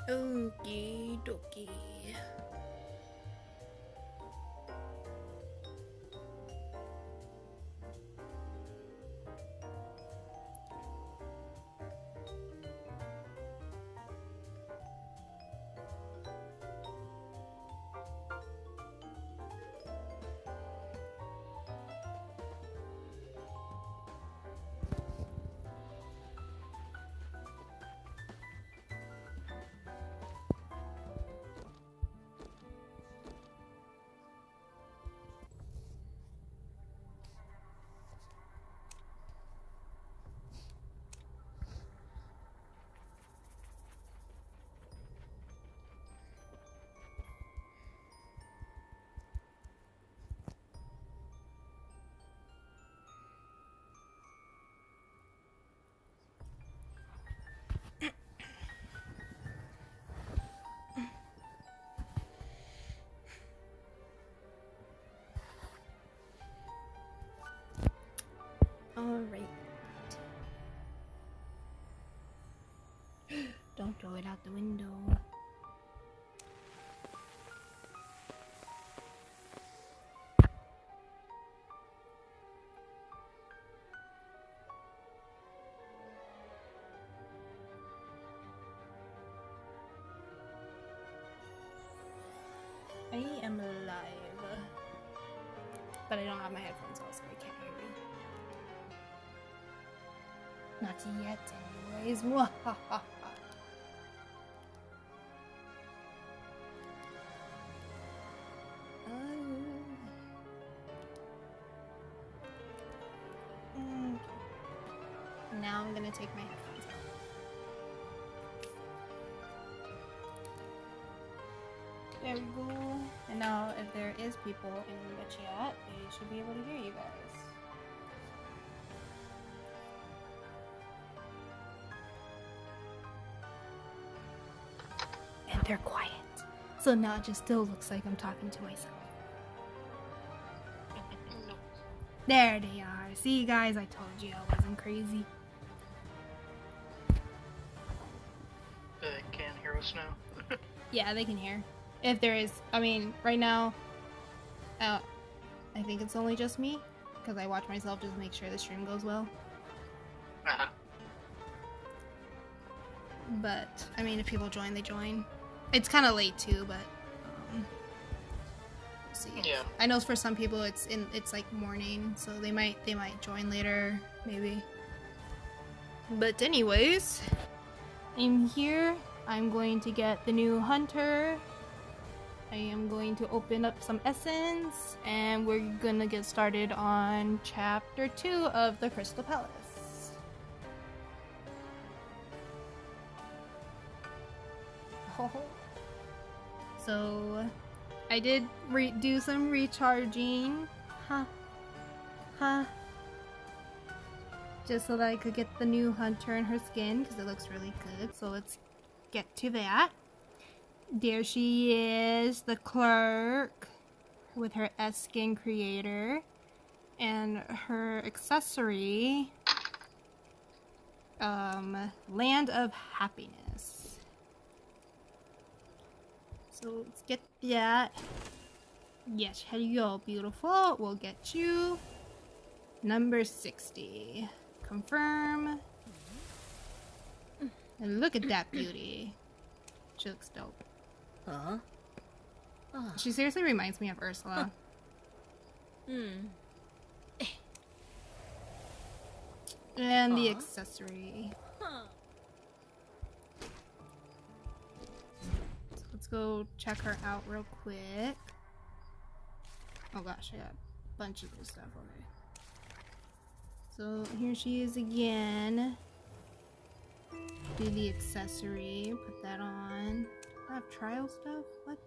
Okie dokie. Alright. Don't throw it out the window. I am live. But I don't have my headphones on, so I can't hear you. Not yet, anyways. Mwahaha. Now I'm gonna take my headphones off. There we go. And now, if there is people in the chat, they should be able to hear you guys. And they're quiet. So now it just still looks like I'm talking to myself. There they are. See, guys, I told you I wasn't crazy. They can hear us now. Yeah, they can hear. If there is, I mean, right now, I think it's only just me, because I watch myself just to make sure the stream goes well. Uh-huh. But, I mean, if people join, they join. It's kind of late too, but, we'll see. Yeah. I know for some people it's like morning, so they might join later, maybe. But anyways, I'm here. I'm going to get the new hunter. I am going to open up some essence, and we're gonna get started on chapter 2 of the Crystal Palace. Oh. So, I did do some recharging. Just so that I could get the new hunter in her skin, because it looks really good. So let's get to that. There she is, the clerk, with her S-Skin creator, and her accessory, Land of Happiness. So let's get that. Yes, here you go, beautiful. We'll get you number 60. Confirm. And look at that beauty. She looks dope. Huh? Oh. She seriously reminds me of Ursula. And the accessory. So let's go check her out real quick. Oh gosh, I got a bunch of this stuff. Okay. So here she is again. Do the accessory. Put that on. I have trial stuff? What?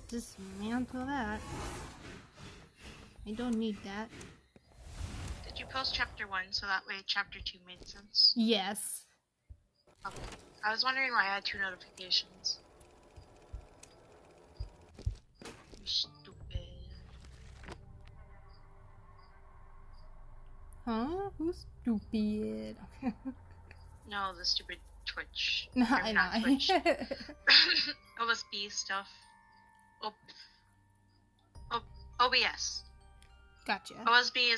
Dismantle that. I don't need that. Did you post chapter 1 so that way chapter 2 made sense? Yes. Okay. I was wondering why I had 2 notifications. You stupid. Huh? Who's stupid? No, the stupid Twitch. No, Or I not know. Twitch. OSB stuff. OBS. Gotcha. OSB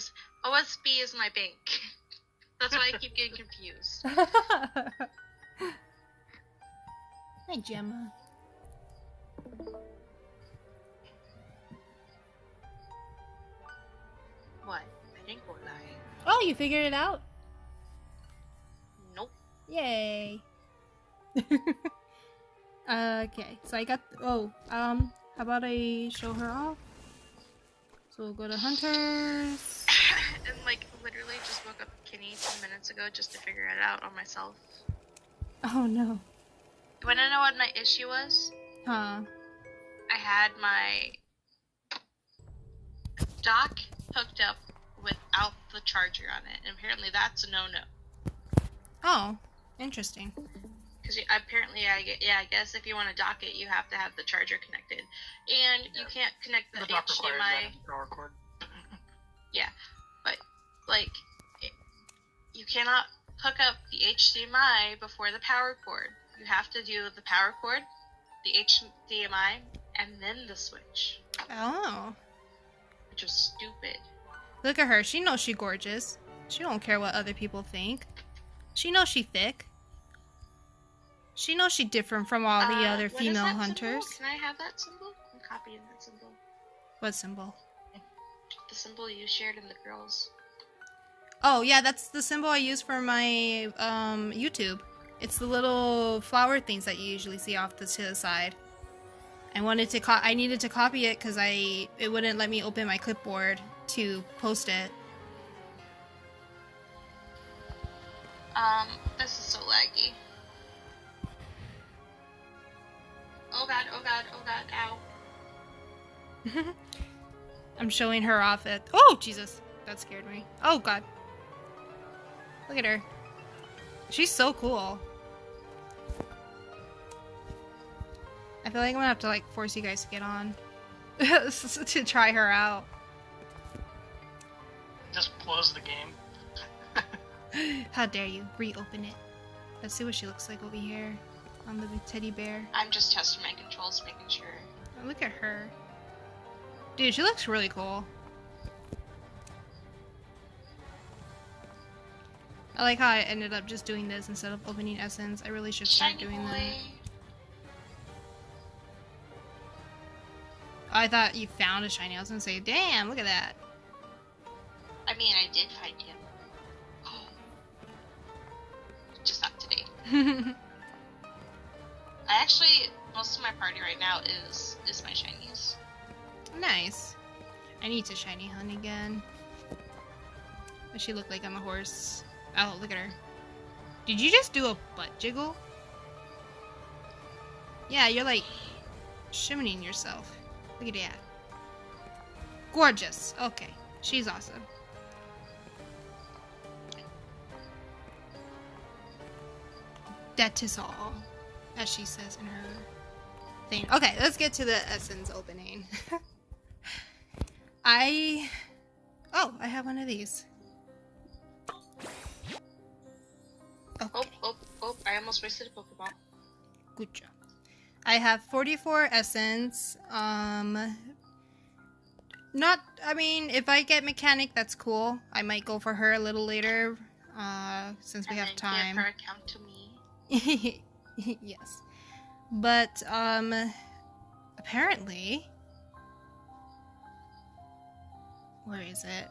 is my bank. That's why I keep getting confused. Hi, Gemma. What? I didn't go live. Oh, you figured it out? Nope. Yay. Okay, so I got. How about I show her off? So we'll go to Hunters. And like literally just woke up Kenny 10 minutes ago just to figure it out on myself. Oh no. You wanna know what my issue was? Huh. I had my dock hooked up without the charger on it, and apparently that's a no-no. Oh, interesting. Because apparently, I guess if you want to dock it, you have to have the charger connected, and you can't connect the dock requires HDMI. that power cord. Yeah, but like, you cannot hook up the HDMI before the power cord. You have to do the power cord, the HDMI, and then the switch. Oh. Which was stupid. Look at her. She knows she gorgeous. She don't care what other people think. She knows she thick. She knows she different from all the other what is female that hunters. symbol? Can I have that symbol? I'm copying that symbol. What symbol? The symbol you shared in the girls. Oh yeah, that's the symbol I use for my YouTube. It's the little flower things that you usually see off to the side. I needed to copy it because it wouldn't let me open my clipboard to post it. This is so laggy. Oh god, oh god, oh god, ow. I'm showing her off at. Oh Jesus, that scared me. Oh god, look at her. She's so cool. I feel like I'm gonna have to like force you guys to get on to try her out. Just close the game. How dare you reopen it? Let's see what she looks like over here on the big teddy bear. I'm just testing my controls, making sure. Oh, look at her. Dude, she looks really cool. I like how I ended up just doing this instead of opening Essence. I really should start Shiny doing boy. that. Oh, I thought you found a shiny. I was gonna say, damn, look at that. I mean, I did find him. Just not today. Most of my party right now is my shinies. Nice. I need to shiny hunt again. What she look like on the horse? Oh, look at her. Did you just do a butt jiggle? Yeah, you're like shimmying yourself. Look at that. Gorgeous. Okay, she's awesome. That is all, as she says in her thing. Okay, let's get to the Essence opening. I have one of these. Okay. Oh, I almost wasted a Pokeball. Good job. I have 44 Essence. If I get Mechanic, that's cool. I might go for her a little later, since we have time. Give her account to me. Yes. But, apparently... Where is it?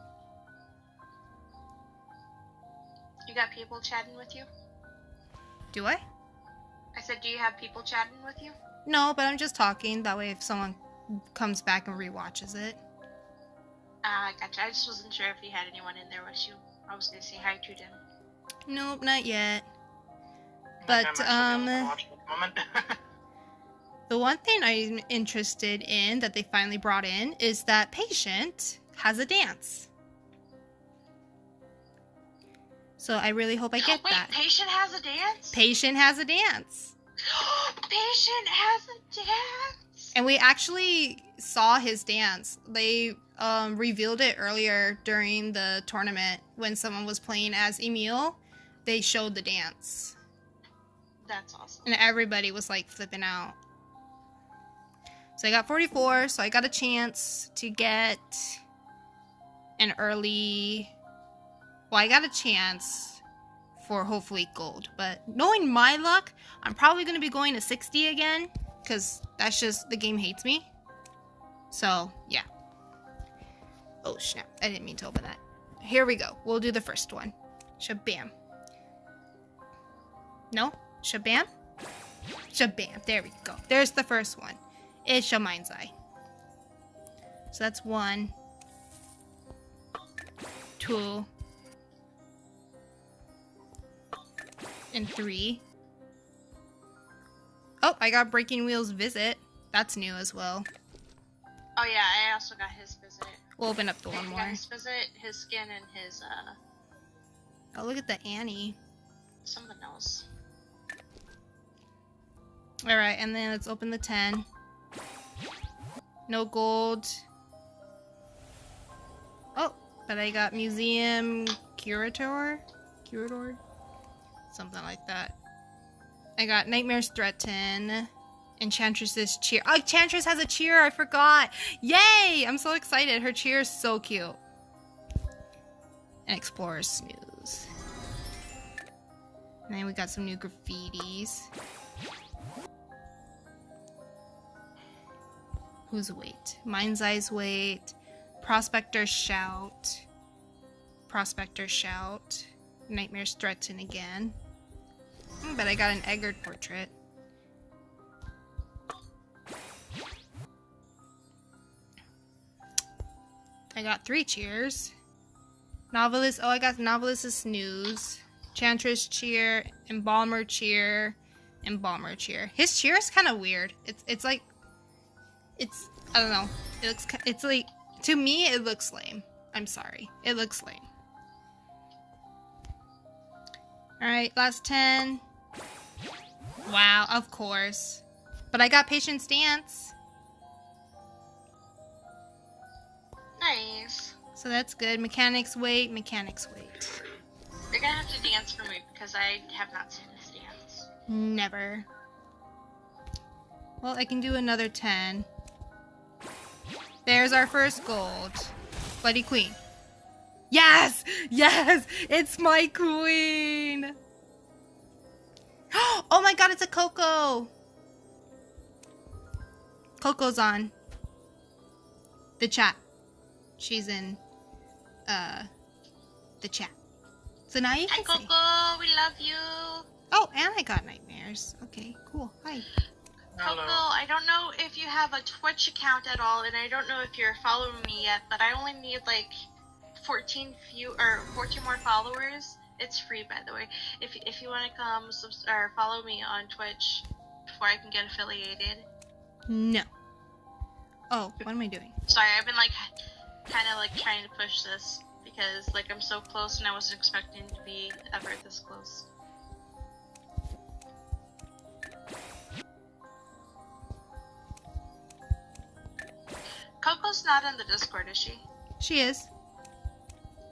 You got people chatting with you? Do I? I said, do you have people chatting with you? No, but I'm just talking. That way if someone comes back and rewatches it. Gotcha. I just wasn't sure if you had anyone in there with you. I was gonna say hi to them. Nope, not yet. But, the one thing I'm interested in that they finally brought in is that Patient has a dance. So I really hope I get that. Patient has a dance? Patient has a dance. Patient has a dance? And we actually saw his dance. They revealed it earlier during the tournament when someone was playing as Emil. They showed the dance. That's awesome. And everybody was like flipping out. So I got 44, so I got a chance to get an early... Well, I got a chance for hopefully gold. But knowing my luck, I'm probably going to be going to 60 again. Because that's just... The game hates me. So, yeah. Oh, snap. I didn't mean to open that. Here we go. We'll do the first one. Shabam. No? Shabam? Shabam. There we go. There's the first one. It's a mind's eye. So that's 1, 2, and 3. Oh, I got Breaking Wheel's visit. That's new as well. Oh yeah, I also got his visit. We'll open up the one I more. got his visit, his skin, and his Oh, look at the Annie. something else. Alright, and then let's open the 10. No gold. Oh, but I got Museum Curator? Curator? Something like that. I got Nightmares Threaten. Enchantress's Cheer. Oh, Enchantress has a cheer! I forgot! Yay! I'm so excited. Her cheer is so cute. And Explorer's Snooze. And then we got some new graffitis. Who's Wait? Mind's Eye's Wait. Prospector's Shout. Prospector's Shout. Nightmares Threaten again. But I got an Eggard portrait. I got 3 cheers. Novelist. Oh, I got Novelist's Snooze. Chantress Cheer. Embalmer Cheer. Embalmer Cheer. His cheer is kind of weird. It's like... It's... I don't know. It looks... It's like... To me, it looks lame. I'm sorry. It looks lame. Alright, last 10. Wow, of course. But I got Patience Dance. Nice. So that's good. Mechanics Wait. Mechanics Wait. You're gonna have to dance for me because I have not seen this dance. Never. Well, I can do another 10. There's our first gold. Bloody Queen. Yes! Yes! It's my queen! Oh my god, it's a Coco! Coco's on the chat. She's in the chat. So now you Hi, can see. Coco. We love you. Oh, and I got nightmares. Okay, cool. Hi. Hello. Coco, I don't know if you have a Twitch account at all, and I don't know if you're following me yet, but I only need like 14 more followers. It's free, by the way. If you want to come or follow me on Twitch before I can get affiliated. No. Oh, what am I doing? Sorry, I've been like kind of like trying to push this because like I'm so close and I wasn't expecting to be ever this close. Coco's not in the Discord, is she? She is.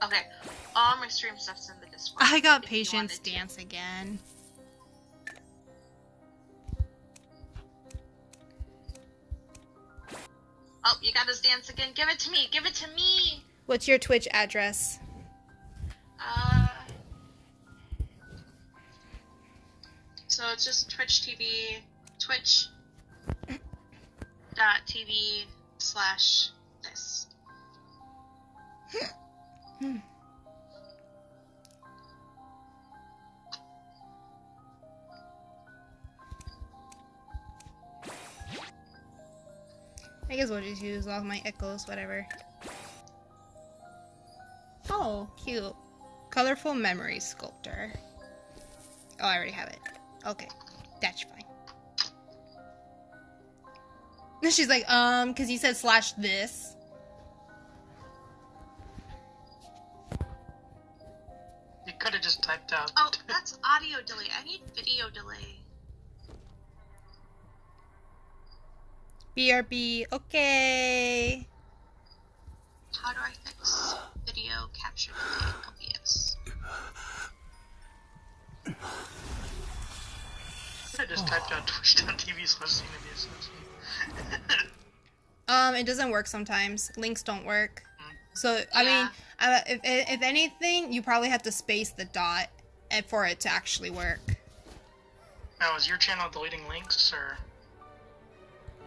Okay, all my stream stuff's in the Discord. I got if you Patience wanted to. Dance again. Oh, you got his dance again. Give it to me. Give it to me. What's your Twitch address? So it's just Twitch TV, twitch.tv/this. I guess we'll just use all my echoes, whatever. Oh, cute. Colorful Memory Sculptor. Oh, I already have it. Okay, that's fine. She's like, because you said /this. You could have just typed out. Oh, that's audio delay. I need video delay. BRB, okay. How do I fix video capture delay? OBS. just typed out twitch.tv/CNBS. It doesn't work sometimes. Links don't work. So, I mean, if anything, you probably have to space the dot for it to actually work. Now, is your channel deleting links, or?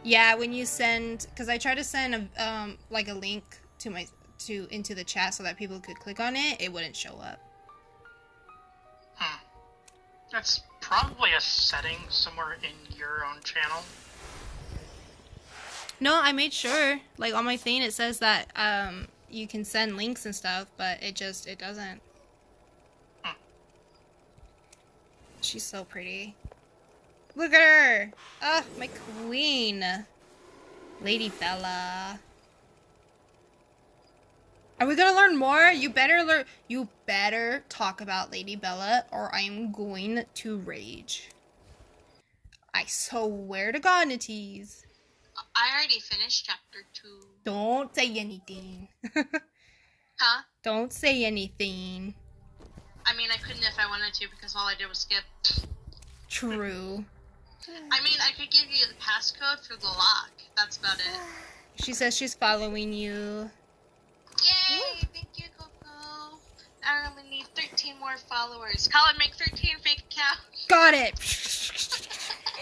Yeah, when you send, because I tried to send a link into the chat so that people could click on it, it wouldn't show up. That's probably a setting somewhere in your own channel. No, I made sure. Like, on my thing, it says that you can send links and stuff, but it doesn't. She's so pretty. Look at her! Ah, my queen. Lady Bella. Are we gonna learn more? You better talk about Lady Bella, or I am going to rage. I swear to God, Natees. I already finished chapter 2. Don't say anything. Huh? Don't say anything. I mean, I couldn't if I wanted to because all I did was skip. True. I mean, I could give you the passcode for the lock. That's about it. She says she's following you. Yay! Thank you, Coco. I only need 13 more followers. Colin, make 13 fake accounts. Got it!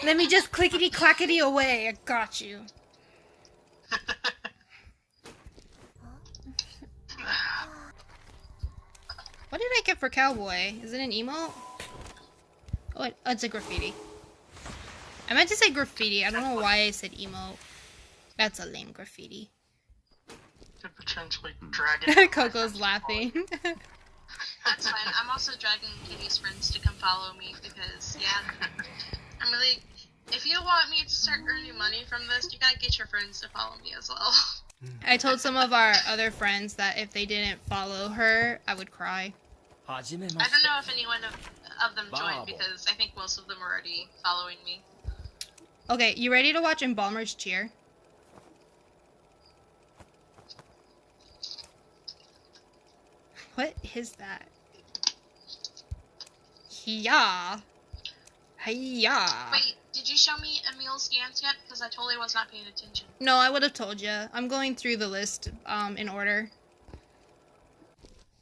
Let me just clickety-clackety away. I got you. What did I get for cowboy? Is it an emote? Oh, it's a graffiti. I meant to say graffiti. I don't know why I said emote. That's a lame graffiti. Could potentially drag it. Coco's laughing. That's fine. I'm also dragging Katie's friends to come follow me because, yeah, I'm really... If you want me to start earning money from this, you gotta get your friends to follow me as well. I told some of our other friends that if they didn't follow her, I would cry. I don't know if anyone of them joined because I think most of them are already following me. Okay, you ready to watch Embalmer's Cheer? What is that? Yeah. Hiya. Wait, did you show me Emil's dance yet? Because I totally was not paying attention. No, I would have told you. I'm going through the list in order.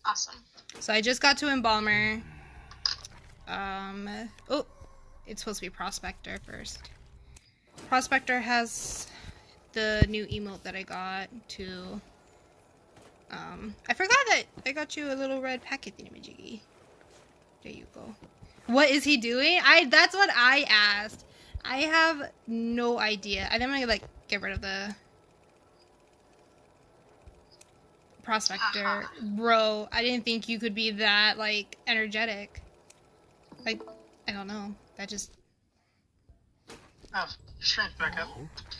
Awesome. So I just got to Embalmer. Oh, it's supposed to be Prospector first. Prospector has the new emote that I got too. I forgot that I got you a little red packet thingamajiggy. There you go. What is he doing? That's what I asked. I have no idea. I think I'm gonna like get rid of the Prospector. Bro, I didn't think you could be that like energetic. Like, I don't know. That just Oh, shrink back up.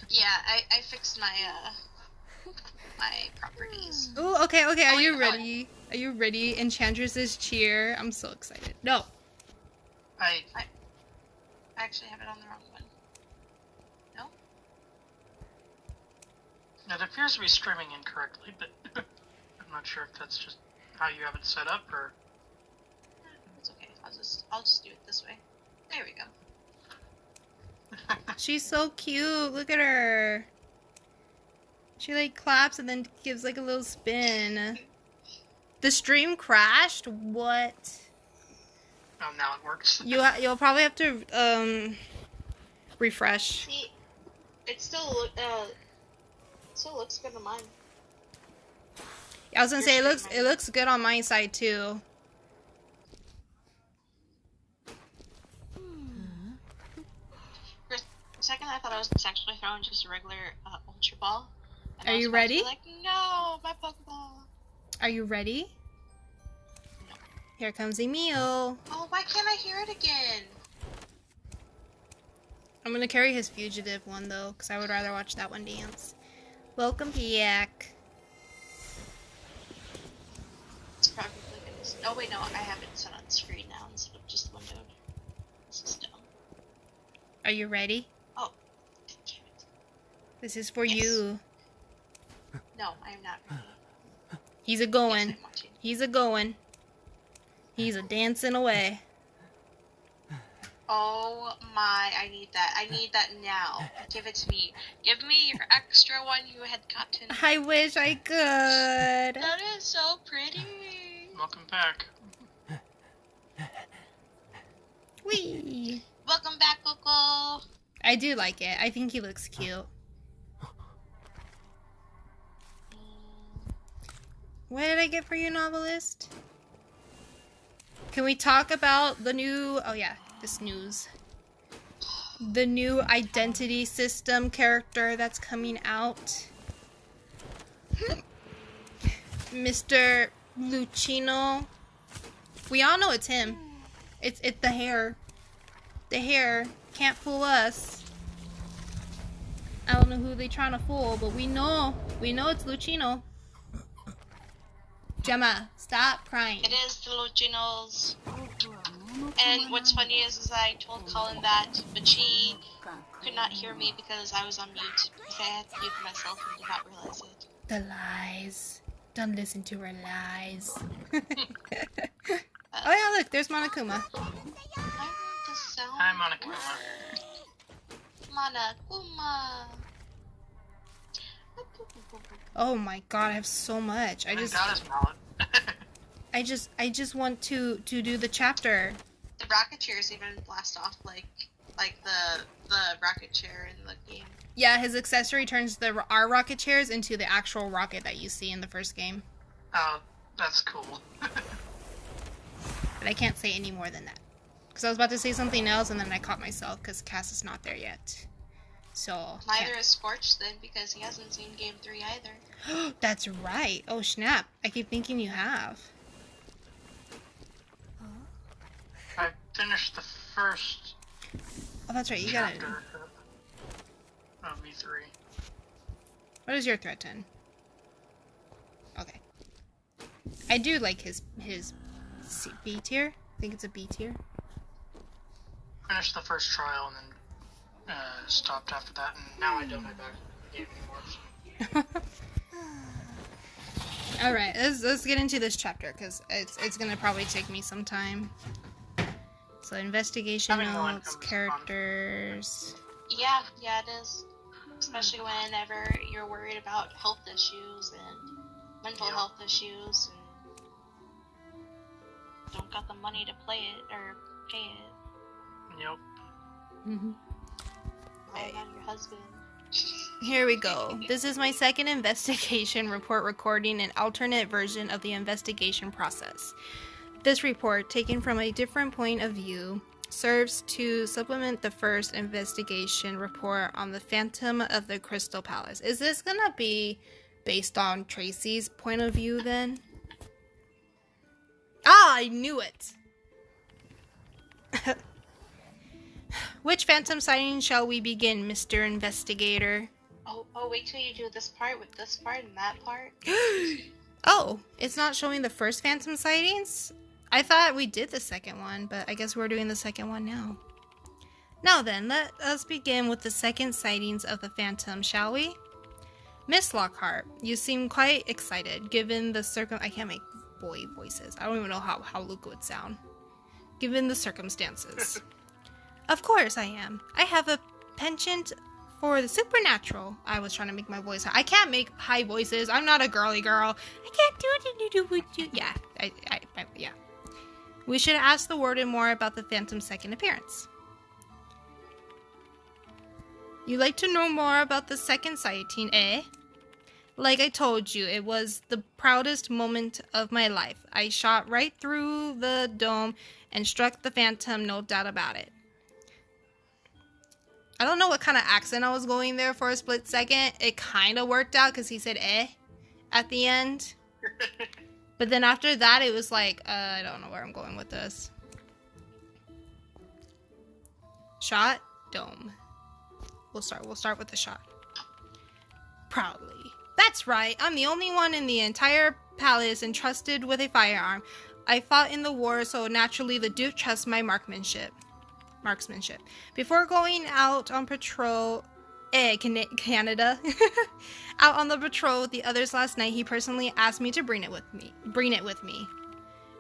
Yeah, I fixed my my properties. Ooh, okay. Are you yeah. ready? Are you ready? Enchantress's Cheer. I'm so excited. No. I actually have it on the wrong one. No? It appears to be streaming incorrectly, but I'm not sure if that's just how you have it set up, or... It's okay. I'll just do it this way. There we go. She's so cute. Look at her. She like claps and then gives like a little spin. The stream crashed? What? Oh, now it works. You'll probably have to refresh. See, it still looks good on mine. I was gonna say it looks good on my side too. For a second, I thought I was actually throwing just a regular Ultra Ball. And Are I was you about to be ready? like, no, my Pokeball. Are you ready? Here comes Emil. Oh, why can't I hear it again? I'm gonna carry his fugitive one though, because I would rather watch that one dance. Welcome back. It's probably gonna... Oh wait, no, I have it set on screen now instead of just windowed. This is dumb. Are you ready? Oh, damn it. This is for Yes. you. No, I am not ready. He's a going. Yes, I'm watching. He's a going. He's a dancing away. Oh my, I need that. I need that now. Give it to me. Give me your extra one you had gotten. I wish I could. That is so pretty. Welcome back. Whee! Welcome back, Coco. I do like it. I think he looks cute. What did I get for you, novelist? Can we talk about the new... Oh yeah, this news. The new identity system character that's coming out. Mr. Lucino. We all know it's him. It's the hair. The hair can't fool us. I don't know who they trying to fool, but we know it's Lucino. Gemma, stop crying. It is the Lucinos. And what's funny is I told Colin that, but she could not hear me because I was on mute. Because I had muted myself and did not realize it. The lies. Don't listen to her lies. Oh yeah, look, there's Monokuma. I want the sound. Hi, Monica. Monokuma. Oh my god, I have so much. I got his mallet. I just want to do the chapter. The rocket chairs even blast off like the rocket chair in the game. Yeah, his accessory turns our rocket chairs into the actual rocket that you see in the first game. Oh, that's cool. But I can't say any more than that. Because I was about to say something else and then I caught myself because Cass is not there yet. So... Neither is Scorch then because he hasn't seen Game 3 either. That's right. Oh snap. I keep thinking you have. I finished the first Oh, that's right. You got it. chapter of V3. What is your threaten? Okay. I do like his B tier. I think it's a B tier. Finished the first trial and then stopped after that, and now I don't have back the game anymore. So. All right, let's get into this chapter because it's gonna probably take me some time. So investigation Having one notes, comes characters. Yeah, it is. Especially whenever you're worried about health issues and mental health issues and don't got the money to play it or pay it. Yep. Mm-hmm. All about your husband. Here we go. This is my second investigation report recording an alternate version of the investigation process. This report, taken from a different point of view, serves to supplement the first investigation report on the Phantom of the Crystal Palace. Is this gonna be based on Tracy's point of view then? Ah, I knew it! Which phantom sighting shall we begin, Mr. Investigator? Oh, wait till you do this part with this part and that part. Oh, it's not showing the first phantom sightings? I thought we did the second one, but I guess we're doing the second one now. Now then, let us begin with the second sightings of the phantom, shall we? Miss Lockhart, you seem quite excited, given the I can't make boy voices. I don't even know how Luke would sound. Given the circumstances. Of course I am. I have a penchant for the supernatural. I was trying to make my voice high. I can't make high voices. I'm not a girly girl. I can't do it. Yeah, yeah. We should ask the warden more about the phantom's second appearance. You'd like to know more about the second sighting, eh? Like I told you, it was the proudest moment of my life. I shot right through the dome and struck the phantom, no doubt about it. I don't know what kind of accent I was going there for a split second. It kind of worked out because he said eh at the end. But then after that, it was like, I don't know where I'm going with this. Shot, dome. We'll start with the shot. Proudly. That's right. I'm the only one in the entire palace entrusted with a firearm. I fought in the war, so naturally the Duke trusts my marksmanship. Before going out on patrol, Canada, out on the patrol with the others last night, he personally asked me to bring it with me.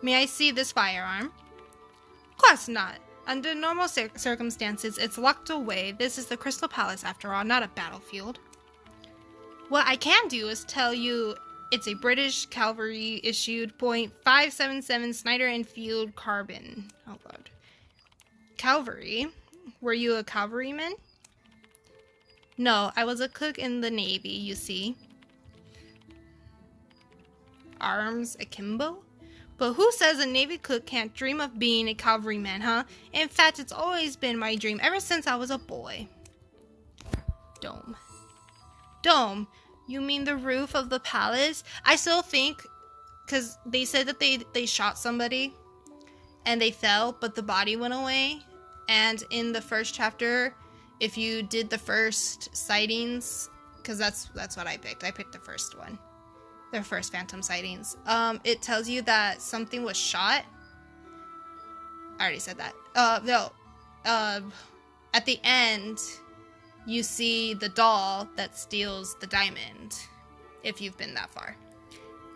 May I see this firearm? Of course not. Under normal circumstances, it's locked away. This is the Crystal Palace, after all, not a battlefield. What I can do is tell you it's a British cavalry issued .577 Sniper Enfield carbine. Oh god. Cavalry? Were you a cavalryman? No, I was a cook in the Navy, you see. Arms akimbo? But who says a Navy cook can't dream of being a cavalryman, huh? In fact, it's always been my dream ever since I was a boy. Dome. Dome? You mean the roof of the palace? I still think, because they said that they shot somebody and they fell, but the body went away. And in the first chapter, if you did the first sightings, because that's what I picked. I picked the first one. The first phantom sightings. It tells you that something was shot. I already said that. No. At the end, you see the doll that steals the diamond. If you've been that far.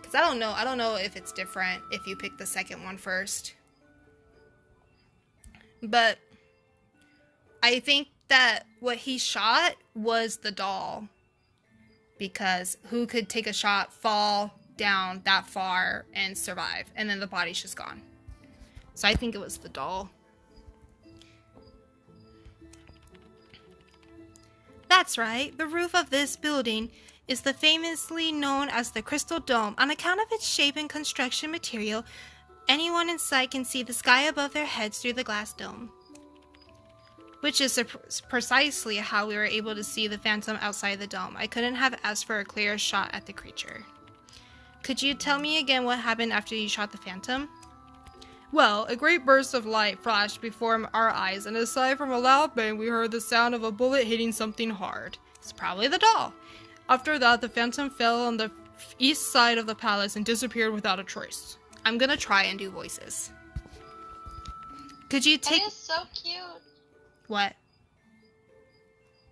Because I don't know if it's different if you pick the second one first. But I think that what he shot was the doll. Because who could take a shot, fall down that far, and survive? And then the body's just gone. So I think it was the doll. That's right. The roof of this building is the famously known as the Crystal Dome. On account of its shape and construction material, anyone in sight can see the sky above their heads through the glass dome. Which is precisely how we were able to see the phantom outside the dome. I couldn't have asked for a clearer shot at the creature. Could you tell me again what happened after you shot the phantom? Well, a great burst of light flashed before our eyes, and aside from a loud bang, we heard the sound of a bullet hitting something hard. It's probably the doll. After that, the phantom fell on the east side of the palace and disappeared without a trace. I'm gonna try and do voices. Could you take... It is so cute. What?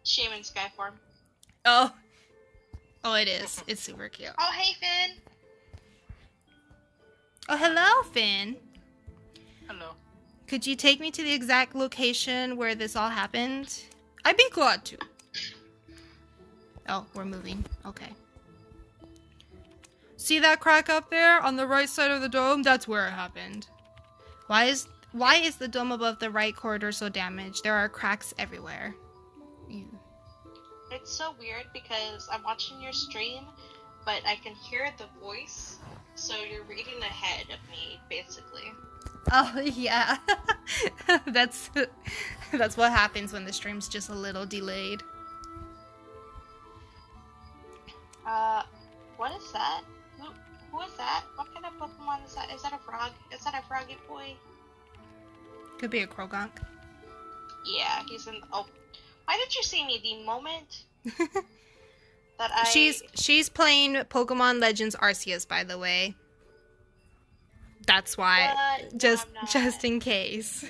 Shaman Skyform. Oh, it is. It's super cute. Oh, hey, Finn. Oh, hello, Finn. Hello. Could you take me to the exact location where this all happened? I'd be glad to. Oh, we're moving. Okay. See that crack up there on the right side of the dome? That's where it happened. Why is the dome above the right corridor so damaged? There are cracks everywhere. Ew. It's so weird because I'm watching your stream, but I can hear the voice, so you're reading ahead of me, basically. Oh, yeah. That's what happens when the stream's just a little delayed. What is that? Who is that? What kind of Pokemon is that? Is that a frog? Is that a froggy boy? Could be a Krogunk. Yeah, he's in... Oh, why did you see me the moment that I... She's playing Pokemon Legends Arceus, by the way. That's why. What? Just in case.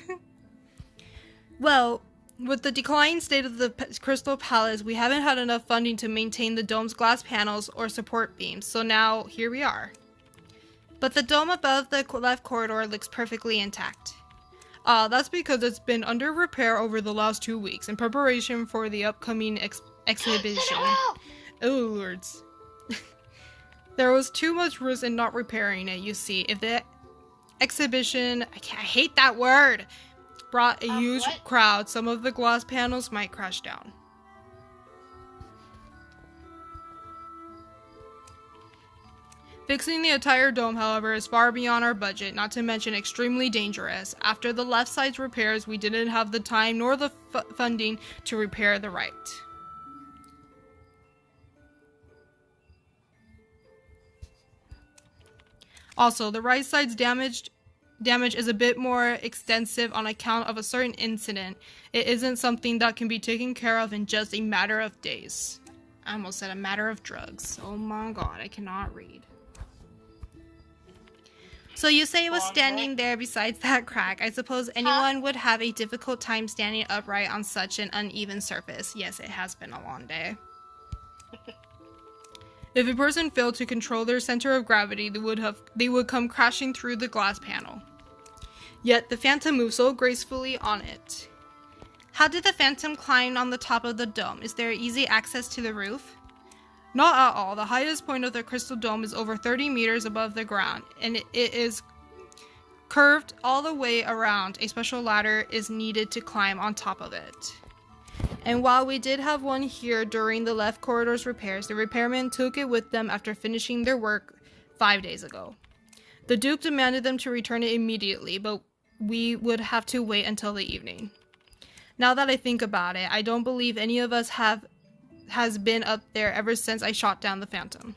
Well, with the declining state of the Crystal Palace, we haven't had enough funding to maintain the dome's glass panels or support beams, so now here we are. But the dome above the left corridor looks perfectly intact. That's because it's been under repair over the last 2 weeks in preparation for the upcoming exhibition. Oh, lords. There was too much risk in not repairing it, you see. If the exhibition, I hate that word, brought a huge crowd, some of the glass panels might crash down. Fixing the entire dome, however, is far beyond our budget, not to mention extremely dangerous. After the left side's repairs, we didn't have the time nor the funding to repair the right. Also, the right side's damage is a bit more extensive on account of a certain incident. It isn't something that can be taken care of in just a matter of days. I almost said a matter of drugs. Oh my god, I cannot read. So you say it was standing there besides that crack. I suppose anyone would have a difficult time standing upright on such an uneven surface. Yes, it has been a long day. If a person failed to control their center of gravity, they would come crashing through the glass panel. Yet the phantom moves so gracefully on it. How did the phantom climb on the top of the dome? Is there easy access to the roof? Not at all. The highest point of the crystal dome is over 30 meters above the ground, and it is curved all the way around. A special ladder is needed to climb on top of it. And while we did have one here during the left corridor's repairs, the repairmen took it with them after finishing their work 5 days ago. The Duke demanded them to return it immediately, but we would have to wait until the evening. Now that I think about it, I don't believe any of us has been up there ever since I shot down the phantom.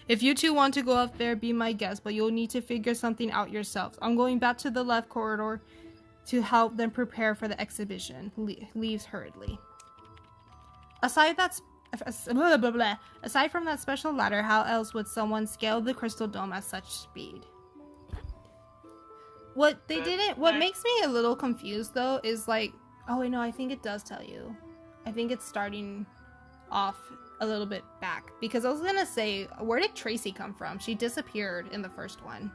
If you two want to go up there, be my guest, but you'll need to figure something out yourselves. I'm going back to the left corridor to help them prepare for the exhibition. Leaves hurriedly. Aside from that special ladder, how else would someone scale the crystal dome at such speed? What makes me a little confused though is like, oh wait, no, I think it does tell you. I think it's starting off a little bit back, because I was gonna say, where did Tracy come from? She disappeared in the first one.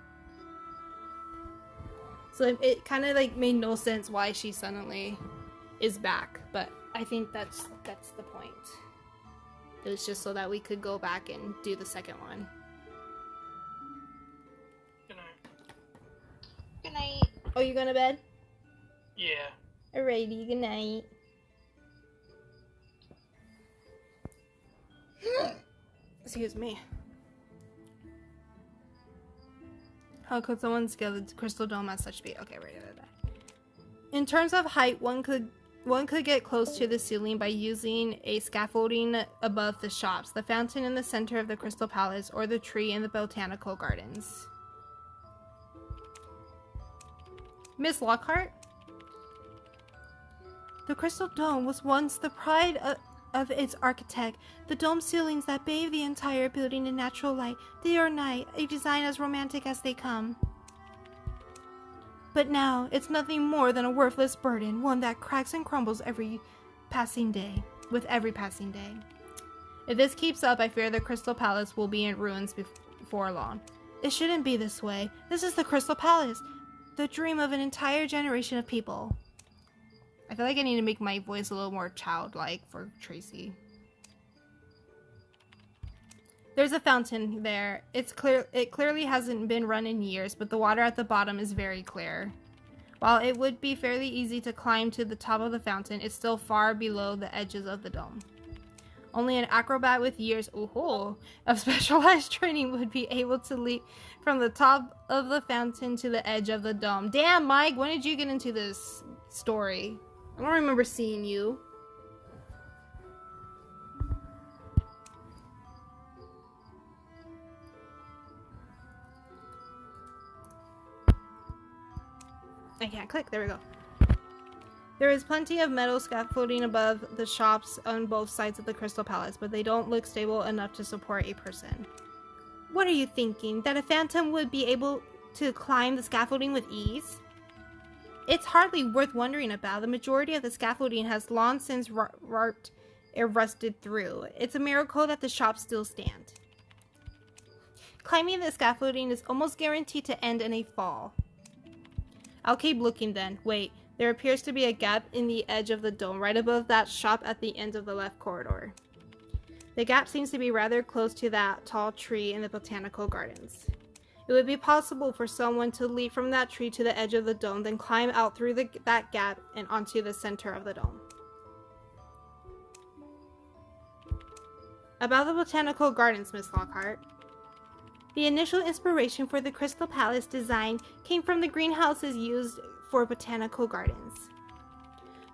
So it kind of like made no sense why she suddenly is back, but I think that's the point. It was just so that we could go back and do the second one. Good night. Good night. Oh, you going to bed? Yeah. Alrighty, good night. Excuse me. How could someone scale the crystal dome at such speed? Okay, right. In terms of height, one could get close to the ceiling by using a scaffolding above the shops, the fountain in the center of the Crystal Palace, or the tree in the botanical gardens. Miss Lockhart? The Crystal Dome was once the pride of its architect. The dome ceilings that bathe the entire building in natural light, day or night, a design as romantic as they come. But now, it's nothing more than a worthless burden, one that cracks and crumbles with every passing day. If this keeps up, I fear the Crystal Palace will be in ruins before long. It shouldn't be this way. This is the Crystal Palace, the dream of an entire generation of people. I feel like I need to make my voice a little more childlike for Tracy. There's a fountain there. It clearly hasn't been run in years, but the water at the bottom is very clear. While it would be fairly easy to climb to the top of the fountain, it's still far below the edges of the dome. Only an acrobat with years of specialized training would be able to leap from the top of the fountain to the edge of the dome. Damn, Mike, when did you get into this story? I don't remember seeing you. I can't click. There we go. There is plenty of metal scaffolding above the shops on both sides of the Crystal Palace, but they don't look stable enough to support a person. What are you thinking? That a phantom would be able to climb the scaffolding with ease? It's hardly worth wondering about. The majority of the scaffolding has long since rusted through. It's a miracle that the shops still stand. Climbing the scaffolding is almost guaranteed to end in a fall. I'll keep looking then. Wait, there appears to be a gap in the edge of the dome, right above that shop at the end of the left corridor. The gap seems to be rather close to that tall tree in the botanical gardens. It would be possible for someone to leap from that tree to the edge of the dome, then climb out through that gap and onto the center of the dome. About the botanical gardens, Miss Lockhart. The initial inspiration for the Crystal Palace design came from the greenhouses used for botanical gardens.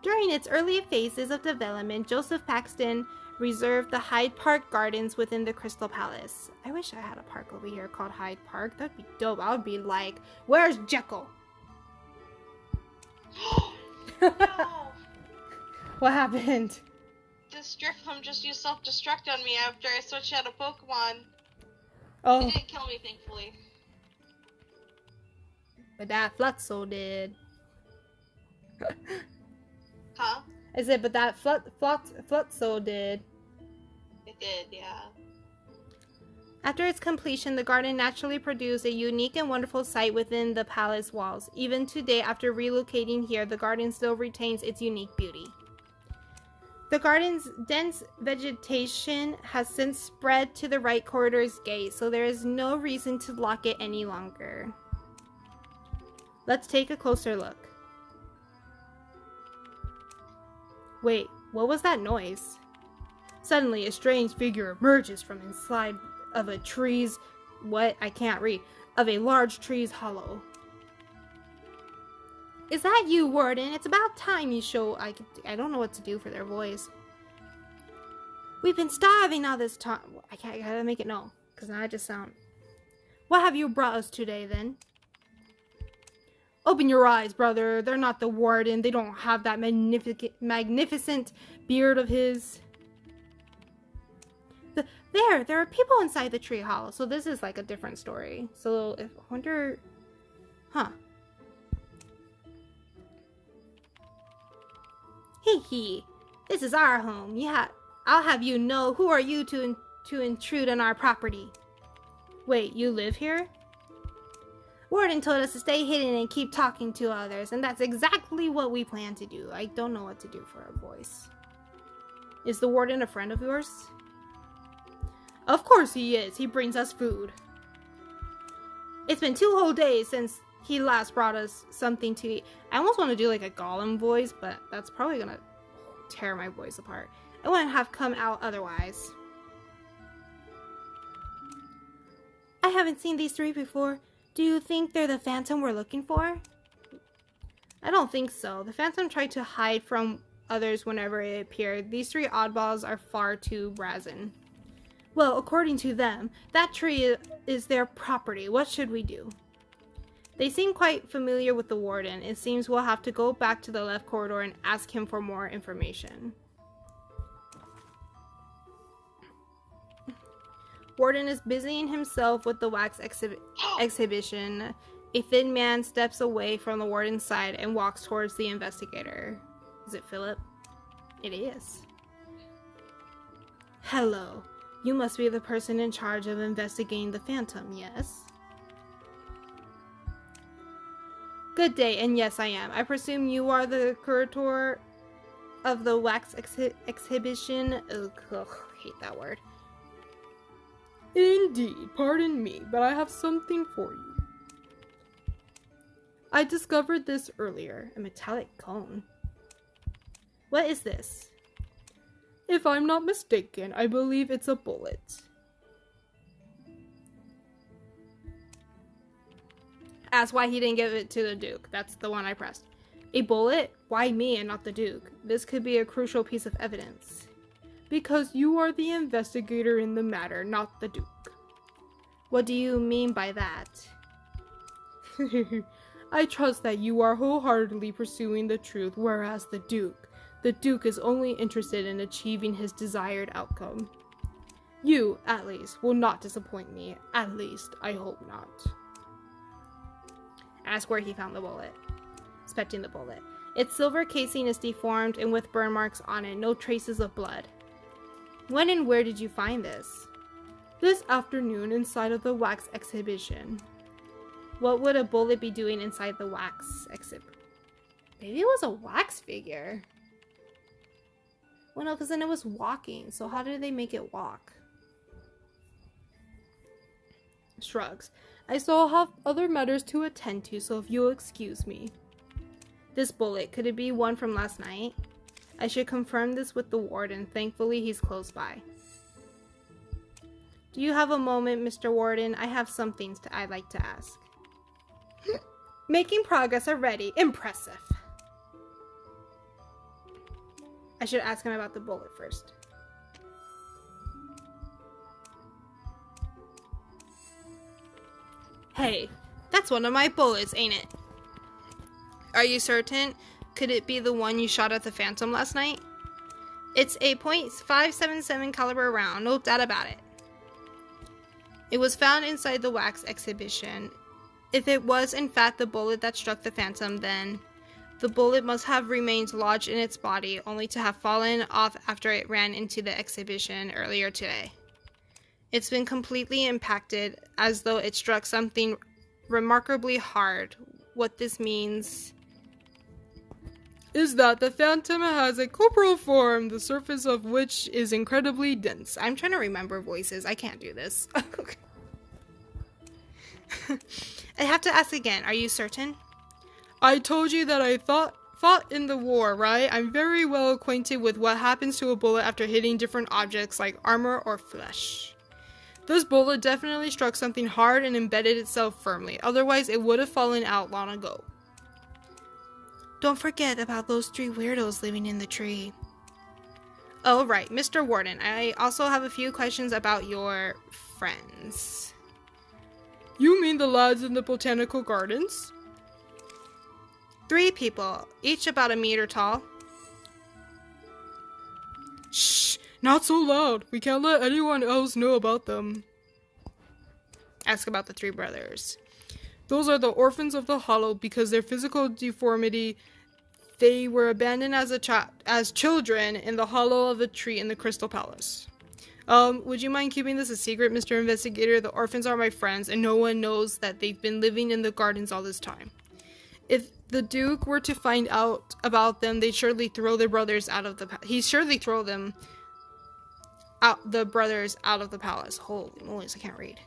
During its early phases of development, Joseph Paxton reserved the Hyde Park Gardens within the Crystal Palace. I wish I had a park over here called Hyde Park. That'd be dope. I would be like, where's Jekyll? No. What happened? This Drifloon just used self-destruct on me after I switched out a Pokemon. Oh. It didn't kill me, thankfully. But that Flutso did. Huh? I said, but that Flutso did. It did, yeah. After its completion, the garden naturally produced a unique and wonderful sight within the palace walls. Even today, after relocating here, the garden still retains its unique beauty. The garden's dense vegetation has since spread to the right corridor's gate, so there is no reason to lock it any longer. Let's take a closer look. Wait, what was that noise? Suddenly, a strange figure emerges from inside of a tree's... what? I can't read. Of a large tree's hollow. Is that you, Warden? It's about time you show... I don't know what to do for their voice. We've been starving all this time. I gotta make it no, because now I just sound... What have you brought us today, then? Open your eyes, brother. They're not the Warden. They don't have that magnificent beard of his. There are people inside the tree hollow. So this is like a different story. So I wonder... Huh. Hee. This is our home. Yeah, I'll have you know. Who are you to intrude on our property? Wait, you live here? Warden told us to stay hidden and keep talking to others, and that's exactly what we plan to do. I don't know what to do for a voice. Is the Warden a friend of yours? Of course he is. He brings us food. It's been 2 whole days since he last brought us something to eat. I almost want to do like a Gollum voice, but that's probably gonna tear my voice apart. I wouldn't have come out otherwise. I haven't seen these 3 before. Do you think they're the Phantom we're looking for? I don't think so. The Phantom tried to hide from others whenever it appeared. These 3 oddballs are far too brazen. Well, according to them, that tree is their property. What should we do? They seem quite familiar with the Warden. It seems we'll have to go back to the left corridor and ask him for more information. Warden is busying himself with the wax exhibition. A thin man steps away from the Warden's side and walks towards the investigator. Is it Philip? It is. Hello. You must be the person in charge of investigating the Phantom, yes? Good day, and yes, I am. I presume you are the curator of the wax exhibition? Ugh, hate that word. Indeed, pardon me, but I have something for you. I discovered this earlier, a metallic cone. What is this? If I'm not mistaken, I believe it's a bullet. Ask why he didn't give it to the Duke. That's the one I pressed. A bullet? Why me and not the Duke? This could be a crucial piece of evidence. Because you are the investigator in the matter, not the Duke. What do you mean by that? I trust that you are wholeheartedly pursuing the truth, whereas the Duke is only interested in achieving his desired outcome. You, at least, will not disappoint me. At least, I hope not. Ask where he found the bullet. Inspecting the bullet. Its silver casing is deformed and with burn marks on it, no traces of blood. When and where did you find this? This afternoon inside of the wax exhibition. What would a bullet be doing inside the wax exhibit? Maybe it was a wax figure. Well, no, because then it was walking. So how did they make it walk? Shrugs. I still have other matters to attend to, so if you'll excuse me. This bullet, could it be one from last night? I should confirm this with the Warden. Thankfully, he's close by. Do you have a moment, Mr. Warden? I have some things I'd like to ask. Making progress already. Impressive. I should ask him about the bullet first. Hey, that's one of my bullets, ain't it? Are you certain? Could it be the one you shot at the Phantom last night? It's a .577 caliber round, no doubt about it. It was found inside the wax exhibition. If it was in fact the bullet that struck the Phantom, then the bullet must have remained lodged in its body, only to have fallen off after it ran into the exhibition earlier today. It's been completely impacted, as though it struck something remarkably hard. What this means is that the phantom has a corporeal form, the surface of which is incredibly dense. I'm trying to remember voices. I can't do this. I have to ask again. Are you certain? I told you that I fought in the war, right? I'm very well acquainted with what happens to a bullet after hitting different objects like armor or flesh. This bullet definitely struck something hard and embedded itself firmly. Otherwise, it would have fallen out long ago. Don't forget about those 3 weirdos living in the tree. Oh, right. Mr. Warden, I also have a few questions about your friends. You mean the lads in the botanical gardens? 3 people, each about a meter tall. Shh! Not so loud. We can't let anyone else know about them. Ask about the 3 brothers. Those are the orphans of the Hollow because their physical deformity. They were abandoned as children in the hollow of a tree in the Crystal Palace. Would you mind keeping this a secret, Mr. Investigator? The orphans are my friends, and no one knows that they've been living in the gardens all this time. If the Duke were to find out about them, they'd surely throw their brothers out of the he'd surely throw them out the brothers out of the palace. Holy moly, I can't read.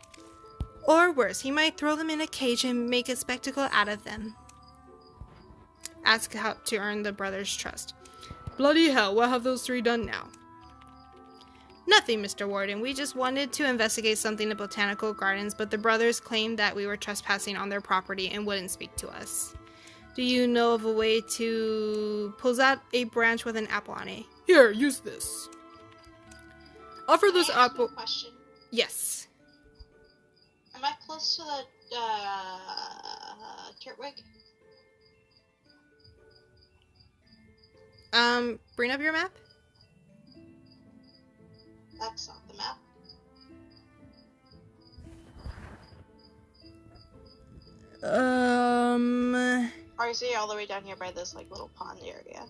Or worse, he might throw them in a cage and make a spectacle out of them. Ask how to earn the brothers' trust. Bloody hell, what have those 3 done now? Nothing, Mr. Warden. We just wanted to investigate something in botanical gardens, but the brothers claimed that we were trespassing on their property and wouldn't speak to us. Do you know of a way to pull out a branch with an apple on it? Here, use this. Offer this apple. Question. Yes. Am I close to the Turtwig? Bring up your map. That's not the map. Or is he all the way down here by this like little pond area?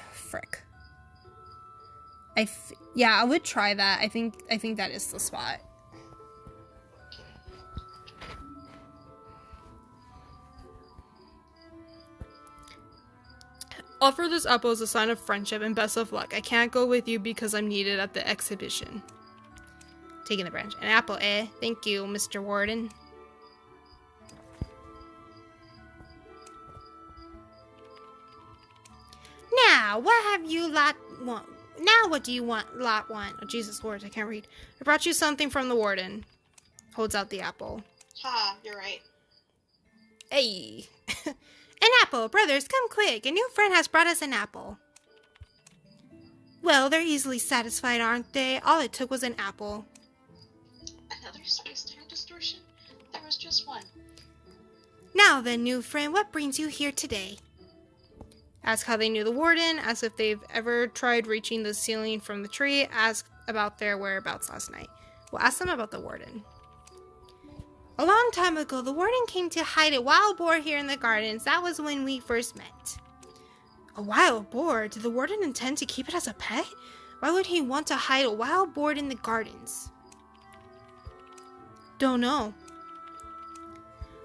Frick. Yeah, I would try that. I think that is the spot. Offer this apple as a sign of friendship and best of luck. I can't go with you because I'm needed at the exhibition. Taking the branch. An apple, eh? Thank you, Mr. Warden. Now, what have you lot want? Now, what do you want, lot want? Oh, Jesus Lord, I can't read. I brought you something from the Warden. Holds out the apple. Ha, you're right. Hey. An apple! Brothers, come quick! A new friend has brought us an apple. Well, they're easily satisfied, aren't they? All it took was an apple. Another space-time distortion? There was just one. Now then, new friend, what brings you here today? Ask how they knew the Warden, ask if they've ever tried reaching the ceiling from the tree, ask about their whereabouts last night. We'll ask them about the Warden. A long time ago, the Warden came to hide a wild boar here in the gardens. That was when we first met. A wild boar? Did the Warden intend to keep it as a pet? Why would he want to hide a wild boar in the gardens? Don't know.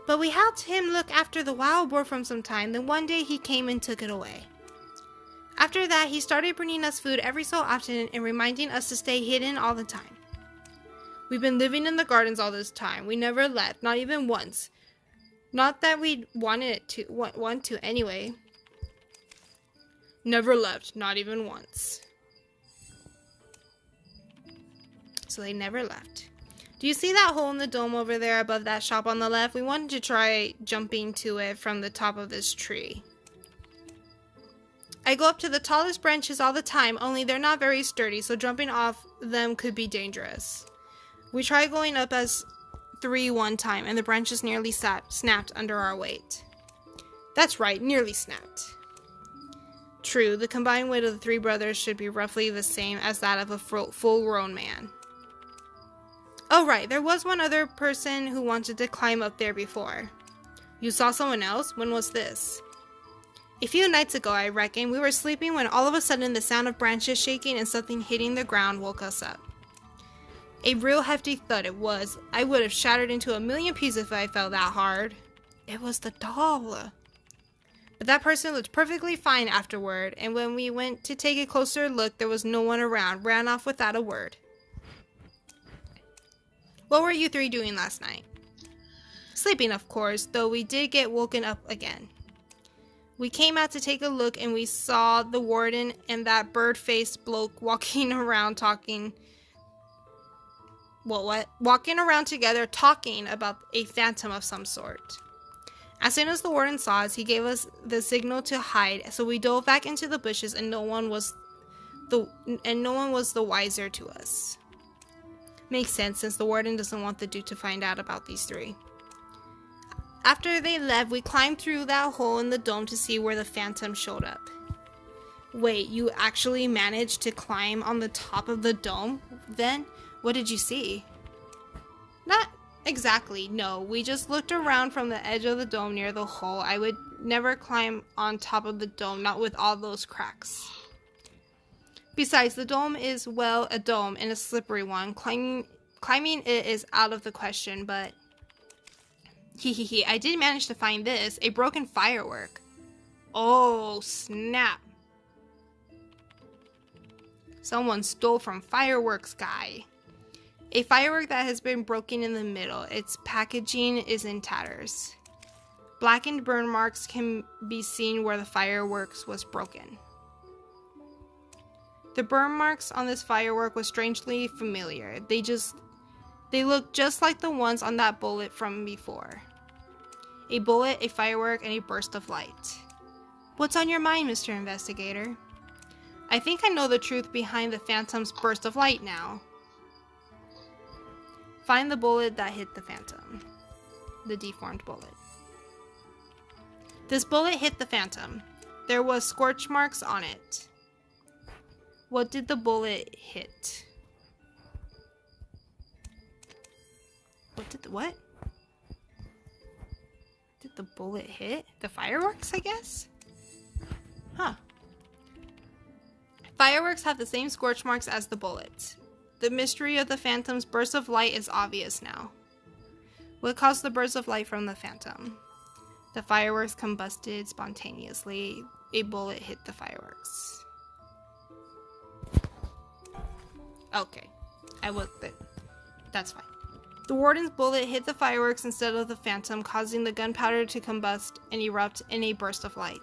But we helped him look after the wild boar for some time, then one day he came and took it away. After that, he started bringing us food every so often and reminding us to stay hidden all the time. We've been living in the gardens all this time. We never left, not even once. Not that we want to anyway. Never left, not even once. So they never left. Do you see that hole in the dome over there above that shop on the left? We wanted to try jumping to it from the top of this tree. I go up to the tallest branches all the time, only they're not very sturdy, so jumping off them could be dangerous. We tried going up as 3 one time, and the branches nearly snapped under our weight. That's right, nearly snapped. True, the combined weight of the 3 brothers should be roughly the same as that of a full-grown man. Oh right, there was one other person who wanted to climb up there before. You saw someone else? When was this? A few nights ago, I reckon, we were sleeping when all of a sudden the sound of branches shaking and something hitting the ground woke us up. A real hefty thud it was. I would have shattered into a million pieces if I fell that hard. It was the doll. But that person looked perfectly fine afterward, and when we went to take a closer look, there was no one around. Ran off without a word. What were you three doing last night? Sleeping, of course, though we did get woken up again. We came out to take a look, and we saw the warden and that bird-faced bloke walking around talking... what? Walking around together talking about a phantom of some sort. As soon as the warden saw us, he gave us the signal to hide, so we dove back into the bushes and no one was the wiser to us. Makes sense, since the warden doesn't want the dude to find out about these three. After they left, we climbed through that hole in the dome to see where the phantom showed up. Wait, you actually managed to climb on the top of the dome? Then, what did you see? Not exactly, no. We just looked around from the edge of the dome near the hole. I would never climb on top of the dome, not with all those cracks. Besides, the dome is, well, a dome and a slippery one. Climbing it is out of the question, but... I did manage to find this, a broken firework. Oh, snap. Someone stole from fireworks guy. A firework that has been broken in the middle. Its packaging is in tatters. Blackened burn marks can be seen where the fireworks was broken. The burn marks on this firework was strangely familiar. They look just like the ones on that bullet from before. A bullet, a firework, and a burst of light. What's on your mind, Mr. Investigator? I think I know the truth behind the phantom's burst of light now. Find the bullet that hit the phantom. The deformed bullet. This bullet hit the phantom. There was scorch marks on it. What did the bullet hit? What? Did the bullet hit? The fireworks, I guess? Huh. Fireworks have the same scorch marks as the bullets. The mystery of the phantom's burst of light is obvious now. What caused the burst of light from the phantom? The fireworks combusted spontaneously. A bullet hit the fireworks. Okay. That's fine. The warden's bullet hit the fireworks instead of the phantom, causing the gunpowder to combust and erupt in a burst of light.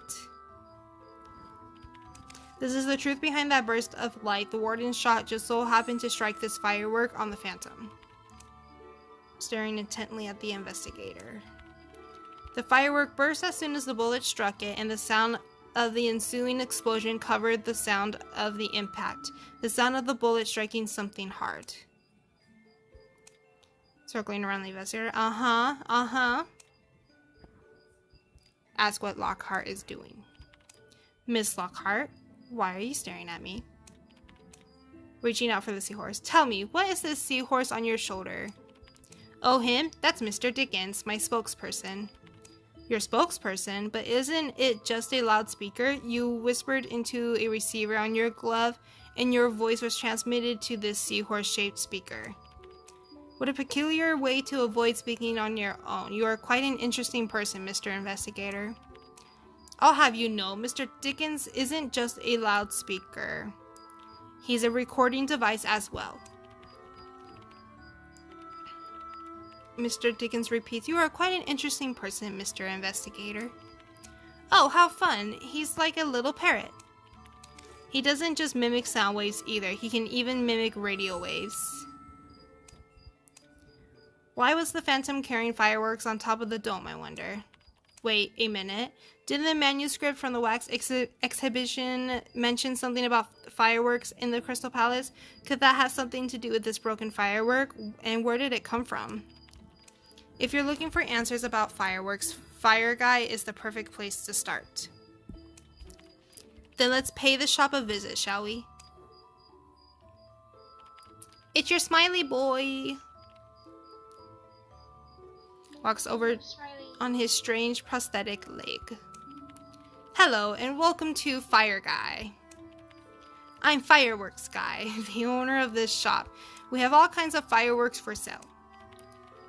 This is the truth behind that burst of light. The warden's shot just so happened to strike this firework on the phantom. Staring intently at the investigator. The firework burst as soon as the bullet struck it, and the sound of the ensuing explosion covered the sound of the impact. The sound of the bullet striking something hard. Circling around the investigator. Ask what Lockhart is doing. Miss Lockhart, why are you staring at me? Reaching out for the seahorse. Tell me, what is this seahorse on your shoulder? Oh, him? That's Mr. Dickens, my spokesperson. Your spokesperson? But isn't it just a loudspeaker? You whispered into a receiver on your glove, and your voice was transmitted to this seahorse-shaped speaker. What a peculiar way to avoid speaking on your own. You are quite an interesting person, Mr. Investigator. I'll have you know, Mr. Dickens isn't just a loudspeaker. He's a recording device as well. Mr. Dickens repeats, you are quite an interesting person, Mr. Investigator. Oh, how fun. He's like a little parrot. He doesn't just mimic sound waves either. He can even mimic radio waves. Why was the phantom carrying fireworks on top of the dome, I wonder? Wait a minute. Didn't the manuscript from the wax exhibition mention something about fireworks in the Crystal Palace? Could that have something to do with this broken firework? And where did it come from? If you're looking for answers about fireworks, Fire Guy is the perfect place to start. Then let's pay the shop a visit, shall we? It's your smiley boy. Walks over on his strange prosthetic leg. Hello, and welcome to Fire Guy. I'm Fireworks Guy, the owner of this shop. We have all kinds of fireworks for sale.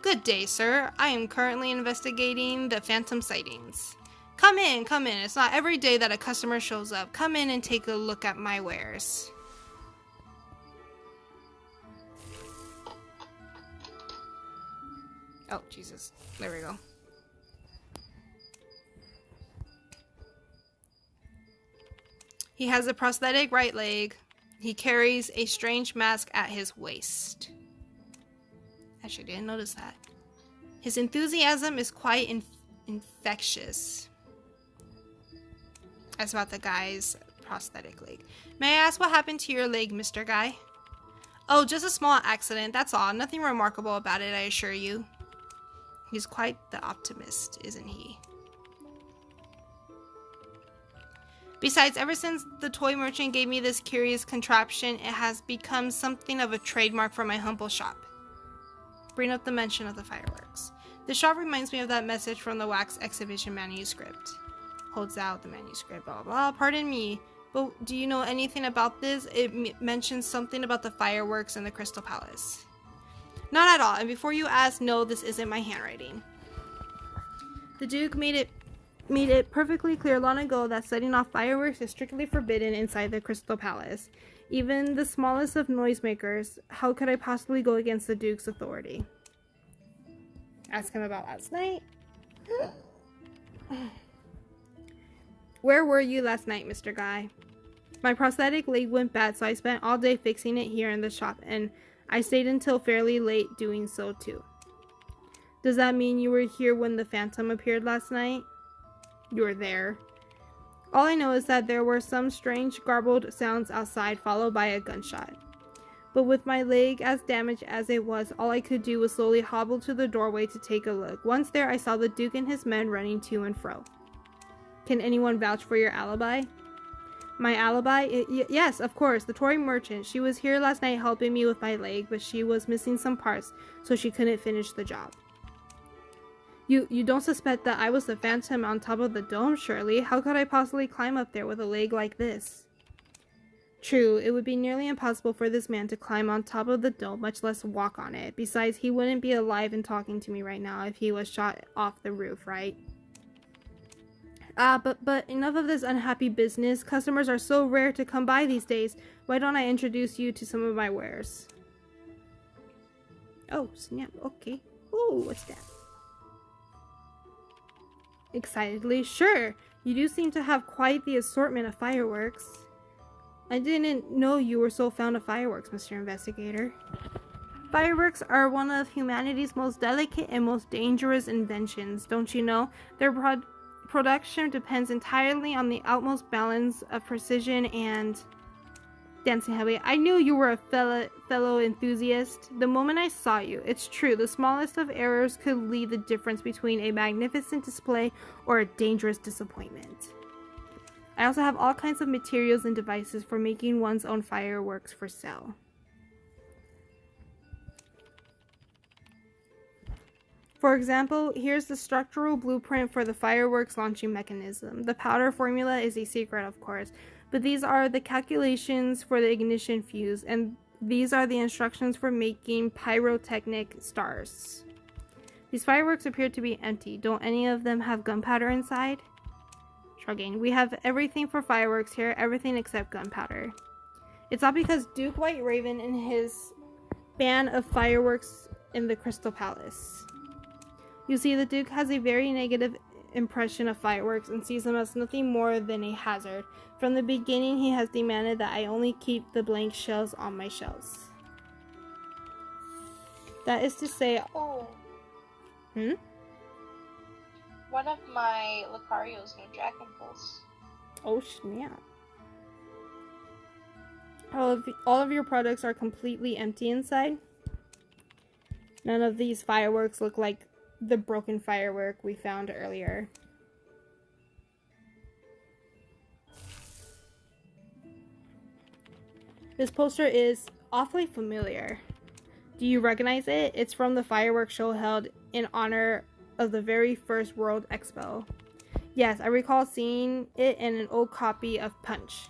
Good day, sir. I am currently investigating the phantom sightings. Come in, come in. It's not every day that a customer shows up. Come in and take a look at my wares. Oh, Jesus. There we go. He has a prosthetic right leg. He carries a strange mask at his waist. Actually, didn't notice that. His enthusiasm is quite infectious. That's about the guy's prosthetic leg. May I ask what happened to your leg, Mr. Guy? Oh, just a small accident, that's all. Nothing remarkable about it, I assure you. He's quite the optimist, isn't he? Besides, ever since the toy merchant gave me this curious contraption, it has become something of a trademark for my humble shop. Bring up the mention of the fireworks. The shop reminds me of that message from the wax exhibition manuscript. Holds out the manuscript, blah, blah, blah. Pardon me, but do you know anything about this? It mentions something about the fireworks in the Crystal Palace. Not at all, and before you ask, no, this isn't my handwriting. The Duke made it perfectly clear long ago that setting off fireworks is strictly forbidden inside the Crystal Palace. Even the smallest of noisemakers, how could I possibly go against the Duke's authority? Ask him about last night. Where were you last night, Mr. Guy? My prosthetic leg went bad, so I spent all day fixing it here in the shop, and I stayed until fairly late doing so too. Does that mean you were here when the Phantom appeared last night? You were there. All I know is that there were some strange garbled sounds outside, followed by a gunshot. But with my leg as damaged as it was, all I could do was slowly hobble to the doorway to take a look. Once there, I saw the Duke and his men running to and fro. Can anyone vouch for your alibi? My alibi? Yes, of course, the toy merchant. She was here last night helping me with my leg, but she was missing some parts, so she couldn't finish the job. You don't suspect that I was the Phantom on top of the dome, surely? How could I possibly climb up there with a leg like this? True, it would be nearly impossible for this man to climb on top of the dome, much less walk on it. Besides, he wouldn't be alive and talking to me right now if he was shot off the roof, right? But enough of this unhappy business. Customers are so rare to come by these days. Why don't I introduce you to some of my wares? Oh, snap. Okay. Ooh, what's that? Excitedly, sure. You do seem to have quite the assortment of fireworks. I didn't know you were so fond of fireworks, Mr. Investigator. Fireworks are one of humanity's most delicate and most dangerous inventions, don't you know? Their production depends entirely on the utmost balance of precision and dancing heavily. I knew you were a fellow enthusiast the moment I saw you. It's true, the smallest of errors could lead the difference between a magnificent display or a dangerous disappointment. I also have all kinds of materials and devices for making one's own fireworks for sale. For example, here's the structural blueprint for the fireworks launching mechanism. The powder formula is a secret, of course, but these are the calculations for the ignition fuse, and these are the instructions for making pyrotechnic stars. These fireworks appear to be empty. Don't any of them have gunpowder inside? Shrugging. We have everything for fireworks here, everything except gunpowder. It's all because Duke White Raven and his ban of fireworks in the Crystal Palace. You see, the Duke has a very negative impression of fireworks and sees them as nothing more than a hazard. From the beginning, he has demanded that I only keep the blank shells on my shelves. That is to say... Oh. Hmm? One of my Lucario's new Dragon Pulse. Oh, snap. All of your products are completely empty inside. None of these fireworks look like the broken firework we found earlier. This poster is awfully familiar. Do you recognize it? It's from the fireworks show held in honor of the very first World Expo. Yes, I recall seeing it in an old copy of Punch.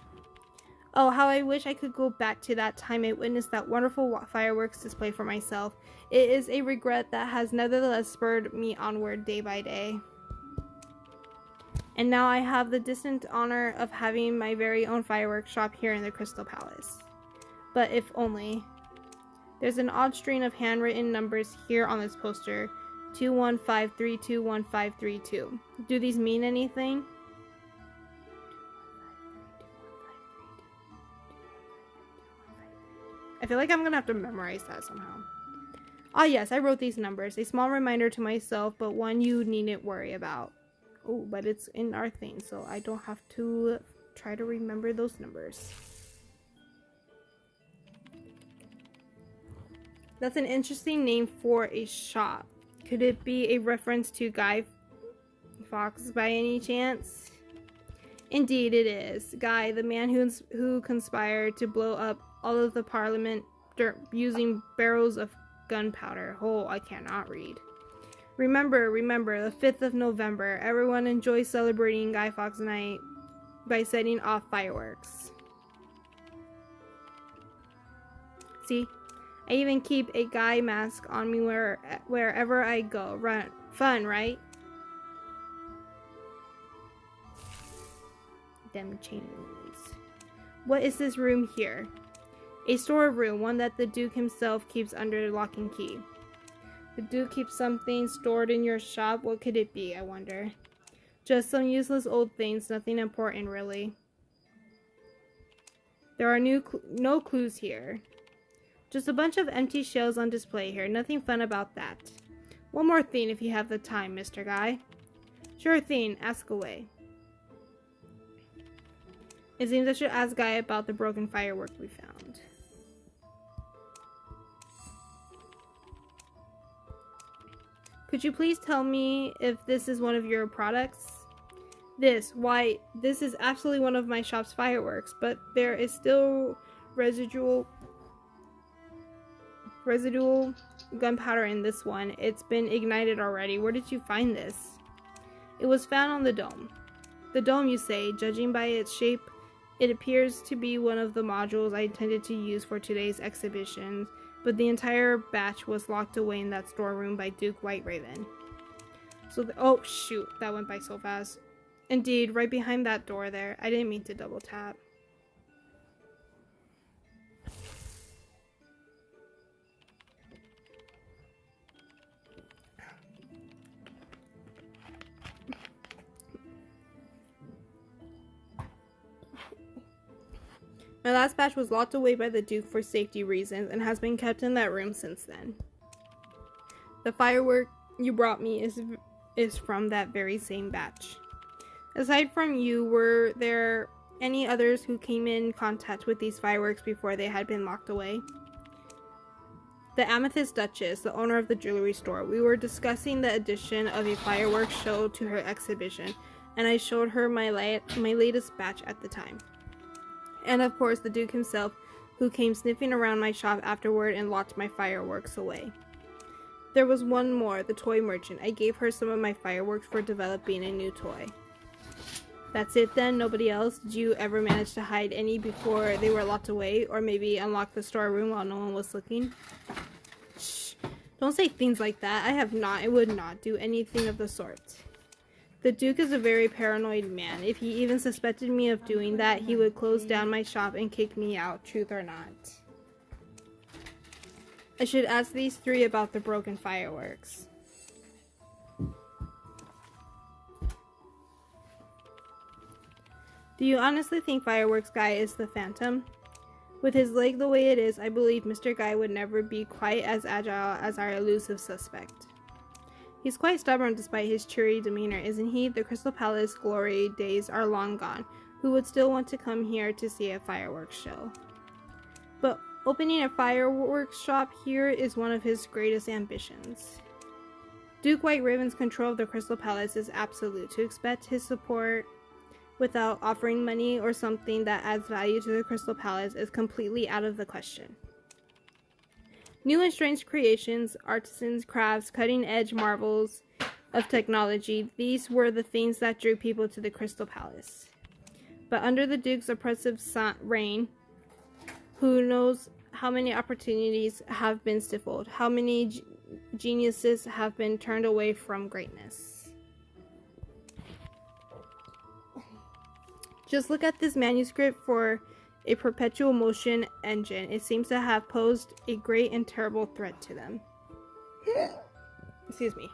Oh, how I wish I could go back to that time I witnessed that wonderful fireworks display for myself. It is a regret that has nevertheless spurred me onward day by day. And now I have the distant honor of having my very own fireworks shop here in the Crystal Palace. But if only. There's an odd string of handwritten numbers here on this poster. 21532152. Do these mean anything? I feel like I'm gonna have to memorize that somehow. Ah yes, I wrote these numbers. A small reminder to myself, but one you needn't worry about. Oh, but it's in our thing, so I don't have to try to remember those numbers. That's an interesting name for a shop. Could it be a reference to Guy Fawkes by any chance? Indeed it is. Guy, the man who conspired to blow up all of the parliament using barrels of gunpowder. Oh, I cannot read. Remember, the 5th of November. Everyone enjoys celebrating Guy Fawkes Night by setting off fireworks. See? I even keep a Guy mask on me wherever I go. Fun, right? Them chains. What is this room here? A storeroom, one that the Duke himself keeps under lock and key. The Duke keeps something stored in your shop. What could it be, I wonder? Just some useless old things, nothing important really. There are no clues here. Just a bunch of empty shells on display here. Nothing fun about that. One more thing if you have the time, Mr. Guy. Sure thing, ask away. It seems I should ask Guy about the broken firework we found. Could you please tell me if this is one of your products? Why, this is absolutely one of my shop's fireworks, but there is still residual gunpowder in this one. It's been ignited already. Where did you find this? It was found on the dome. The dome, you say? Judging by its shape, it appears to be one of the modules I intended to use for today's exhibition, but the entire batch was locked away in that storeroom by Duke White-Raven. Oh shoot, that went by so fast. Indeed, right behind that door there. I didn't mean to double tap. My last batch was locked away by the Duke for safety reasons and has been kept in that room since then. The firework you brought me is from that very same batch. Aside from you, were there any others who came in contact with these fireworks before they had been locked away? The Amethyst Duchess, the owner of the jewelry store. We were discussing the addition of a fireworks show to her exhibition, and I showed her my latest batch at the time. And of course the Duke himself, who came sniffing around my shop afterward and locked my fireworks away. There was one more, the toy merchant. I gave her some of my fireworks for developing a new toy. That's it then? Nobody else? Did you ever manage to hide any before they were locked away? Or maybe unlock the storeroom while no one was looking? Shh. Don't say things like that. I have not. I would not do anything of the sort. The Duke is a very paranoid man. If he even suspected me of doing that, he would close down my shop and kick me out, truth or not. I should ask these three about the broken fireworks. Do you honestly think Fireworks Guy is the Phantom? With his leg the way it is, I believe Mr. Guy would never be quite as agile as our elusive suspect. He's quite stubborn despite his cheery demeanor, isn't he? The Crystal Palace glory days are long gone. Who would still want to come here to see a fireworks show? But opening a fireworks shop here is one of his greatest ambitions. Duke White-Raven's control of the Crystal Palace is absolute. To expect his support without offering money or something that adds value to the Crystal Palace is completely out of the question. New and strange creations, artisans, crafts, cutting-edge marvels, of technology, these were the things that drew people to the Crystal Palace. But under the Duke's oppressive reign, who knows how many opportunities have been stifled, how many geniuses have been turned away from greatness. Just look at this manuscript for a perpetual motion engine. It seems to have posed a great and terrible threat to them. Excuse me.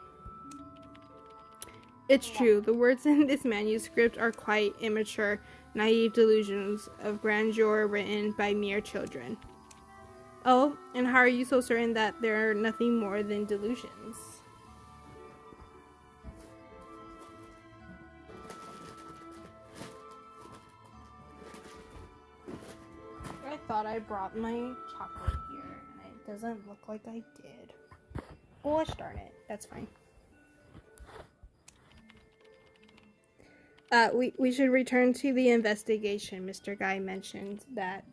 It's true, the words in this manuscript are quite immature, naive delusions of grandeur written by mere children. Oh, and how are you so certain that they're nothing more than delusions? I thought I brought my chocolate here, and it doesn't look like I did. Gosh darn it, that's fine. We should return to the investigation. Mr. Guy mentioned that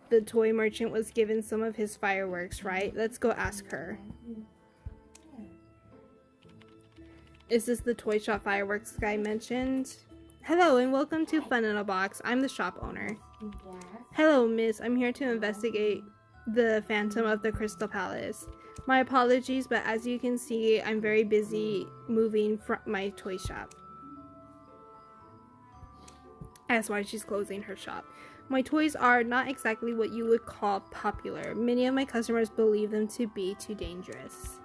the toy merchant was given some of his fireworks, right? Let's go ask her. Is this the toy shop fireworks guy mentioned? Hello and welcome to Fun in a Box. I'm the shop owner. Hello, miss. I'm here to investigate the Phantom of the Crystal Palace. My apologies, but as you can see, I'm very busy moving from my toy shop. That's why she's closing her shop. My toys are not exactly what you would call popular. Many of my customers believe them to be too dangerous.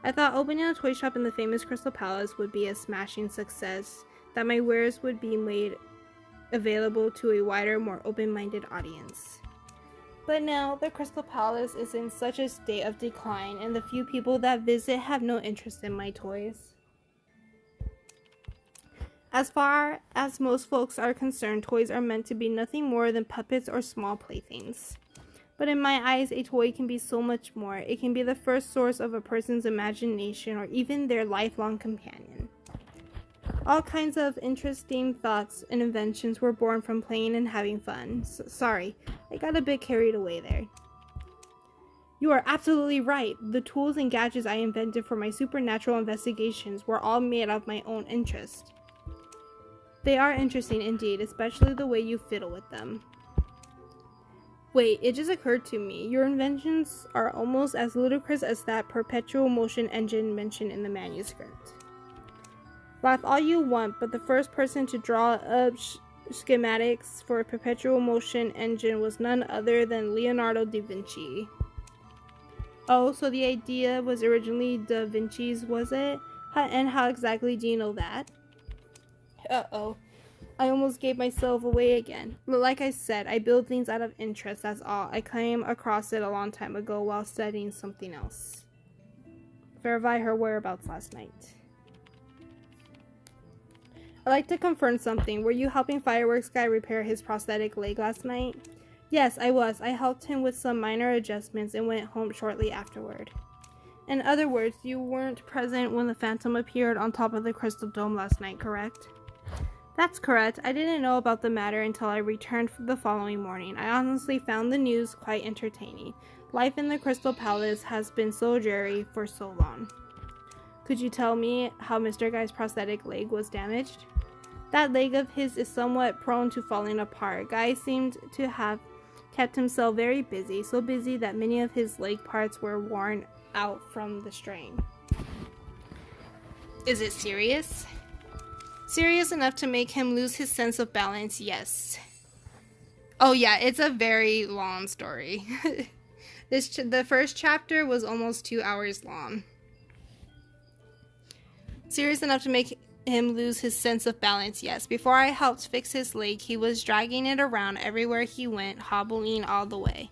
I thought opening a toy shop in the famous Crystal Palace would be a smashing success, that my wares would be made available to a wider, more open-minded audience. But now, the Crystal Palace is in such a state of decline, and the few people that visit have no interest in my toys. As far as most folks are concerned, toys are meant to be nothing more than puppets or small playthings. But in my eyes, a toy can be so much more. It can be the first source of a person's imagination or even their lifelong companion. All kinds of interesting thoughts and inventions were born from playing and having fun. Sorry, I got a bit carried away there. You are absolutely right. The tools and gadgets I invented for my supernatural investigations were all made of my own interest. They are interesting indeed, especially the way you fiddle with them. Wait, it just occurred to me. Your inventions are almost as ludicrous as that perpetual motion engine mentioned in the manuscript. Laugh all you want, but the first person to draw up schematics for a perpetual motion engine was none other than Leonardo da Vinci. Oh, so the idea was originally Da Vinci's, was it? And how exactly do you know that? Uh-oh. I almost gave myself away again. But like I said, I build things out of interest, that's all. I came across it a long time ago while studying something else. Verify her whereabouts last night. I'd like to confirm something. Were you helping Fireworks Guy repair his prosthetic leg last night? Yes, I was. I helped him with some minor adjustments and went home shortly afterward. In other words, you weren't present when the Phantom appeared on top of the Crystal Dome last night, correct? That's correct. I didn't know about the matter until I returned the following morning. I honestly found the news quite entertaining. Life in the Crystal Palace has been so dreary for so long. Could you tell me how Mr. Guy's prosthetic leg was damaged? That leg of his is somewhat prone to falling apart. Guy seemed to have kept himself very busy, so busy that many of his leg parts were worn out from the strain. Is it serious? Serious enough to make him lose his sense of balance, yes. Oh yeah, it's a very long story. The first chapter was almost 2 hours long. Serious enough to make him lose his sense of balance, yes. Before I helped fix his leg, he was dragging it around everywhere he went, hobbling all the way.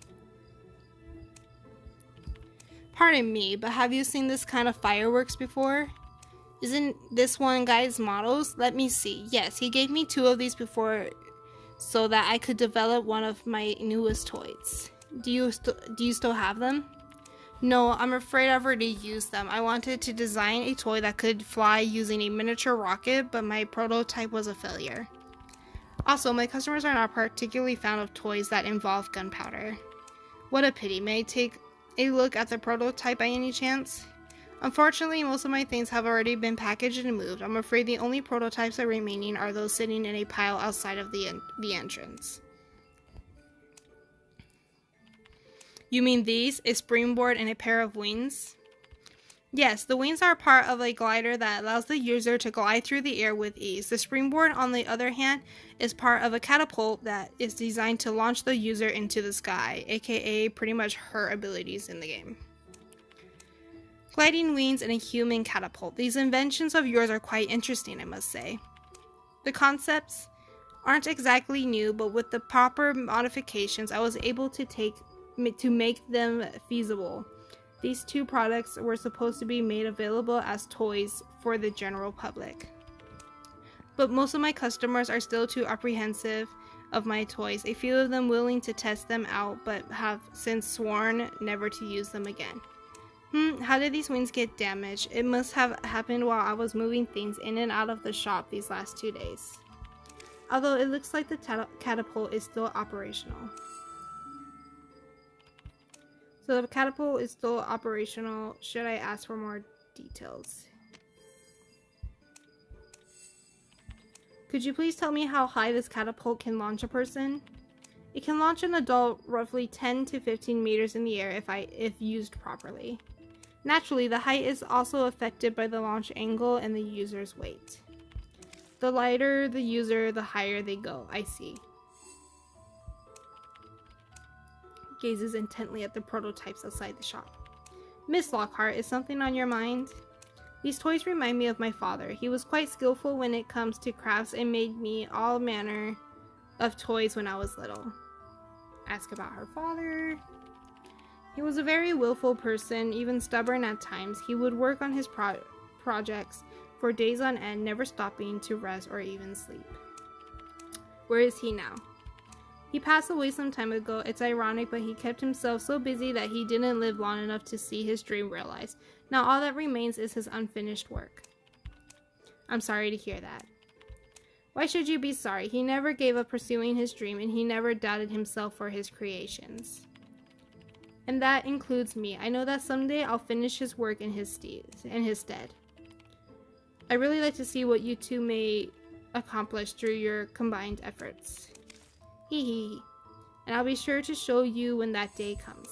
Pardon me, but have you seen this kind of fireworks before? Isn't this one guy's models? Let me see. Yes, he gave me 2 of these before so that I could develop one of my newest toys. Do you still have them? No, I'm afraid I've already used them. I wanted to design a toy that could fly using a miniature rocket, but my prototype was a failure. Also, my customers are not particularly fond of toys that involve gunpowder. What a pity. May I take a look at the prototype by any chance? Unfortunately, most of my things have already been packaged and moved. I'm afraid the only prototypes that are remaining are those sitting in a pile outside of the entrance. You mean these? A springboard and a pair of wings? Yes, the wings are part of a glider that allows the user to glide through the air with ease. The springboard, on the other hand, is part of a catapult that is designed to launch the user into the sky, aka pretty much her abilities in the game. Gliding wings and a human catapult. These inventions of yours are quite interesting, I must say. The concepts aren't exactly new, but with the proper modifications, I was able to make them feasible. These two products were supposed to be made available as toys for the general public. But most of my customers are still too apprehensive of my toys, a few of them willing to test them out, but have since sworn never to use them again. How did these wings get damaged? It must have happened while I was moving things in and out of the shop these last 2 days. Although it looks like the catapult is still operational. So the catapult is still operational. Should I ask for more details? Could you please tell me how high this catapult can launch a person? It can launch an adult roughly 10 to 15 meters in the air if used properly. Naturally, the height is also affected by the launch angle and the user's weight. The lighter the user, the higher they go. I see. Gazes intently at the prototypes outside the shop. Miss Lockhart, is something on your mind? These toys remind me of my father. He was quite skillful when it comes to crafts and made me all manner of toys when I was little. Ask about her father. He was a very willful person, even stubborn at times. He would work on his projects for days on end, never stopping to rest or even sleep. Where is he now? He passed away some time ago. It's ironic, but he kept himself so busy that he didn't live long enough to see his dream realized. Now all that remains is his unfinished work. I'm sorry to hear that. Why should you be sorry? He never gave up pursuing his dream, and he never doubted himself or his creations. And that includes me. I know that someday I'll finish his work in his stead. I really like to see what you two may accomplish through your combined efforts. Hee hee. And I'll be sure to show you when that day comes.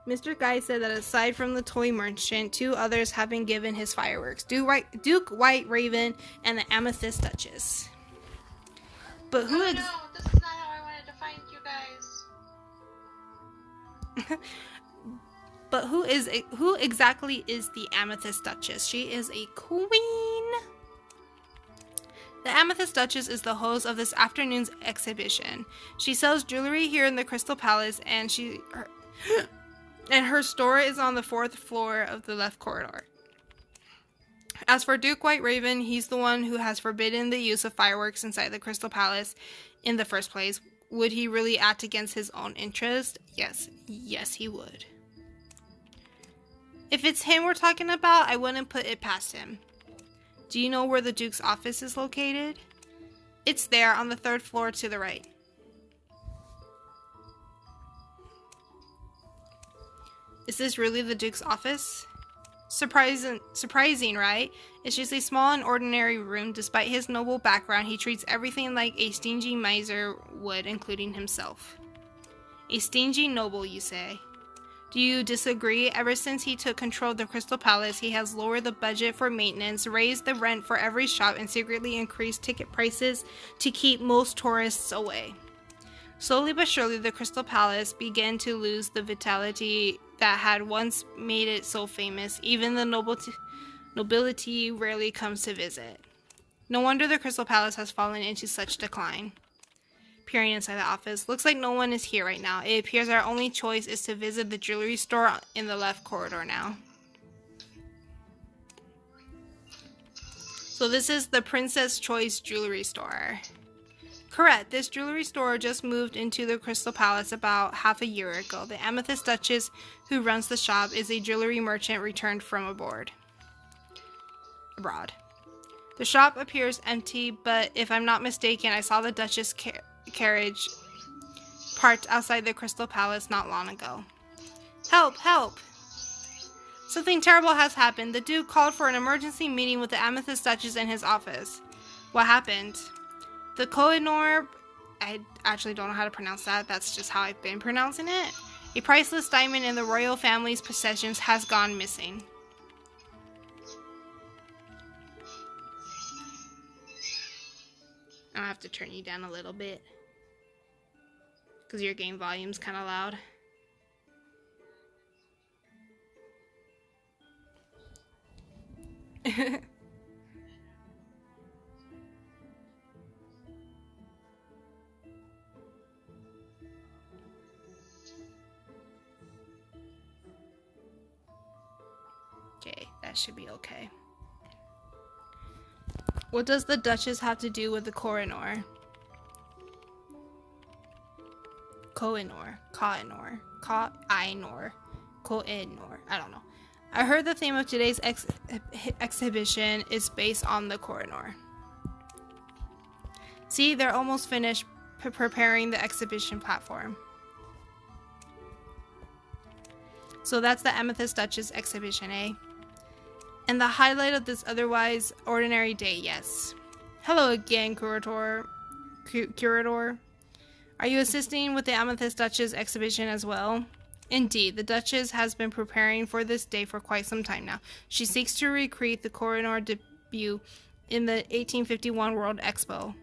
Mr. Guy said that aside from the toy merchant, 2 others have been given his fireworks. Duke White Raven and the Amethyst Duchess. But who no, this is not how I wanted to find you guys. But who exactly is the Amethyst Duchess? She is a queen. The Amethyst Duchess is the host of this afternoon's exhibition. She sells jewelry here in the Crystal Palace, and her store is on the 4th floor of the left corridor. As for Duke White Raven, he's the one who has forbidden the use of fireworks inside the Crystal Palace in the first place. Would he really act against his own interest? Yes, he would. If it's him we're talking about, I wouldn't put it past him. Do you know where the Duke's office is located? It's there on the 3rd floor to the right. Is this really the Duke's office? Surprising, right? It's just a small and ordinary room. Despite his noble background, he treats everything like a stingy miser would, including himself. A stingy noble, you say? Do you disagree? Ever since he took control of the Crystal Palace, he has lowered the budget for maintenance, raised the rent for every shop, and secretly increased ticket prices to keep most tourists away. Slowly but surely, the Crystal Palace began to lose the vitality that had once made it so famous. Even the nobility rarely comes to visit. No wonder the Crystal Palace has fallen into such decline. Peering inside the office. Looks like no one is here right now. It appears our only choice is to visit the jewelry store in the left corridor now. So this is the Princess Choice Jewelry Store. Correct. This jewelry store just moved into the Crystal Palace about half a year ago. The Amethyst Duchess, who runs the shop, is a jewelry merchant returned from abroad. The shop appears empty, but if I'm not mistaken, I saw the Duchess carriage parked outside the Crystal Palace not long ago. Help! Help! Something terrible has happened. The Duke called for an emergency meeting with the Amethyst Duchess in his office. What happened? The Kohinoor... I actually don't know how to pronounce that. That's just how I've been pronouncing it. A priceless diamond in the royal family's possessions has gone missing. I'll have to turn you down a little bit, because your game volume's kind of loud. Okay, that should be okay. What does the Duchess have to do with the Kohinoor? Kohinoor. I don't know. I heard the theme of today's exhibition is based on the Kohinoor. See, they're almost finished preparing the exhibition platform. So that's the Amethyst Duchess exhibition, eh? And the highlight of this otherwise ordinary day, yes. Hello again, Curator. Are you assisting with the Amethyst Duchess exhibition as well? Indeed, the Duchess has been preparing for this day for quite some time now. She seeks to recreate the Kohinoor debut in the 1851 World Expo.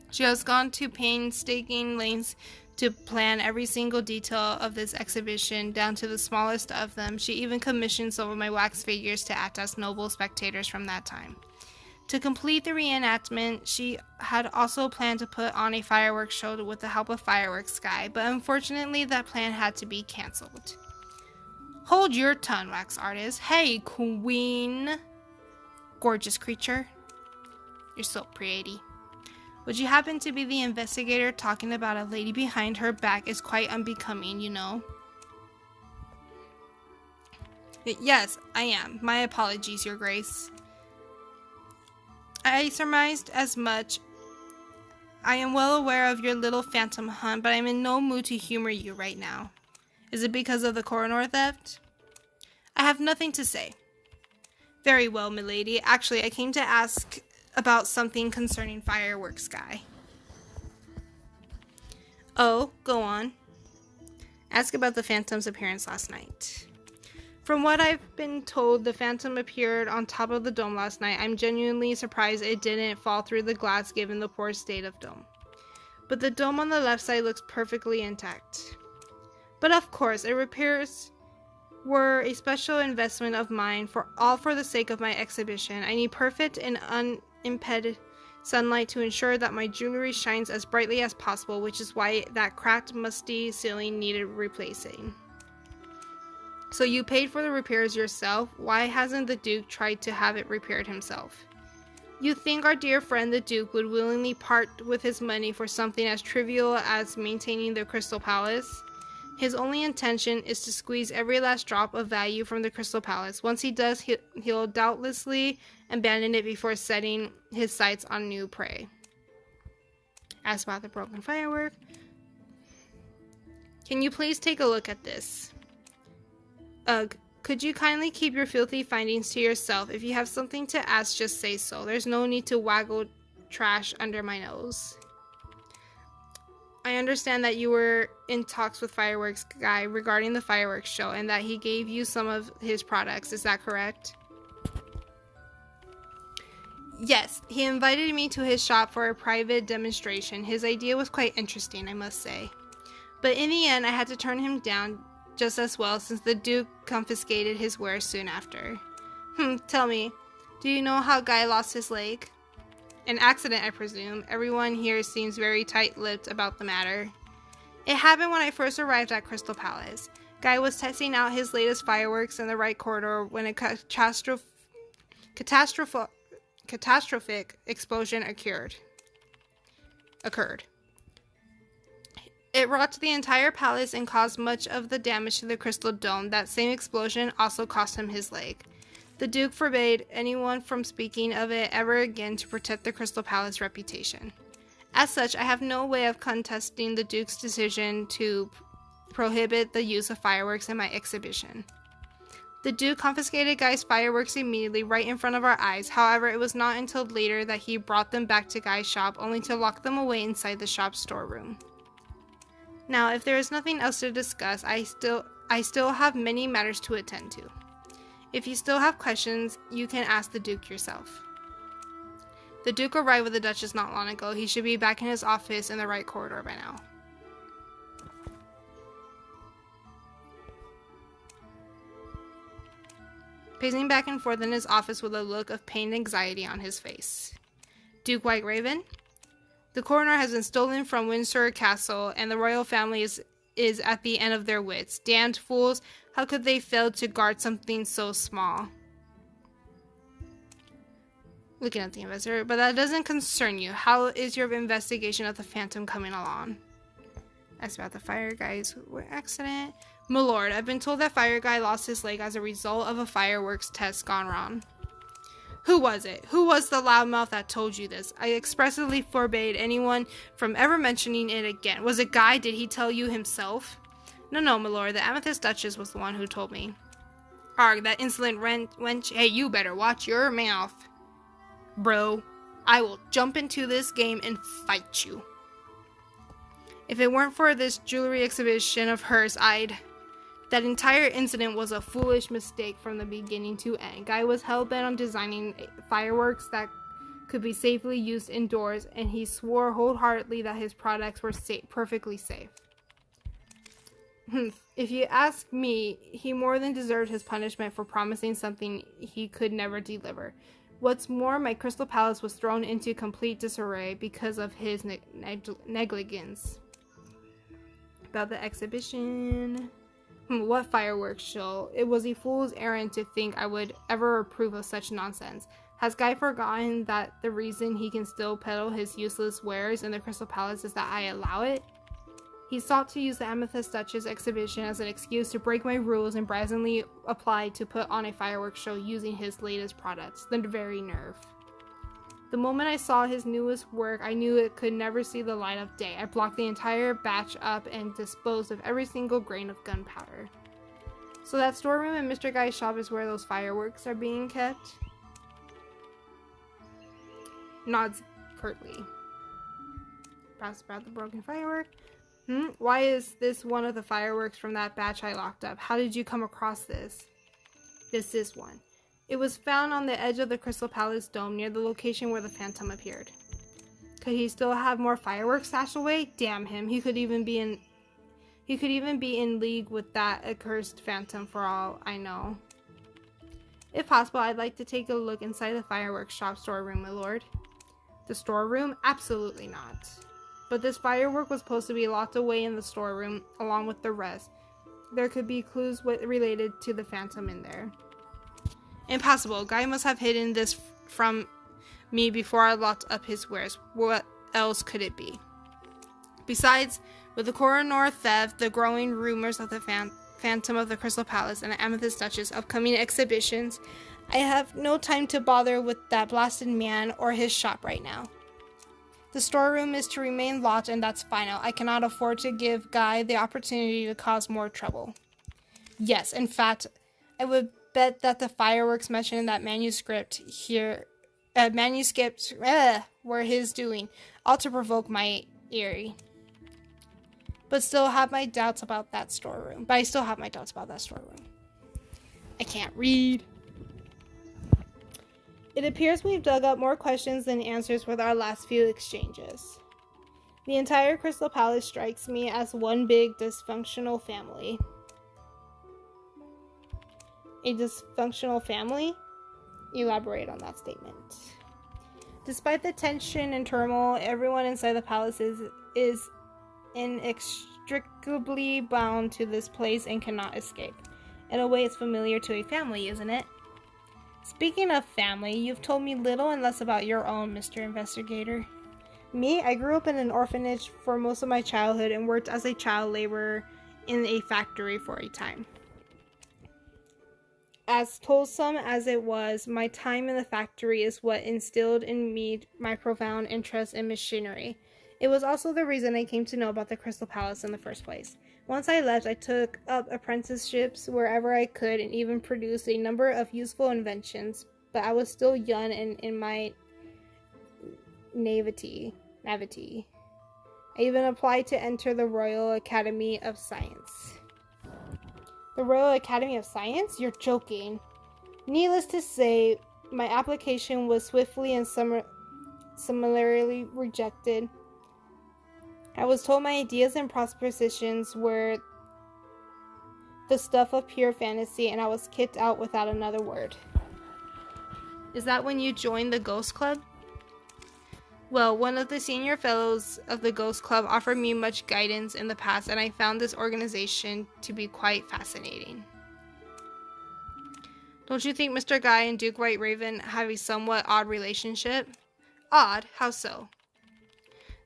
She has gone to painstaking lengths to plan every single detail of this exhibition, down to the smallest of them. She even commissioned some of my wax figures to act as noble spectators from that time. To complete the reenactment, she had also planned to put on a fireworks show with the help of Fireworks Sky, but unfortunately that plan had to be cancelled. Hold your tongue, wax artist. Hey, queen. Gorgeous creature. You're so pretty. Would you happen to be the investigator? Talking about a lady behind her back is quite unbecoming, you know. Yes, I am. My apologies, Your Grace. I surmised as much. I am well aware of your little phantom hunt, but I'm in no mood to humor you right now. Is it because of the Kohinoor theft? I have nothing to say. Very well, milady. Actually, I came to ask about something concerning Fireworks Sky. Oh, go on. Ask about the Phantom's appearance last night. From what I've been told, the Phantom appeared on top of the dome last night. I'm genuinely surprised it didn't fall through the glass given the poor state of dome. But the dome on the left side looks perfectly intact. But of course, repairs were a special investment of mine, for the sake of my exhibition. I need perfect and unimpeded sunlight to ensure that my jewelry shines as brightly as possible, which is why that cracked, musty ceiling needed replacing. So you paid for the repairs yourself? Why hasn't the Duke tried to have it repaired himself? You think our dear friend the Duke would willingly part with his money for something as trivial as maintaining the Crystal Palace? His only intention is to squeeze every last drop of value from the Crystal Palace. Once he does, he'll doubtlessly abandon it before setting his sights on new prey. Ask about the broken firework. Can you please take a look at this? Ugh, could you kindly keep your filthy findings to yourself? If you have something to ask, just say so. There's no need to waggle trash under my nose. I understand that you were in talks with Fireworks Guy regarding the fireworks show and that he gave you some of his products. Is that correct? Yes, he invited me to his shop for a private demonstration. His idea was quite interesting, I must say. But in the end, I had to turn him down just as well, since the Duke confiscated his wares soon after. Tell me, do you know how Guy lost his leg? An accident, I presume. Everyone here seems very tight-lipped about the matter. It happened when I first arrived at Crystal Palace. Guy was testing out his latest fireworks in the right corridor when a catastrophic explosion occurred. It rocked the entire palace and caused much of the damage to the crystal dome. That same explosion also cost him his leg. The Duke forbade anyone from speaking of it ever again to protect the Crystal Palace reputation. As such, I have no way of contesting the Duke's decision to prohibit the use of fireworks in my exhibition. The Duke confiscated Guy's fireworks immediately, right in front of our eyes. However, it was not until later that he brought them back to Guy's shop, only to lock them away inside the shop's storeroom. Now, if there is nothing else to discuss, I still have many matters to attend to. If you still have questions, you can ask the Duke yourself. The Duke arrived with the Duchess not long ago. He should be back in his office in the right corridor by now. Pacing back and forth in his office with a look of pain and anxiety on his face. Duke White Raven? The coroner has been stolen from Windsor Castle, and the royal family is at the end of their wits. Damned fools, how could they fail to guard something so small? Looking at the investor, but that doesn't concern you. How is your investigation of the Phantom coming along? Asked about the fire guy's accident. My lord, I've been told that fire guy lost his leg as a result of a fireworks test gone wrong. Who was it? Who was the loudmouth that told you this? I expressly forbade anyone from ever mentioning it again. Was it Guy? Did he tell you himself? No, my lord. The Amethyst Duchess was the one who told me. Arg, that insolent wench. Hey, you better watch your mouth. Bro, I will jump into this game and fight you. If it weren't for this jewelry exhibition of hers, That entire incident was a foolish mistake from the beginning to end. Guy was hell-bent on designing fireworks that could be safely used indoors, and he swore wholeheartedly that his products were perfectly safe. If you ask me, he more than deserved his punishment for promising something he could never deliver. What's more, my Crystal Palace was thrown into complete disarray because of his negligence. About the exhibition... What fireworks show? It was a fool's errand to think I would ever approve of such nonsense. Has Guy forgotten that the reason he can still peddle his useless wares in the Crystal Palace is that I allow it? He sought to use the Amethyst Duchess exhibition as an excuse to break my rules and brazenly applied to put on a fireworks show using his latest products. The very nerve. The moment I saw his newest work, I knew it could never see the light of day. I blocked the entire batch up and disposed of every single grain of gunpowder. So that storeroom in Mr. Guy's shop is where those fireworks are being kept? Nods curtly. Perhaps about the broken firework. Why is this one of the fireworks from that batch I locked up? How did you come across this? This is one. It was found on the edge of the Crystal Palace dome near the location where the Phantom appeared. Could he still have more fireworks stashed away? Damn him. He could even be in league with that accursed Phantom for all I know. If possible, I'd like to take a look inside the fireworks shop storeroom, my lord. The storeroom? Absolutely not. But this firework was supposed to be locked away in the storeroom along with the rest. There could be clues related to the Phantom in there. Impossible. Guy must have hidden this from me before I locked up his wares. What else could it be? Besides, with the coroner theft, the growing rumors of the Phantom of the Crystal Palace, and the Amethyst Duchess upcoming exhibitions, I have no time to bother with that blasted man or his shop right now. The storeroom is to remain locked, and that's final. I cannot afford to give Guy the opportunity to cause more trouble. Yes, in fact, I would bet that the fireworks mentioned in that manuscript were his doing, all to provoke my eerie. But I still have my doubts about that storeroom. I can't read. It appears we've dug up more questions than answers with our last few exchanges. The entire Crystal Palace strikes me as one big dysfunctional family. A dysfunctional family? Elaborate on that statement. Despite the tension and turmoil, everyone inside the palace is inextricably bound to this place and cannot escape. In a way, it's familiar to a family, isn't it? Speaking of family, you've told me little and less about your own, Mr. Investigator. Me? I grew up in an orphanage for most of my childhood and worked as a child laborer in a factory for a time. As toilsome as it was, my time in the factory is what instilled in me my profound interest in machinery. It was also the reason I came to know about the Crystal Palace in the first place. Once I left, I took up apprenticeships wherever I could and even produced a number of useful inventions, but I was still young and in my naivety. I even applied to enter the Royal Academy of Science. The Royal Academy of Science? You're joking. Needless to say, my application was swiftly and summarily rejected. I was told my ideas and propositions were the stuff of pure fantasy, and I was kicked out without another word. Is that when you joined the Ghost Club? Well, one of the senior fellows of the Ghost Club offered me much guidance in the past, and I found this organization to be quite fascinating. Don't you think Mr. Guy and Duke White Raven have a somewhat odd relationship? Odd? How so?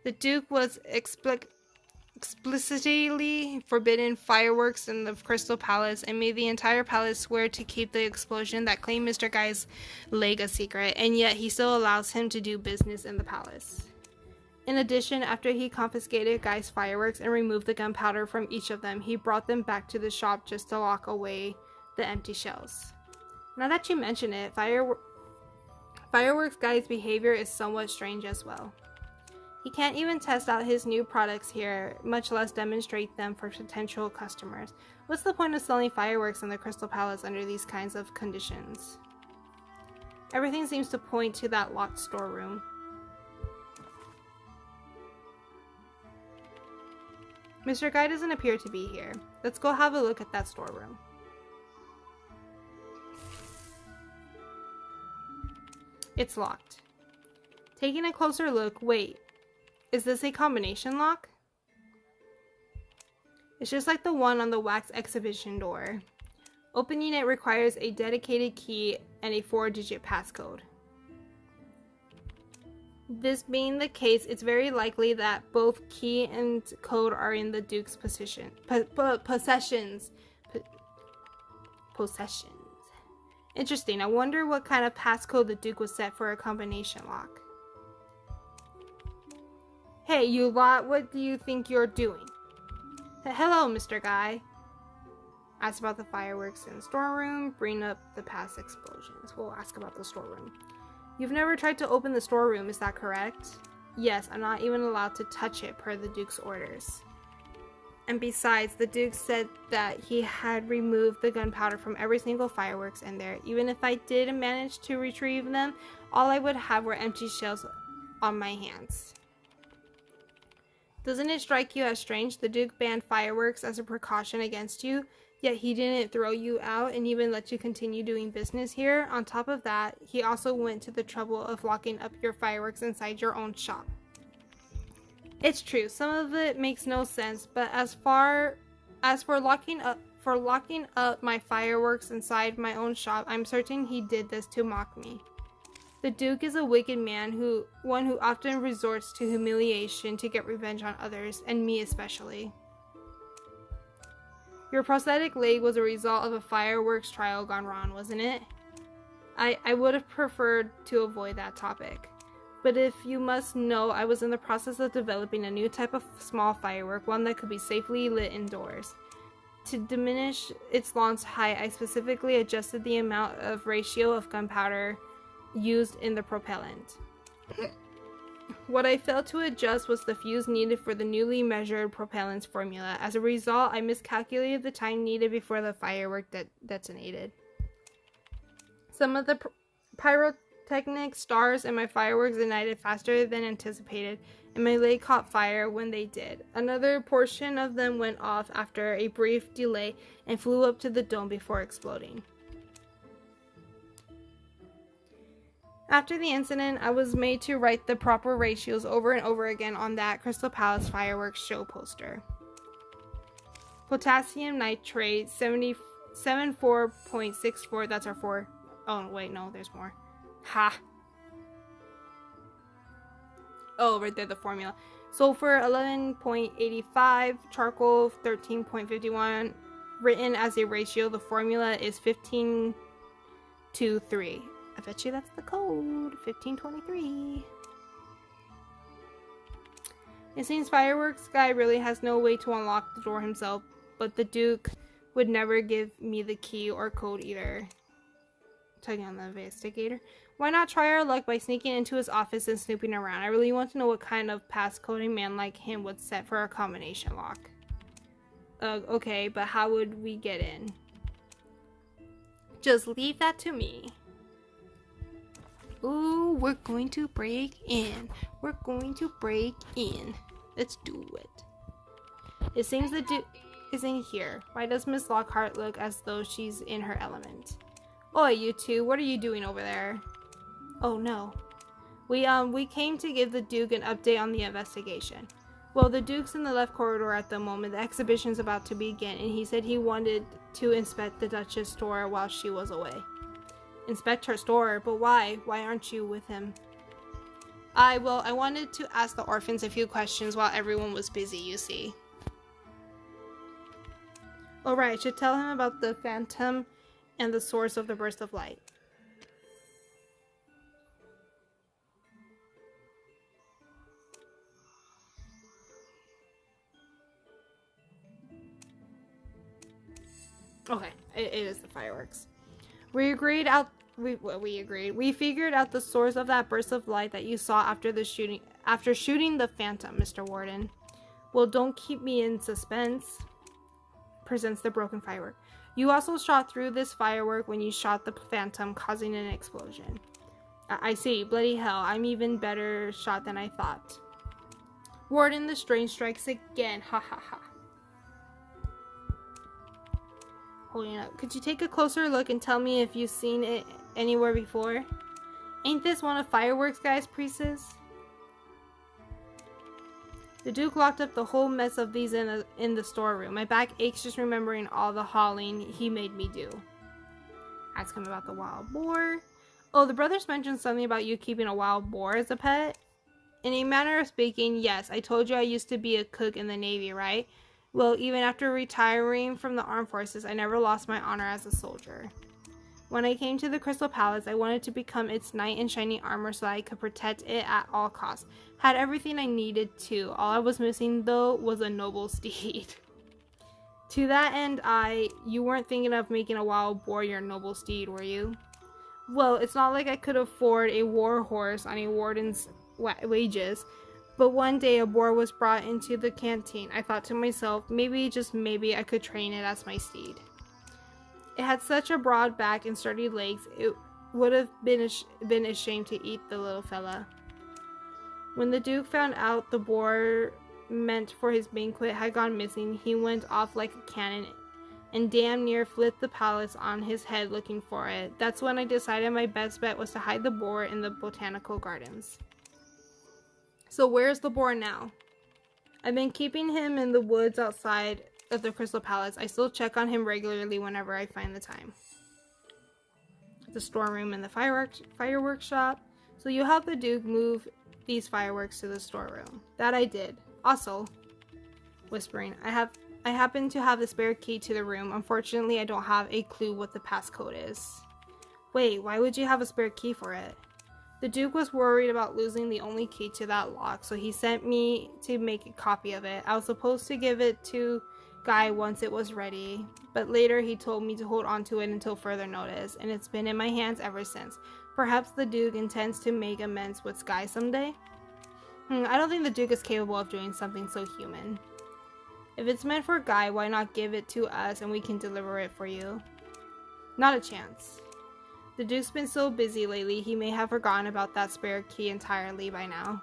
The Duke was explicitly forbidden fireworks in the Crystal Palace and made the entire palace swear to keep the explosion that claimed Mr. Guy's leg a secret, and yet he still allows him to do business in the palace. In addition, after he confiscated Guy's fireworks and removed the gunpowder from each of them, he brought them back to the shop just to lock away the empty shells. Now that you mention it, Fireworks Guy's behavior is somewhat strange as well. He can't even test out his new products here, much less demonstrate them for potential customers. What's the point of selling fireworks in the Crystal Palace under these kinds of conditions? Everything seems to point to that locked storeroom. Mr. Guy doesn't appear to be here. Let's go have a look at that storeroom. It's locked. Taking a closer look, wait. Is this a combination lock? It's just like the one on the wax exhibition door. Opening it requires a dedicated key and a 4-digit passcode. This being the case, it's very likely that both key and code are in the Duke's possessions. Interesting. I wonder what kind of passcode the Duke would set for a combination lock. Hey, you lot, what do you think you're doing? Hello, Mr. Guy. Ask about the fireworks in the storeroom. Bring up the past explosions. We'll ask about the storeroom. You've never tried to open the storeroom, is that correct? Yes, I'm not even allowed to touch it per the Duke's orders. And besides, the Duke said that he had removed the gunpowder from every single fireworks in there. Even if I did manage to retrieve them, all I would have were empty shells on my hands. Doesn't it strike you as strange the Duke banned fireworks as a precaution against you, yet he didn't throw you out and even let you continue doing business here? On top of that, he also went to the trouble of locking up your fireworks inside your own shop. It's true, some of it makes no sense, but as for locking up my fireworks inside my own shop, I'm certain he did this to mock me. The Duke is a wicked man, one who often resorts to humiliation to get revenge on others, and me especially. Your prosthetic leg was a result of a fireworks trial gone wrong, wasn't it? I would have preferred to avoid that topic. But if you must know, I was in the process of developing a new type of small firework, one that could be safely lit indoors. To diminish its launch height, I specifically adjusted the amount of ratio of gunpowder used in the propellant. What I failed to adjust was the fuse needed for the newly measured propellant's formula. As a result, I miscalculated the time needed before the firework detonated. Some of the pyrotechnic stars in my fireworks ignited faster than anticipated, and my leg caught fire when they did. Another portion of them went off after a brief delay and flew up to the dome before exploding. After the incident, I was made to write the proper ratios over and over again on that Crystal Palace fireworks show poster. Potassium nitrate 74.64, that's our 4. Oh, wait, no, there's more. Ha! Oh, right there, the formula. Sulfur 11.85, charcoal 13.51. Written as a ratio, the formula is 15 to 3. I bet you that's the code. 1523. It seems Fireworks Guy really has no way to unlock the door himself, but the Duke would never give me the key or code either. Tugging on the investigator. Why not try our luck by sneaking into his office and snooping around? I really want to know what kind of passcoding man like him would set for a combination lock. Okay, but how would we get in? Just leave that to me. Ooh, we're going to break in. We're going to break in. Let's do it. It seems the Duke isn't here. Why does Miss Lockhart look as though she's in her element? Oi, you two, what are you doing over there? Oh no. We came to give the Duke an update on the investigation. Well, the Duke's in the left corridor at the moment. The exhibition's about to begin, and he said he wanted to inspect the Duchess' store while she was away. Inspect her store? But why? Why aren't you with him? I wanted to ask the orphans a few questions while everyone was busy, you see. Alright, I should tell him about the phantom and the source of the burst of light. Okay, it is the fireworks. We figured out the source of that burst of light that you saw after shooting the phantom, Mr. Warden. Well, don't keep me in suspense. Presents the broken firework. You also shot through this firework when you shot the phantom, causing an explosion. I see. Bloody hell, I'm even better shot than I thought. Warden, the strain strikes again. Ha ha ha. Holding up. Could you take a closer look and tell me if you've seen it anywhere before? Ain't this one of fireworks guy's pieces? The Duke locked up the whole mess of these in the storeroom. My back aches just remembering all the hauling he made me do. Ask him about the wild boar. Oh, the brothers mentioned something about you keeping a wild boar as a pet? In a manner of speaking, yes. I told you I used to be a cook in the Navy, right? Well, even after retiring from the armed forces, I never lost my honor as a soldier. When I came to the Crystal Palace, I wanted to become its knight in shining armor so I could protect it at all costs. Had everything I needed to. All I was missing, though, was a noble steed. To that end, you weren't thinking of making a wild boar your noble steed, were you? Well, it's not like I could afford a war horse on a warden's wages. But one day a boar was brought into the canteen. I thought to myself, maybe, just maybe, I could train it as my steed. It had such a broad back and sturdy legs, it would have been ashamed to eat the little fella. When the Duke found out the boar meant for his banquet had gone missing, he went off like a cannon and damn near flipped the palace on his head looking for it. That's when I decided my best bet was to hide the boar in the botanical gardens. So where's the boar now? I've been keeping him in the woods outside of the Crystal Palace. I still check on him regularly whenever I find the time. The storeroom and the fireworks shop. So you help the Duke move these fireworks to the storeroom. That I did. Also, whispering, I happen to have the spare key to the room. Unfortunately, I don't have a clue what the passcode is. Wait, why would you have a spare key for it? The Duke was worried about losing the only key to that lock, so he sent me to make a copy of it. I was supposed to give it to Guy once it was ready, but later he told me to hold on to it until further notice, and it's been in my hands ever since. Perhaps the Duke intends to make amends with Guy someday? I don't think the Duke is capable of doing something so human. If it's meant for Guy, why not give it to us and we can deliver it for you? Not a chance. The Duke's been so busy lately, he may have forgotten about that spare key entirely by now.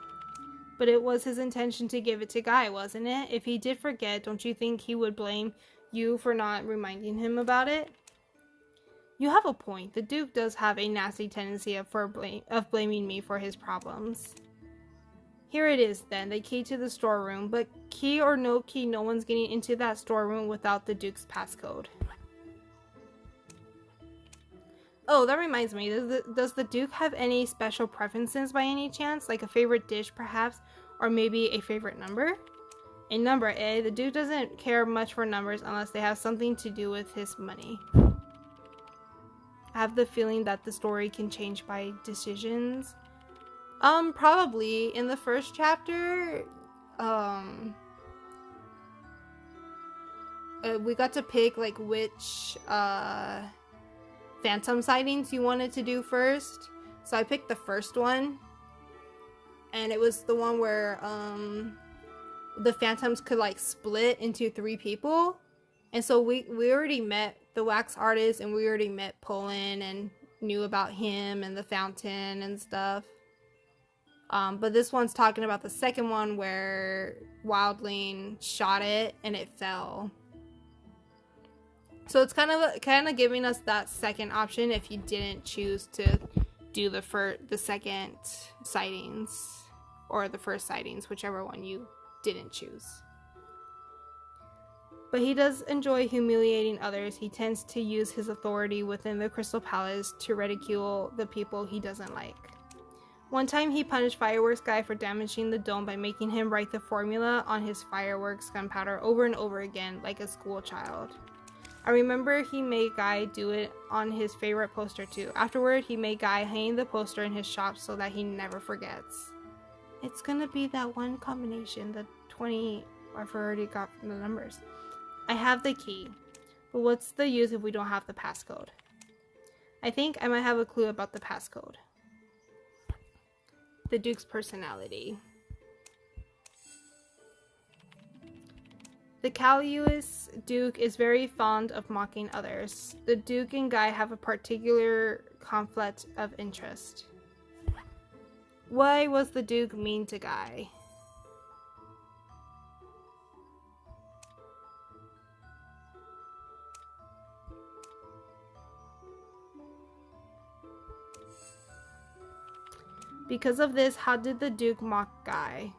But it was his intention to give it to Guy, wasn't it? If he did forget, don't you think he would blame you for not reminding him about it? You have a point. The Duke does have a nasty tendency of blaming me for his problems. Here it is then, the key to the storeroom. But key or no key, no one's getting into that storeroom without the Duke's passcode. Oh, that reminds me, does the Duke have any special preferences by any chance? Like a favorite dish, perhaps? Or maybe a favorite number? A number, eh? The Duke doesn't care much for numbers unless they have something to do with his money. I have the feeling that the story can change by decisions. Probably. In the first chapter, we got to pick like which phantom sightings you wanted to do first. So I picked the first one, and it was the one where the phantoms could like split into 3 people. And so we already met the wax artist, and we already met Poland and knew about him and the fountain and stuff. But this one's talking about the second one where Wildling shot it and it fell. So it's kind of giving us that second option if you didn't choose to do the second sightings or the first sightings, whichever one you didn't choose. But he does enjoy humiliating others. He tends to use his authority within the Crystal Palace to ridicule the people he doesn't like. One time he punished Fireworks Guy for damaging the dome by making him write the formula on his fireworks gunpowder over and over again like a school child. I remember he made Guy do it on his favorite poster too. Afterward, he made Guy hang the poster in his shop so that he never forgets. It's gonna be that one combination, the 20, I've already got the numbers. I have the key, but what's the use if we don't have the passcode? I think I might have a clue about the passcode. The Duke's personality. The callous Duke is very fond of mocking others. The Duke and Guy have a particular conflict of interest. Why was the Duke mean to Guy? Because of this, how did the Duke mock Guy?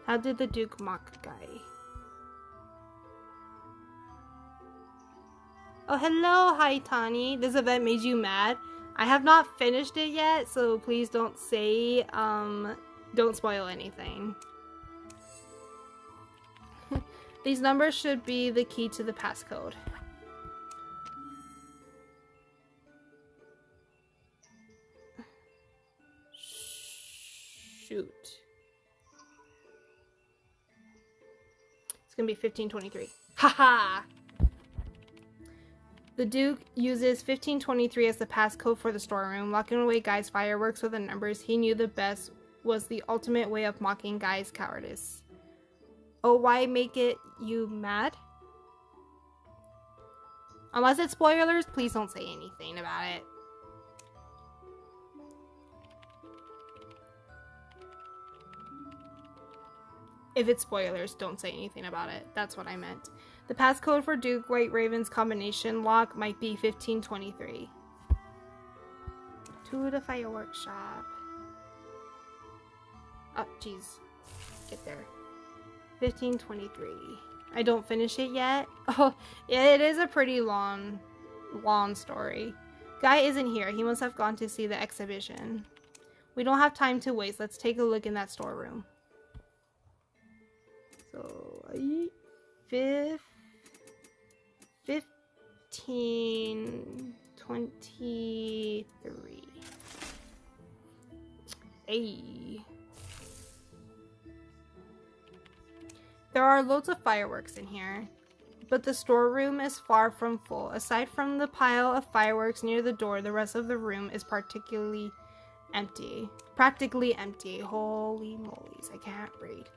How did the Duke mock Guy? Oh, hello, hi Tani. This event made you mad? I have not finished it yet, so please don't say, don't spoil anything. These numbers should be the key to the passcode. Shoot. It's gonna be 1523. Haha! The Duke uses 1523 as the passcode for the storeroom, locking away Guy's fireworks with the numbers he knew the best was the ultimate way of mocking Guy's cowardice. Oh, why make it you mad? Unless it's spoilers, please don't say anything about it. If it's spoilers, don't say anything about it. That's what I meant. The passcode for Duke White Raven's combination lock might be 1523. To the fireworks shop. Oh, jeez. Get there. 1523. I don't finish it yet. Oh, it is a pretty long story. Guy isn't here. He must have gone to see the exhibition. We don't have time to waste. Let's take a look in that storeroom. So, 1523. Hey. There are loads of fireworks in here, but the storeroom is far from full. Aside from the pile of fireworks near the door, the rest of the room is practically empty. Holy molies, I can't read.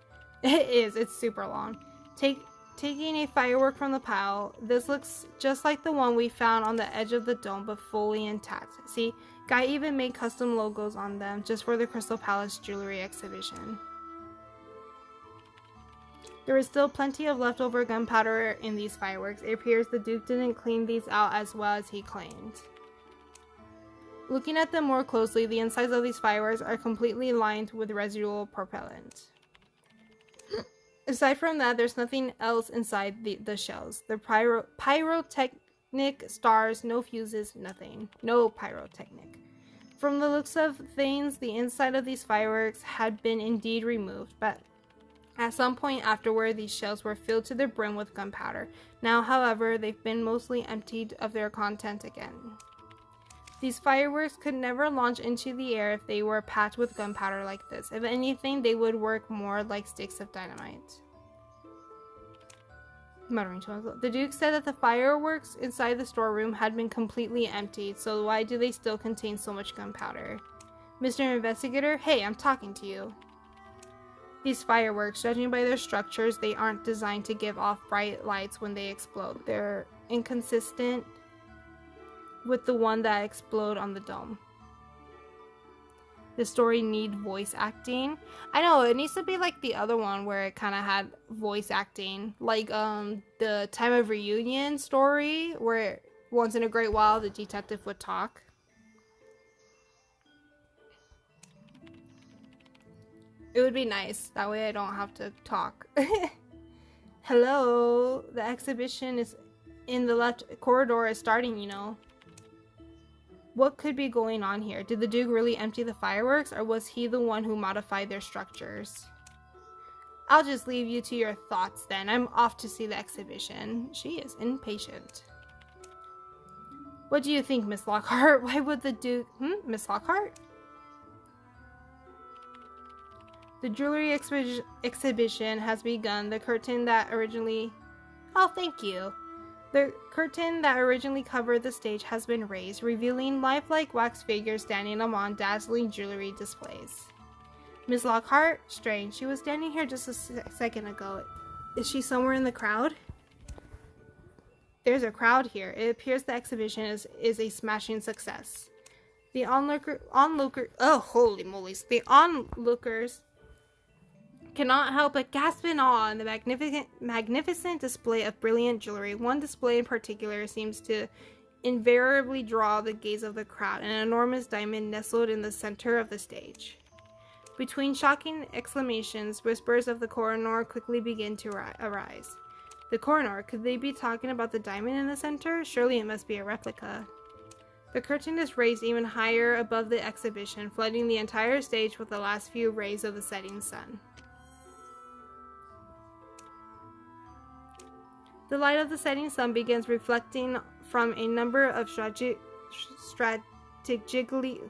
It is, it's super long. Taking a firework from the pile, this looks just like the one we found on the edge of the dome, but fully intact. See, Guy even made custom logos on them just for the Crystal Palace jewelry exhibition. There is still plenty of leftover gunpowder in these fireworks. It appears the Duke didn't clean these out as well as he claimed. Looking at them more closely, the insides of these fireworks are completely lined with residual propellant. Aside from that, there's nothing else inside the shells. The pyrotechnic stars, no fuses, nothing. No pyrotechnic. From the looks of things, the inside of these fireworks had been indeed removed, but at some point afterward, these shells were filled to the brim with gunpowder. Now, however, they've been mostly emptied of their content again. These fireworks could never launch into the air if they were packed with gunpowder like this. If anything, they would work more like sticks of dynamite. Muttering to himself. The Duke said that the fireworks inside the storeroom had been completely emptied, so why do they still contain so much gunpowder? Mr. Investigator, hey, I'm talking to you. These fireworks, judging by their structures, they aren't designed to give off bright lights when they explode. They're inconsistent with the one that exploded on the dome. The story need voice acting. I know, it needs to be like the other one where it kind of had voice acting. Like the Time of Reunion story where once in a great while the detective would talk. It would be nice. That way I don't have to talk. Hello. The exhibition is in the left corridor is starting, you know. What could be going on here? Did the Duke really empty the fireworks, or was he the one who modified their structures? I'll just leave you to your thoughts then. I'm off to see the exhibition. She is impatient. What do you think, Miss Lockhart? Why would the Duke... Miss Lockhart? The jewelry exhibition has begun. The curtain that originally... Oh, thank you. The curtain that originally covered the stage has been raised, revealing lifelike wax figures standing among dazzling jewelry displays. Miss Lockhart? Strange. She was standing here just a second ago. Is she somewhere in the crowd? There's a crowd here. It appears the exhibition is a smashing success. The oh, holy moly. The onlookers cannot help but gasp in awe in the magnificent display of brilliant jewelry. One display in particular seems to invariably draw the gaze of the crowd, an enormous diamond nestled in the center of the stage. Between shocking exclamations, whispers of the coroner quickly begin to arise. The coroner, could they be talking about the diamond in the center? Surely it must be a replica. The curtain is raised even higher above the exhibition, flooding the entire stage with the last few rays of the setting sun. The light of the setting sun begins reflecting from a number of strategically...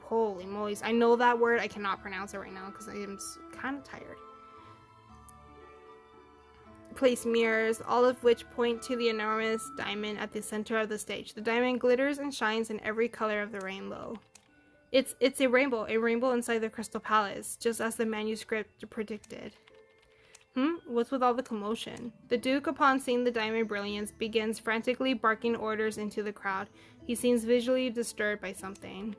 Holy moly. I know that word. I cannot pronounce it right now because I am kind of tired. Place mirrors, all of which point to the enormous diamond at the center of the stage. The diamond glitters and shines in every color of the rainbow. It's a rainbow inside the Crystal Palace, just as the manuscript predicted. What's with all the commotion? The Duke, upon seeing the diamond brilliance, begins frantically barking orders into the crowd. He seems visually disturbed by something.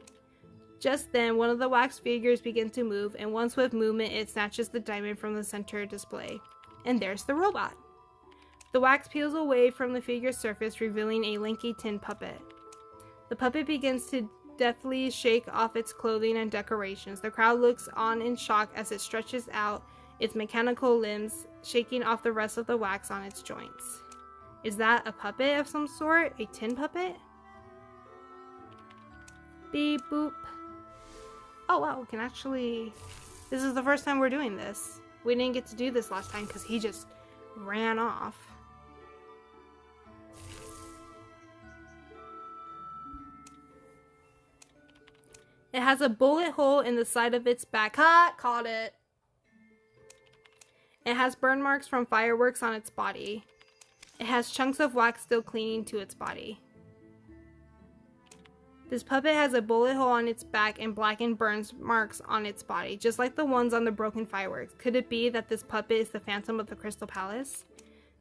Just then, one of the wax figures begins to move, and one swift movement, it snatches the diamond from the center display. And there's the robot. The wax peels away from the figure's surface, revealing a lanky tin puppet. The puppet begins to deftly shake off its clothing and decorations. The crowd looks on in shock as it stretches out its mechanical limbs, shaking off the rest of the wax on its joints. Is that a puppet of some sort? A tin puppet? Beep boop. Oh wow, we can actually... This is the first time we're doing this. We didn't get to do this last time because he just ran off. It has a bullet hole in the side of its back. Caught it. It has burn marks from fireworks on its body. It has chunks of wax still clinging to its body. This puppet has a bullet hole on its back and blackened burn marks on its body, just like the ones on the broken fireworks. Could it be that this puppet is the Phantom of the Crystal Palace?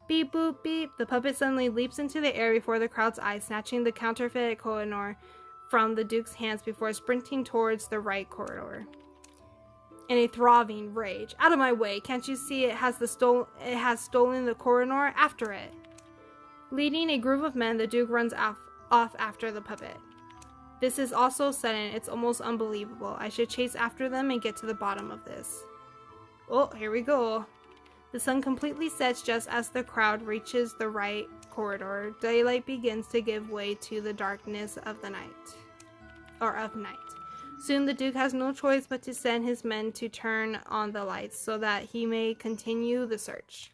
Beep boop beep. The puppet suddenly leaps into the air before the crowd's eyes, snatching the counterfeit Kohinoor from the Duke's hands before sprinting towards the right corridor. In a throbbing rage. Out of my way, can't you see it has stolen the Kohinoor? After it. Leading a group of men, the Duke runs off after the puppet. This is all so sudden, it's almost unbelievable. I should chase after them and get to the bottom of this. Oh, here we go. The sun completely sets just as the crowd reaches the right corridor. Daylight begins to give way to the darkness of the night. Soon the Duke has no choice but to send his men to turn on the lights so that he may continue the search.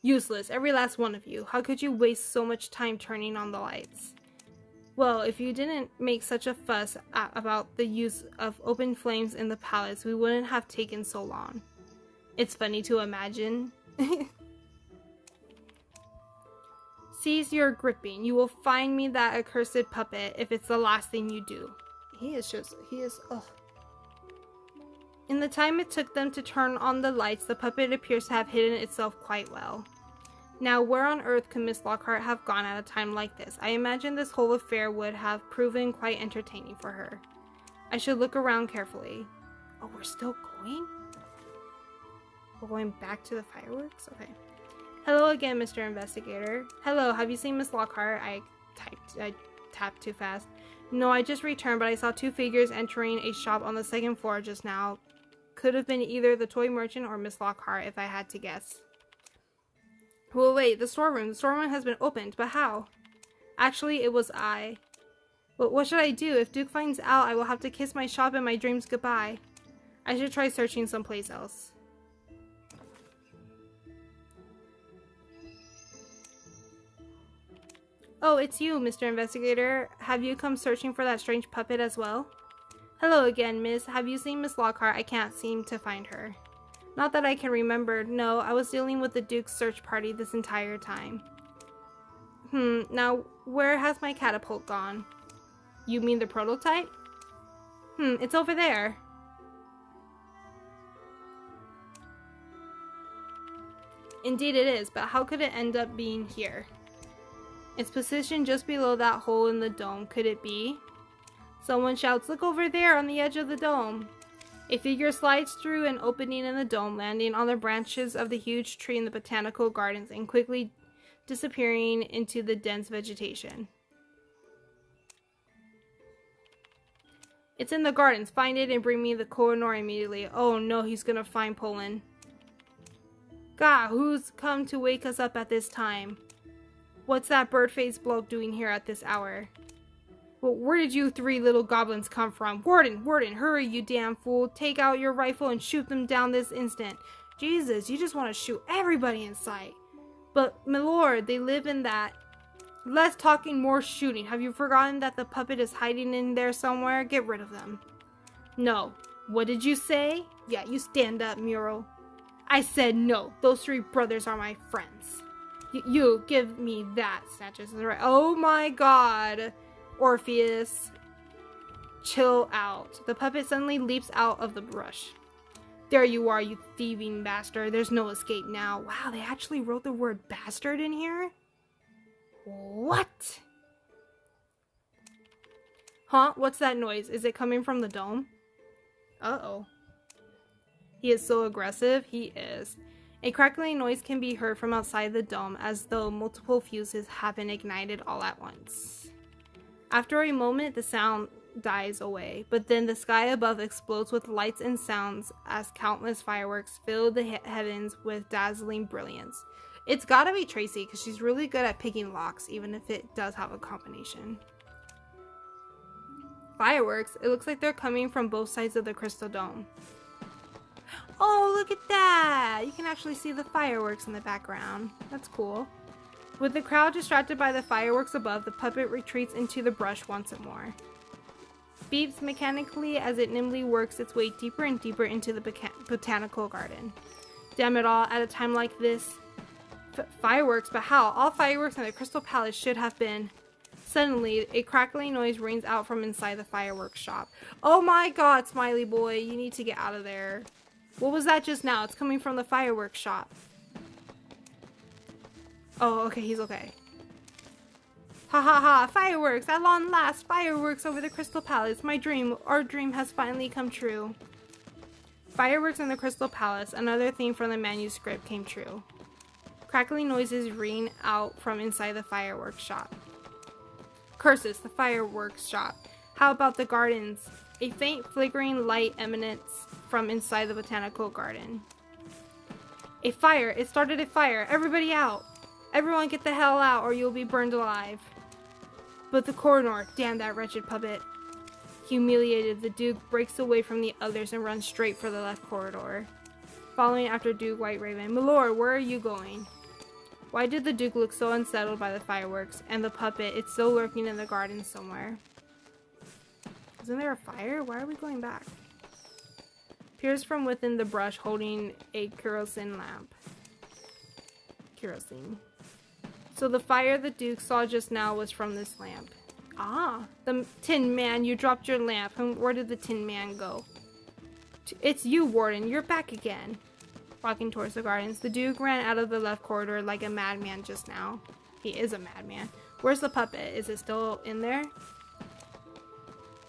Useless, every last one of you. How could you waste so much time turning on the lights? Well, if you didn't make such a fuss about the use of open flames in the palace, we wouldn't have taken so long. It's funny to imagine. Seize your gripping. You will find me that accursed puppet if it's the last thing you do. He is, ugh. In the time it took them to turn on the lights, the puppet appears to have hidden itself quite well. Now, where on earth could Miss Lockhart have gone at a time like this? I imagine this whole affair would have proven quite entertaining for her. I should look around carefully. Oh, we're still going? We're going back to the fireworks? Okay. Hello again, Mr. Investigator. Hello, have you seen Miss Lockhart? I tapped too fast. No, I just returned, but I saw two figures entering a shop on the second floor just now. Could have been either the toy merchant or Miss Lockhart, if I had to guess. Well, wait, the storeroom. The storeroom has been opened, but how? Actually, it was I. But what should I do? If Duke finds out, I will have to kiss my shop and my dreams goodbye. I should try searching someplace else. Oh, it's you, Mr. Investigator. Have you come searching for that strange puppet as well? Hello again, miss. Have you seen Miss Lockhart? I can't seem to find her. Not that I can remember. No, I was dealing with the Duke's search party this entire time. Now, where has my catapult gone? You mean the prototype? It's over there. Indeed it is, but how could it end up being here? Its position just below that hole in the dome. Could it be? Someone shouts, "Look over there on the edge of the dome." A figure slides through an opening in the dome, landing on the branches of the huge tree in the botanical gardens and quickly disappearing into the dense vegetation. It's in the gardens. Find it and bring me the coroner immediately. Oh no, he's gonna find Poland. God, who's come to wake us up at this time? What's that bird-faced bloke doing here at this hour? Well, where did you three little goblins come from? Warden, hurry, you damn fool. Take out your rifle and shoot them down this instant. Jesus, you just want to shoot everybody in sight. But, my lord, they live in that. Less talking, more shooting. Have you forgotten that the puppet is hiding in there somewhere? Get rid of them. No. What did you say? Yeah, you stand up, Muriel. I said no. Those three brothers are my friends. You give me that, snatches. Oh my god. Orpheus. Chill out. The puppet suddenly leaps out of the brush. There you are, you thieving bastard. There's no escape now. Wow, they actually wrote the word bastard in here? What? Huh? What's that noise? Is it coming from the dome? Uh-oh. He is so aggressive. He is. A crackling noise can be heard from outside the dome, as though multiple fuses have been ignited all at once. After a moment, the sound dies away, but then the sky above explodes with lights and sounds as countless fireworks fill the heavens with dazzling brilliance. It's gotta be Tracy, because she's really good at picking locks, even if it does have a combination. Fireworks? It looks like they're coming from both sides of the crystal dome. Oh, look at that! You can actually see the fireworks in the background. That's cool. With the crowd distracted by the fireworks above, the puppet retreats into the brush once more. Beeps mechanically as it nimbly works its way deeper and deeper into the botanical garden. Damn it all, at a time like this. Fireworks, but how? All fireworks in the Crystal Palace should have been. Suddenly, a crackling noise rings out from inside the fireworks shop. Oh my god, Smiley boy, you need to get out of there. What was that just now? It's coming from the fireworks shop. Oh, okay, he's okay. Ha ha ha, fireworks! At long last, fireworks over the Crystal Palace. Our dream has finally come true. Fireworks in the Crystal Palace, another theme from the manuscript, came true. Crackling noises ring out from inside the fireworks shop. Curses, the fireworks shop. How about the gardens? A faint flickering light emanates from inside the botanical garden. A fire! It started a fire! Everybody out! Everyone get the hell out or you'll be burned alive. But the coroner, damn that wretched puppet. Humiliated, the Duke breaks away from the others and runs straight for the left corridor. Following after Duke White Raven. Milord, where are you going? Why did the Duke look so unsettled by the fireworks? And the puppet, it's still lurking in the garden somewhere. Isn't there a fire? Why are we going back? Appears from within the brush holding a kerosene lamp. Kerosene. So the fire the Duke saw just now was from this lamp. Ah, the Tin Man, you dropped your lamp. And where did the Tin Man go? It's you, Warden. You're back again. Walking towards the gardens, the Duke ran out of the left corridor like a madman just now. He is a madman. Where's the puppet? Is it still in there?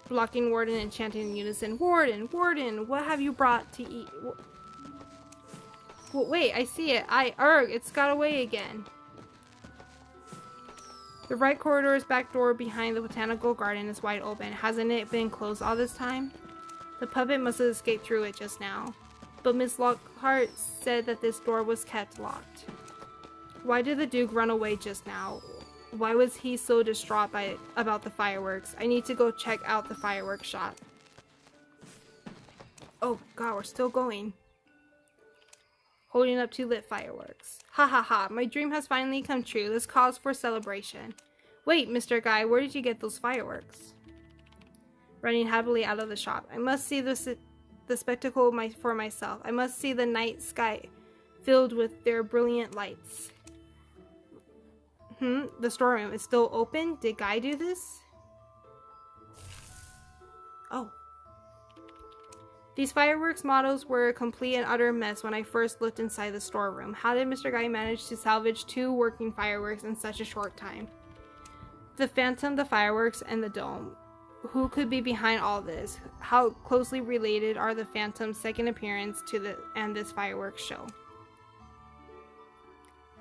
Blocking Warden and chanting in unison, Warden, Warden, what have you brought to eat? Wait, I see it. It's got away again. The right corridor's back door behind the botanical garden is wide open. Hasn't it been closed all this time? The puppet must have escaped through it just now. But Miss Lockhart said that this door was kept locked. Why did the Duke run away just now? Why was he so distraught about the fireworks? I need to go check out the fireworks shop. Oh god, we're still going. Holding up 2 lit fireworks. Ha ha ha, my dream has finally come true. This calls for celebration. Wait, Mr. Guy, where did you get those fireworks? Running happily out of the shop. I must see the spectacle for myself. I must see the night sky filled with their brilliant lights. The storeroom is still open? Did Guy do this? Oh. These fireworks models were a complete and utter mess when I first looked inside the storeroom. How did Mr. Guy manage to salvage 2 working fireworks in such a short time? The Phantom, the fireworks, and the dome. Who could be behind all this? How closely related are the Phantom's second appearance and this fireworks show?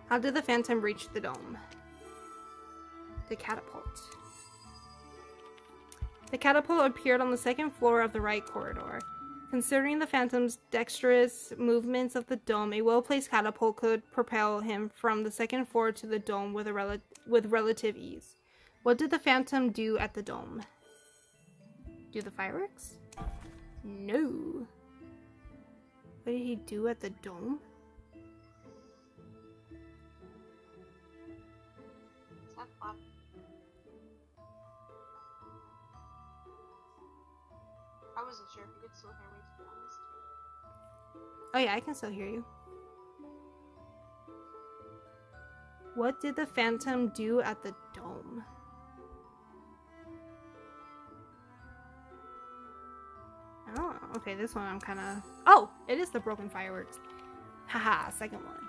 How did the Phantom reach the dome? The catapult. The catapult appeared on the second floor of the right corridor. Considering the Phantom's dexterous movements of the dome, a well-placed catapult could propel him from the second floor to the dome with relative ease. What did the Phantom do at the dome? Do the fireworks? No. What did he do at the dome? Is that Bob? I wasn't sure if you could still hear me, to be honest. Oh yeah, I can still hear you. What did the Phantom do at the dome? Oh, okay, this one I'm kind of... Oh, it is the broken fireworks. Haha, second one.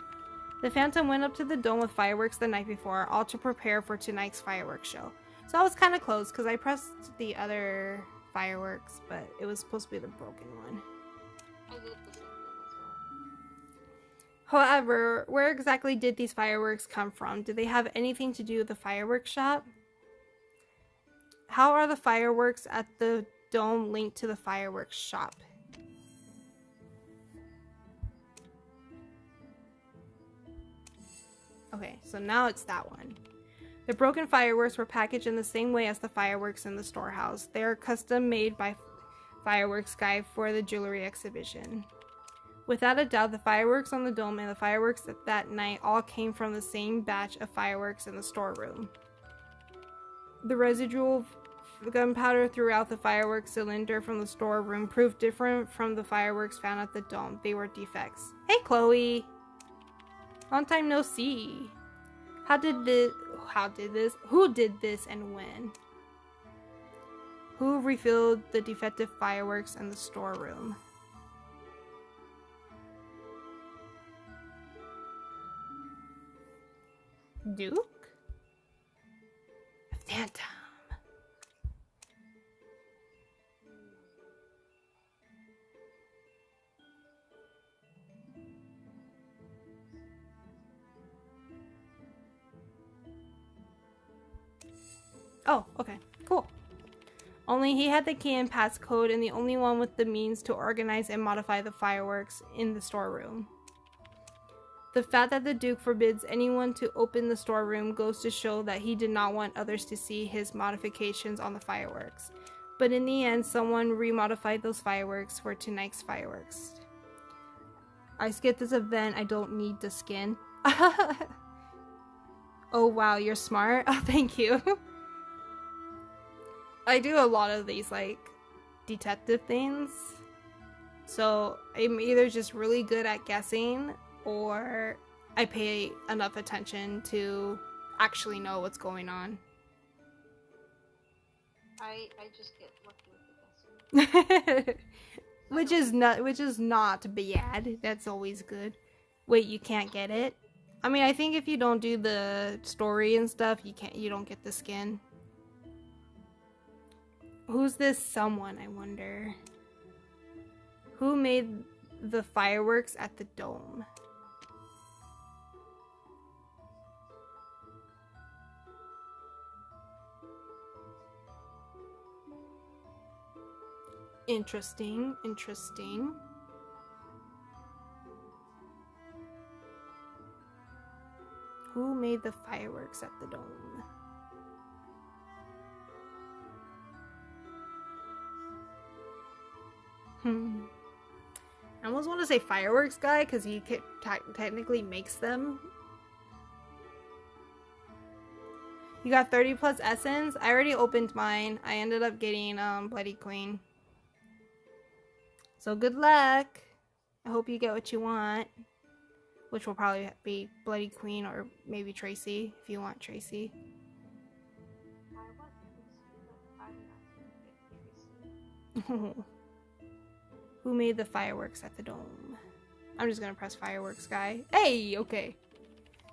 The Phantom went up to the dome with fireworks the night before, all to prepare for tonight's fireworks show. So I was kind of close because I pressed the other fireworks, but it was supposed to be the broken one. I did the same thing as well. However, where exactly did these fireworks come from? Did they have anything to do with the fireworks shop? How are the fireworks at the dome linked to the fireworks shop? Okay, so now it's that one. The broken fireworks were packaged in the same way as the fireworks in the storehouse. They are custom made by Fireworks Guy for the jewelry exhibition. Without a doubt, the fireworks on the dome and the fireworks that night all came from the same batch of fireworks in the storeroom. The residual gunpowder throughout the fireworks cylinder from the storeroom proved different from the fireworks found at the dome. They were defects. Hey, Chloe! Long time no see. Who did this and when? Who refilled the defective fireworks in the storeroom? Duke? Phantom. Oh, okay, cool. Only he had the key and passcode and the only one with the means to organize and modify the fireworks in the storeroom. The fact that the Duke forbids anyone to open the storeroom goes to show that he did not want others to see his modifications on the fireworks. But in the end, someone remodified those fireworks for tonight's fireworks. I skipped this event, I don't need the skin. Oh wow, you're smart. Oh, thank you. I do a lot of these, like, detective things. So, I'm either just really good at guessing, or I pay enough attention to actually know what's going on. I just get lucky with the guessing. which is not bad. That's always good. Wait, you can't get it? I mean, I think if you don't do the story and stuff, you don't get the skin. Who's this someone, I wonder? Who made the fireworks at the dome? Interesting, interesting. Who made the fireworks at the dome? I almost want to say fireworks guy because he technically makes them. You got 30 plus essence. I already opened mine. I ended up getting Bloody Queen. So good luck. I hope you get what you want. Which will probably be Bloody Queen or maybe Tracy if you want Tracy. I want Tracy, but I'm not gonna get Tracy. Who made the fireworks at the dome? I'm just gonna press fireworks guy. Hey, okay.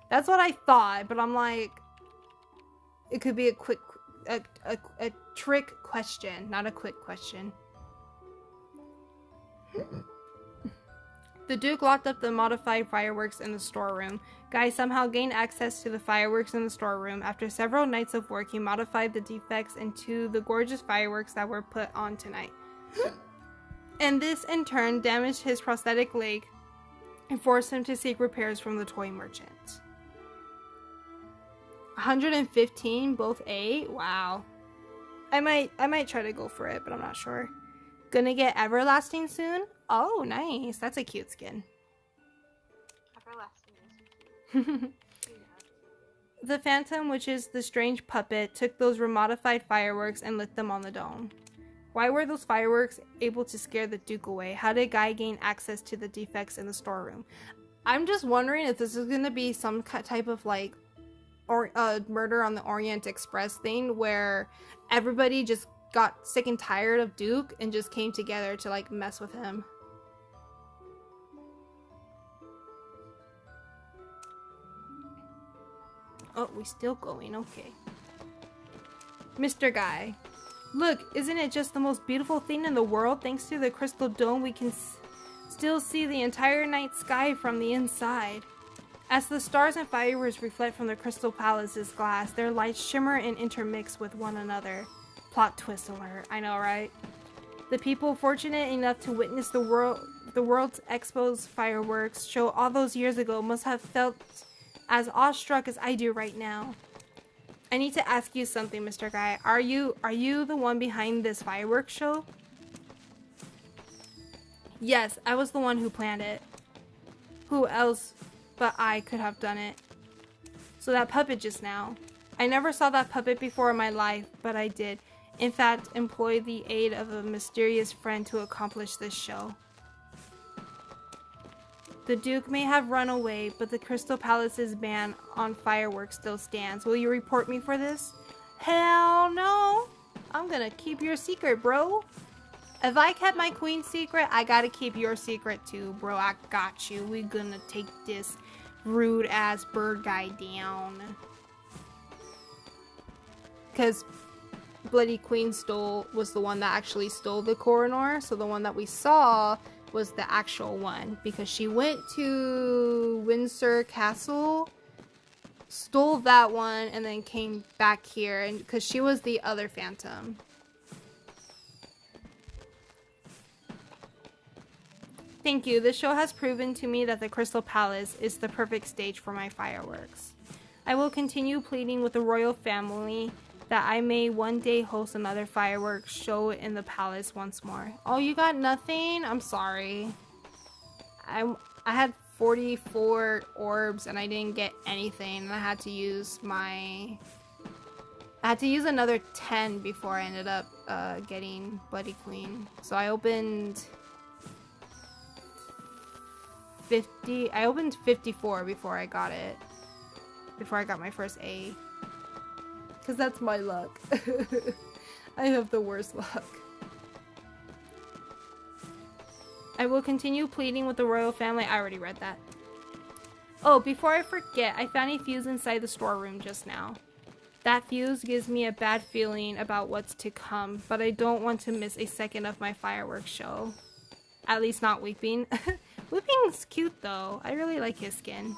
That's what I thought, but I'm like, it could be a trick question, not a quick question. The Duke locked up the modified fireworks in the storeroom. Guy somehow gained access to the fireworks in the storeroom. After several nights of work, he modified the defects into the gorgeous fireworks that were put on tonight. And this, in turn, damaged his prosthetic leg and forced him to seek repairs from the toy merchant. 115, both A? Wow. I might try to go for it, but I'm not sure. Gonna get Everlasting soon? Oh, nice. That's a cute skin. Everlasting is The Phantom, which is the strange puppet, took those remodified fireworks and lit them on the dome. Why were those fireworks able to scare the Duke away? How did Guy gain access to the defects in the storeroom? I'm just wondering if this is going to be some type of like Murder on the Orient Express thing where everybody just got sick and tired of Duke and just came together to like mess with him. Oh, we still going. Okay. Mr. Guy. Look, isn't it just the most beautiful thing in the world? Thanks to the crystal dome, we can still see the entire night sky from the inside. As the stars and fireworks reflect from the crystal palace's glass, their lights shimmer and intermix with one another. Plot twist alert. I know, right? The people fortunate enough to witness the world's expo's fireworks show all those years ago must have felt as awestruck as I do right now. I need to ask you something, Mr. Guy. Are you the one behind this fireworks show? Yes, I was the one who planned it. Who else but I could have done it? So that puppet just now. I never saw that puppet before in my life, but I did. In fact, employ the aid of a mysterious friend to accomplish this show. The Duke may have run away, but the Crystal Palace's ban on fireworks still stands. Will you report me for this? Hell no! I'm gonna keep your secret, bro. If I kept my queen's secret, I gotta keep your secret too, bro. I got you. We gonna take this rude ass bird guy down. Cause Bloody Queen was the one that actually stole the Coroner, so the one that we saw was the actual one, because she went to Windsor Castle, stole that one, and then came back here, and because she was the other Phantom. Thank you. This show has proven to me that the Crystal Palace is the perfect stage for my fireworks. I will continue pleading with the royal family that I may one day host another fireworks show in the palace once more. Oh, you got nothing? I'm sorry. I had 44 orbs and I didn't get anything. I had to use another 10 before I ended up getting Bloody Queen. So I opened 50. I opened 54 before I got it. before I got my first A. Because that's my luck. I have the worst luck. I will continue pleading with the royal family. I already read that. Oh, before I forget, I found a fuse inside the storeroom just now. That fuse gives me a bad feeling about what's to come, but I don't want to miss a second of my fireworks show. At least not Weeping. Weeping's cute though. I really like his skin.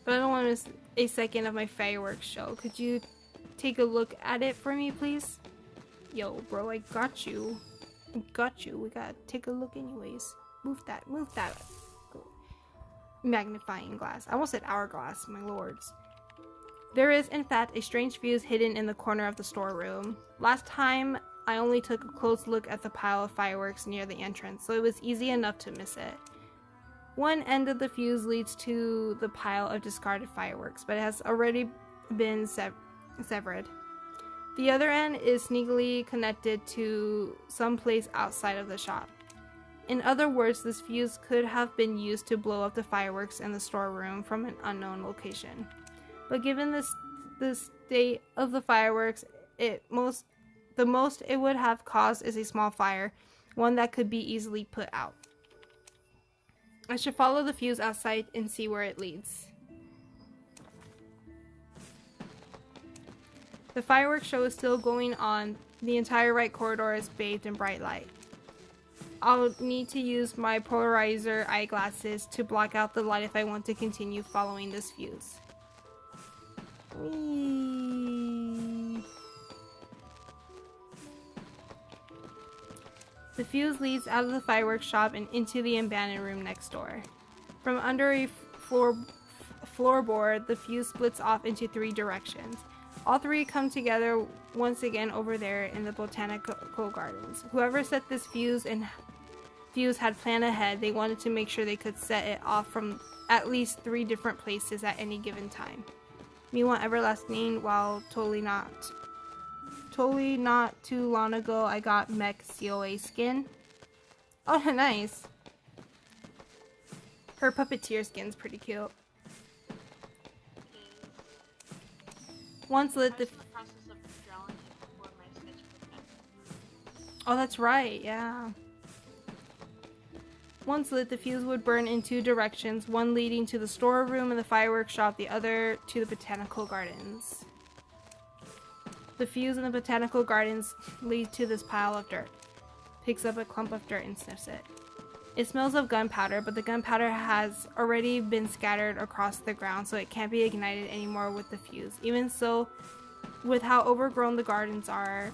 But I don't want to miss a second of my fireworks show. Could you take a look at it for me, please? Yo, bro, I got you. I got you. We gotta take a look anyways. Move that. Move that. Magnifying glass. I almost said hourglass, my lords. There is, in fact, a strange fuse hidden in the corner of the storeroom. Last time, I only took a close look at the pile of fireworks near the entrance, so it was easy enough to miss it. One end of the fuse leads to the pile of discarded fireworks, but it has already been severed. The other end is sneakily connected to some place outside of the shop. In other words, this fuse could have been used to blow up the fireworks in the storeroom from an unknown location. But given the state of the fireworks, the most it would have caused is a small fire, one that could be easily put out. I should follow the fuse outside and see where it leads. The fireworks show is still going on. The entire right corridor is bathed in bright light. I'll need to use my polarizer eyeglasses to block out the light if I want to continue following this fuse. Whee! The fuse leads out of the fireworks shop and into the abandoned room next door. From under a floorboard, the fuse splits off into 3 directions. All 3 come together once again over there in the botanical gardens. Whoever set this fuse had planned ahead. They wanted to make sure they could set it off from at least 3 different places at any given time. Me want everlasting, while totally not too long ago I got mech COA skin. Oh, nice. Her puppeteer skin's pretty cute. Once lit the Oh, that's right, yeah. Once lit, the fuse would burn in 2 directions, one leading to the storeroom and the fireworks shop, the other to the botanical gardens. The fuse in the botanical gardens leads to this pile of dirt. Picks up a clump of dirt and sniffs it. It smells of gunpowder, but the gunpowder has already been scattered across the ground, so it can't be ignited anymore with the fuse. Even so, with how overgrown the gardens are,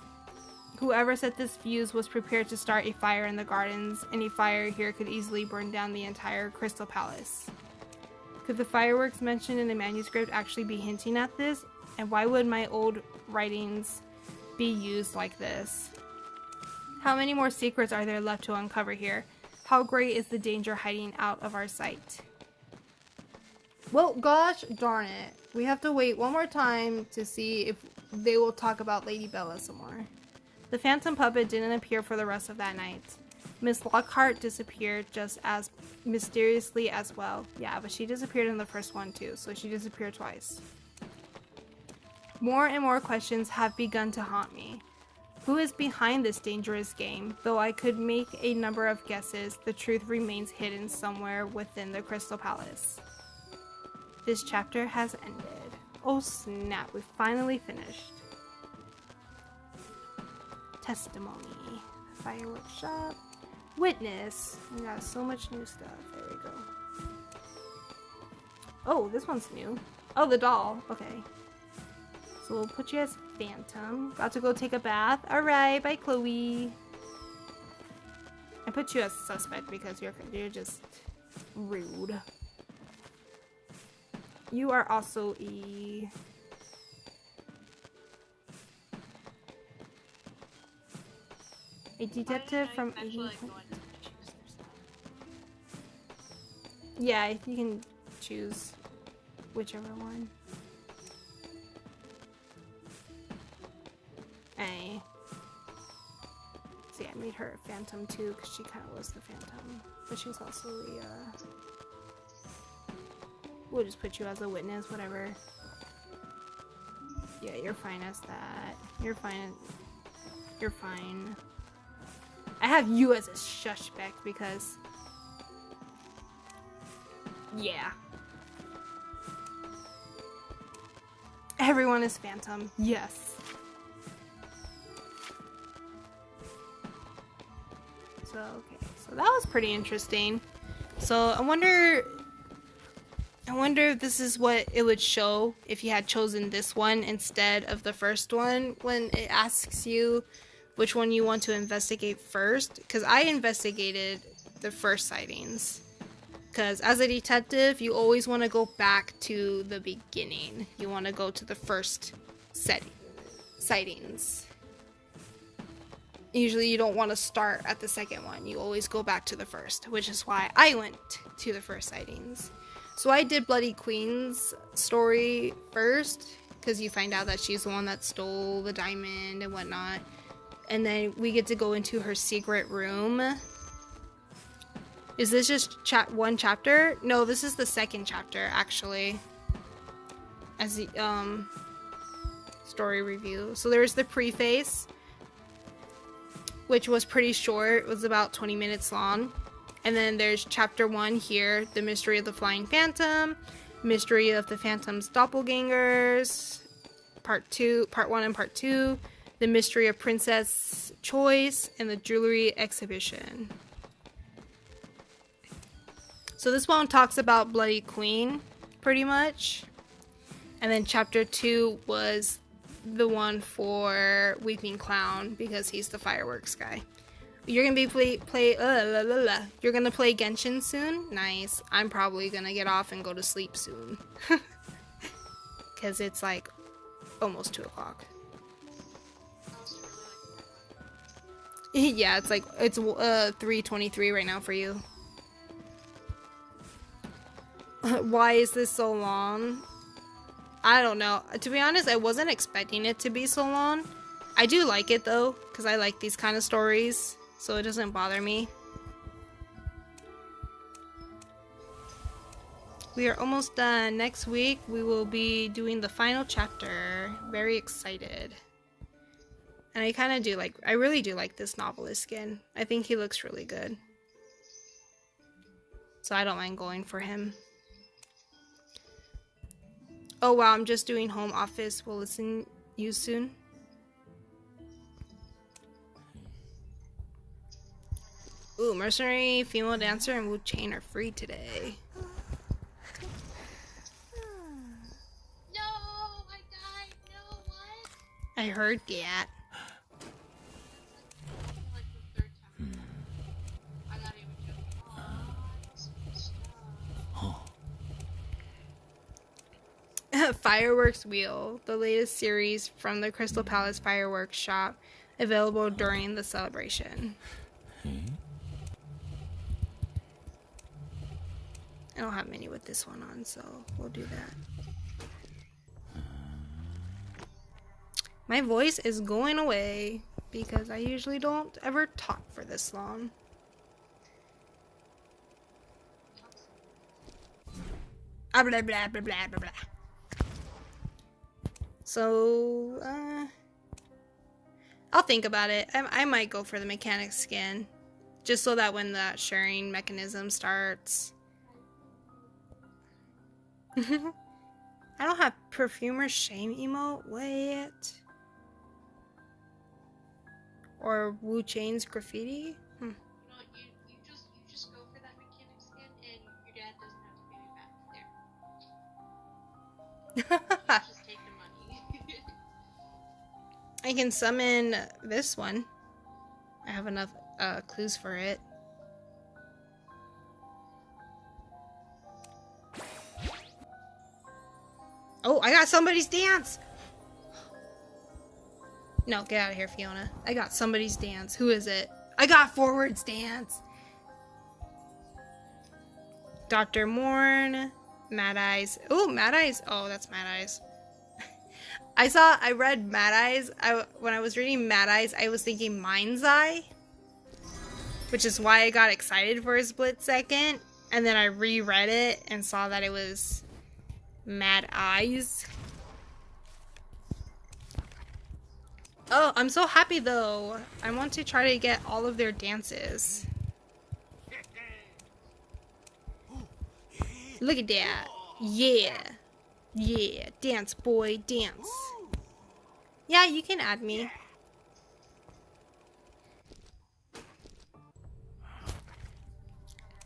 whoever set this fuse was prepared to start a fire in the gardens. Any fire here could easily burn down the entire Crystal Palace. Could the fireworks mentioned in the manuscript actually be hinting at this? And why would my old writings be used like this? How many more secrets are there left to uncover here? How great is the danger hiding out of our sight? Well, gosh darn it. We have to wait one more time to see if they will talk about Lady Bella some more. The phantom puppet didn't appear for the rest of that night. Miss Lockhart disappeared just as mysteriously as well. Yeah, but she disappeared in the first one too, so she disappeared twice. More and more questions have begun to haunt me. Who is behind this dangerous game? Though I could make a number of guesses, the truth remains hidden somewhere within the Crystal Palace. This chapter has ended. Oh snap, we finally finished. Testimony. Fireworks shop. Witness. We got so much new stuff. There we go. Oh, this one's new. Oh, the doll. Okay. So we'll put you as Phantom. Got to go take a bath. Alright, bye Chloe. I put you as Suspect because you're just rude. You are also a detective from 18. Yeah, you can choose whichever one. Hey. See, I made her a Phantom too because she kind of was the Phantom, but she's also the We'll just put you as a witness, whatever. Yeah, you're fine as that. You're fine. You're fine. I have you as a suspect because... Yeah. Everyone is Phantom. Yes. So, okay. So that was pretty interesting. So, I wonder if this is what it would show if you had chosen this one instead of the first one when it asks you which one you want to investigate first. Because I investigated the first sightings. Because as a detective, you always want to go back to the beginning. You want to go to the first sightings. Usually you don't want to start at the second one. You always go back to the first, which is why I went to the first sightings. So I did Bloody Queen's story first, because you find out that she's the one that stole the diamond and whatnot. And then we get to go into her secret room. Is this just one chapter? No, this is the second chapter, actually. As the story review. So there's the preface, which was pretty short. It was about 20 minutes long. And then there's chapter 1 here, The Mystery of the Flying Phantom, Mystery of the Phantom's Doppelgangers, part 1 and part 2, The Mystery of Princess Choice, and the Jewelry Exhibition. So this one talks about Bloody Queen, pretty much. And then chapter 2 was the one for Weeping Clown, because he's the fireworks guy. You're gonna be You're gonna play Genshin soon? Nice. I'm probably gonna get off and go to sleep soon. Because it's like almost 2 o'clock. Yeah, it's 3:23 right now for you. Why is this so long? I don't know. To be honest, I wasn't expecting it to be so long. I do like it though, because I like these kind of stories, so it doesn't bother me. We are almost done. Next week, we will be doing the final chapter. Very excited. And I really do like this novelist skin. I think he looks really good. So I don't mind going for him. Oh wow, I'm just doing home office. We'll listen you soon. Ooh, mercenary, female dancer, and Wu Chain are free today. No, I died. No, what? I heard Gat. Like the 3rd time. I'm not even joking. Fireworks Wheel, the latest series from the Crystal Palace Fireworks Shop, available during the celebration. I don't have many with this one on, so we'll do that. My voice is going away because I usually don't ever talk for this long. Blah, blah, blah, blah, blah, blah. So, I'll think about it. I might go for the mechanic skin, just so that when the sharing mechanism starts. I don't have perfumer's shame emote. Wait. Or Wu Chain's graffiti? You know, you just go for that mechanic skin, and your dad doesn't have to pay me back there. Just take the money. I can summon this one. I have enough clues for it. Oh, I got somebody's dance! No, get out of here, Fiona. I got somebody's dance. Who is it? I got Forward's dance! Dr. Morn, Mad Eyes. Oh, Mad Eyes. Oh, that's Mad Eyes. I read Mad Eyes. When I was reading Mad Eyes, I was thinking Mind's Eye, which is why I got excited for a split second. And then I reread it and saw that it was Mad eyes. Oh, I'm so happy though. I want to try to get all of their dances. Look at that. Yeah. Yeah. Dance, boy. Dance. Yeah, you can add me.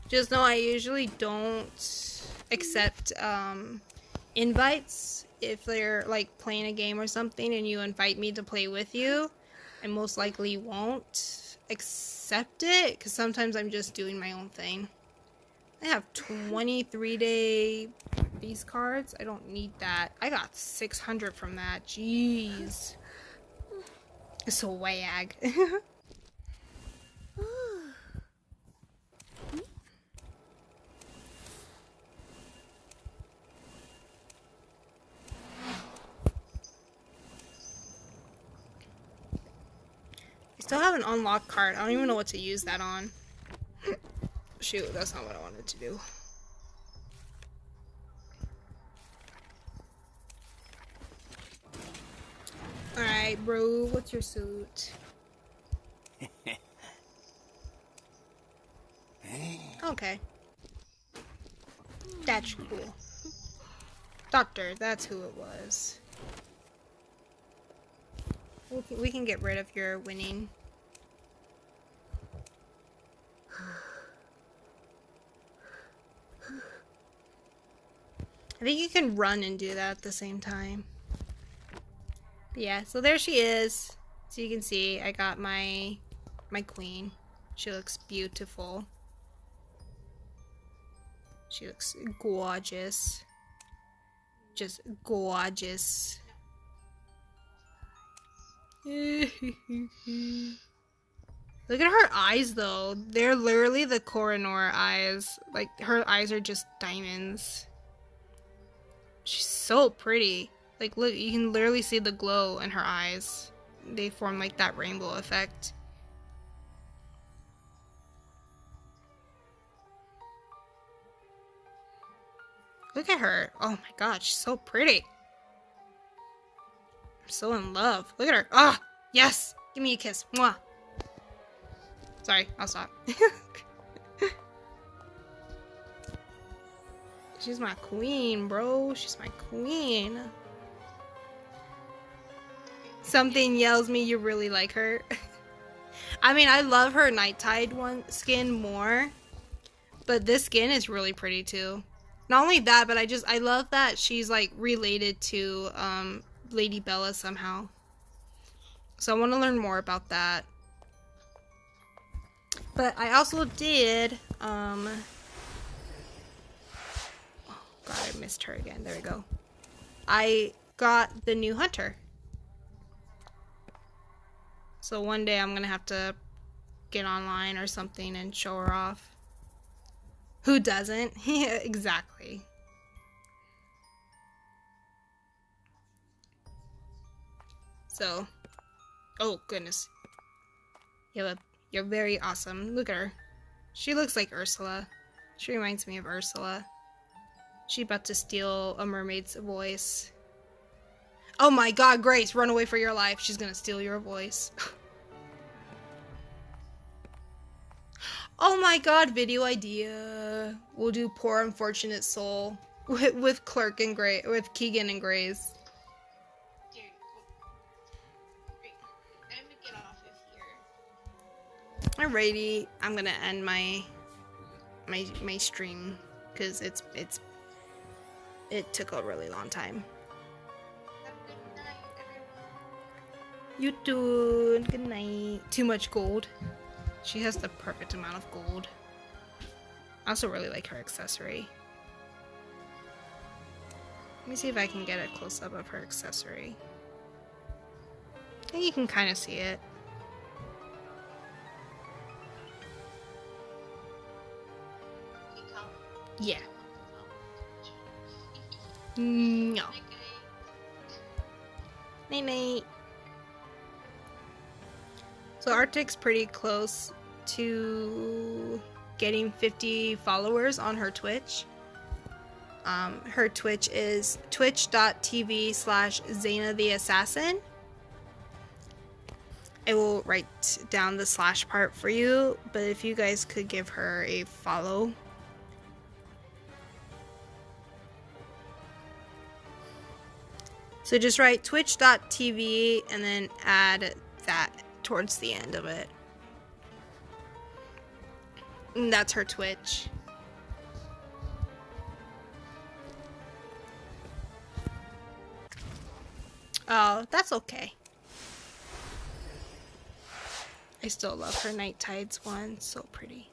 Just know I usually don't accept invites if they're like playing a game or something and you invite me to play with you. I most likely won't accept it because sometimes I'm just doing my own thing. I have 23-day these cards. I don't need that. I got 600 from that. Jeez. Swag. I still have an unlocked card. I don't even know what to use that on. Shoot, that's not what I wanted to do. Alright, bro, what's your suit? Okay. That's cool. Doctor, that's who it was. We can get rid of your winning. I think you can run and do that at the same time. But yeah, so there she is. So you can see I got my queen. She looks beautiful. She looks gorgeous. Just gorgeous. Look at her eyes though. They're literally the Koronor eyes. Like her eyes are just diamonds. She's so pretty. Like look, you can literally see the glow in her eyes. They form like that rainbow effect. Look at her. Oh my god, she's so pretty. I'm so in love. Look at her. Ah, yes. Give me a kiss. Mwah. Sorry, I'll stop. She's my queen, bro. She's my queen. Something yells me you really like her. I mean, I love her Nighttide skin more. But this skin is really pretty too. Not only that, but I love that she's like related to Lady Bella somehow. So I want to learn more about that. But I also did oh god, I missed her again. There we go. I got the new hunter. So one day I'm gonna have to get online or something and show her off. Who doesn't? Yeah, exactly. So, oh goodness. Yeah, you're very awesome. Look at her. She looks like Ursula. She reminds me of Ursula. She about to steal a mermaid's voice. Oh my god, Grace, run away for your life. She's gonna steal your voice. Oh my god, video idea. We'll do Poor Unfortunate Soul with Clerk and Gray, with Keegan and Grace. Dude, I'm gonna get off of here. Alrighty, I'm gonna end my stream because it took a really long time. Have a good night, everyone. You too. Good night. Too much gold. She has the perfect amount of gold. I also really like her accessory. Let me see if I can get a close-up of her accessory. I think you can kind of see it. Yeah. No. Night night. So Arctic's pretty close to getting 50 followers on her Twitch. Her Twitch is twitch.tv/Zaina the Assassin. I will write down the slash part for you, but if you guys could give her a follow. So just write twitch.tv and then add that towards the end of it. And that's her Twitch. Oh, that's okay. I still love her Night Tides one. So pretty.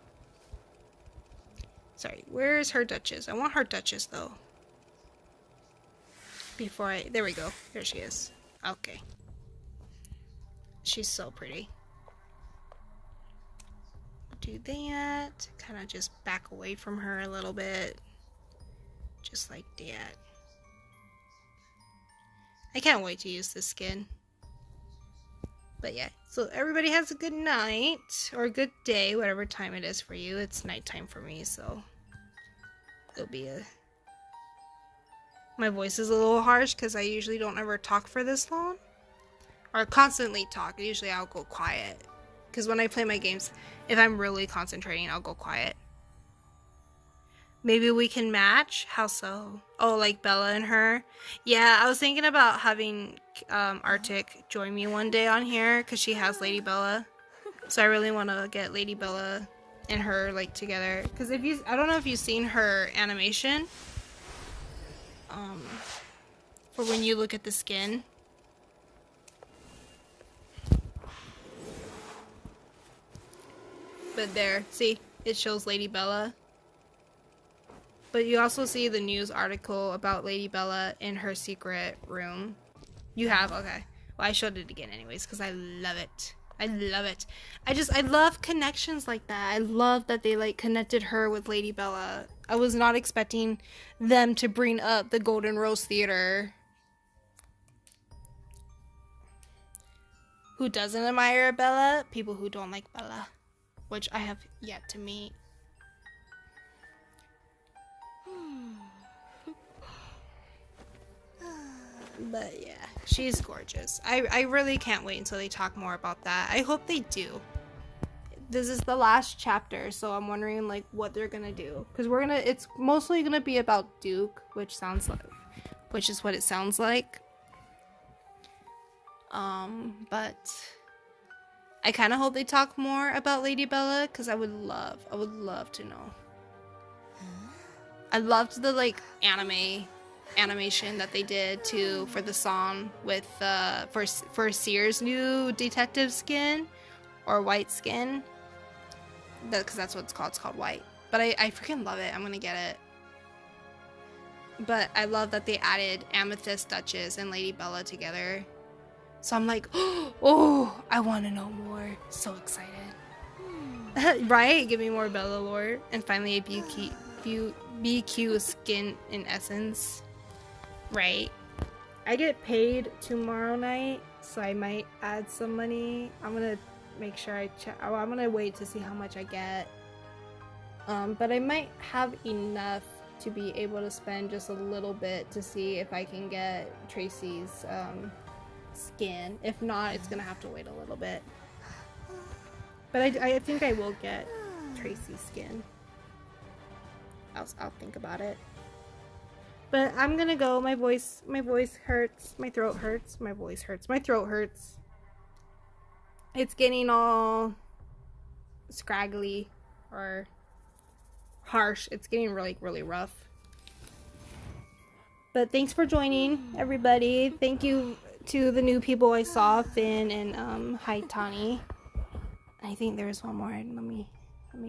Sorry, where is her Duchess? I want her Duchess though. There we go. There she is. Okay. She's so pretty. Do that. Kind of just back away from her a little bit. Just like that. I can't wait to use this skin. But yeah, so everybody has a good night. Or a good day, whatever time it is for you. It's nighttime for me, so it'll be a... My voice is a little harsh because I usually don't ever talk for this long. Or constantly talk. Usually I'll go quiet. Because when I play my games, if I'm really concentrating, I'll go quiet. Maybe we can match? How so? Oh, like Bella and her? Yeah, I was thinking about having Arctic join me one day on here. Because she has Lady Bella. So I really want to get Lady Bella and her like together. Because I don't know if you've seen her animation. For when you look at the skin. But there, see, it shows Lady Bella. But you also see the news article about Lady Bella in her secret room. You have? Okay. Well, I showed it again anyways, because I love it. I love it. I love connections like that. I love that they, like, connected her with Lady Bella. I was not expecting them to bring up the Golden Rose Theater. Who doesn't admire Bella? People who don't like Bella. Which I have yet to meet. But yeah, she's gorgeous. I really can't wait until they talk more about that. I hope they do. This is the last chapter, so I'm wondering like what they're gonna do. Because it's mostly gonna be about Duke, which is what it sounds like. But I kind of hope they talk more about Lady Bella, because I would love to know. I loved the like animation that they did too for the song with for Seer's new detective skin or white skin. Because that's what it's called. It's called white. But I freaking love it. I'm gonna get it. But I love that they added Amethyst Duchess and Lady Bella together. So I'm like, oh, I want to know more. So excited. Right? Give me more Bella lore. And finally a BQ skin in essence. Right? I get paid tomorrow night, so I might add some money. I'm going to make sure I check. Oh, I'm going to wait to see how much I get. But I might have enough to be able to spend just a little bit to see if I can get Tracy's skin. If not, it's gonna have to wait a little bit. But I think I will get Tracy's skin. I'll think about it. But I'm gonna go. My voice hurts. My throat hurts. My voice hurts. My throat hurts. It's getting all scraggly or harsh. It's getting really, really rough. But thanks for joining, everybody. Thank you to the new people I saw, Finn and Haitani. I think there was one more. Let me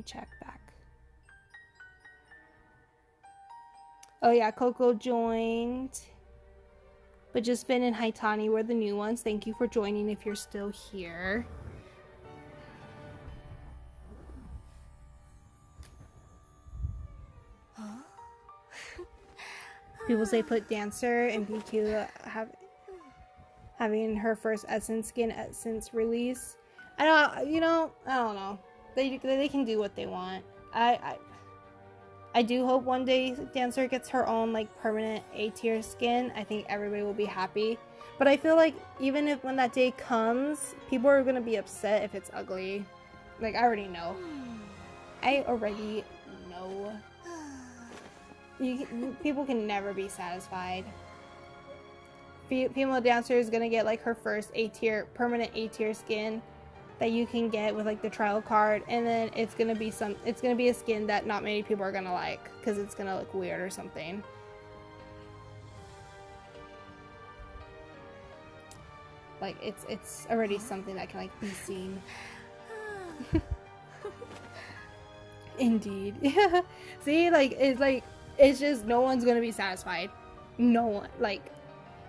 check back. Oh yeah, Coco joined. But just Finn and Haitani were the new ones. Thank you for joining if you're still here. People say put Dancer and BQ having her first Essence skin since release. I don't know. They can do what they want. I do hope one day Dancer gets her own like permanent A tier skin. I think everybody will be happy. But I feel like even if when that day comes, people are gonna be upset if it's ugly. Like, I already know. I already know. People can never be satisfied. Female Dancer is gonna get like her first A tier, permanent A tier skin that you can get with like the trial card, and then it's gonna be a skin that not many people are gonna like because it's gonna look weird or something. Like it's already something that can like be seen. Indeed. Yeah. See, it's just no one's gonna be satisfied. No one. Like,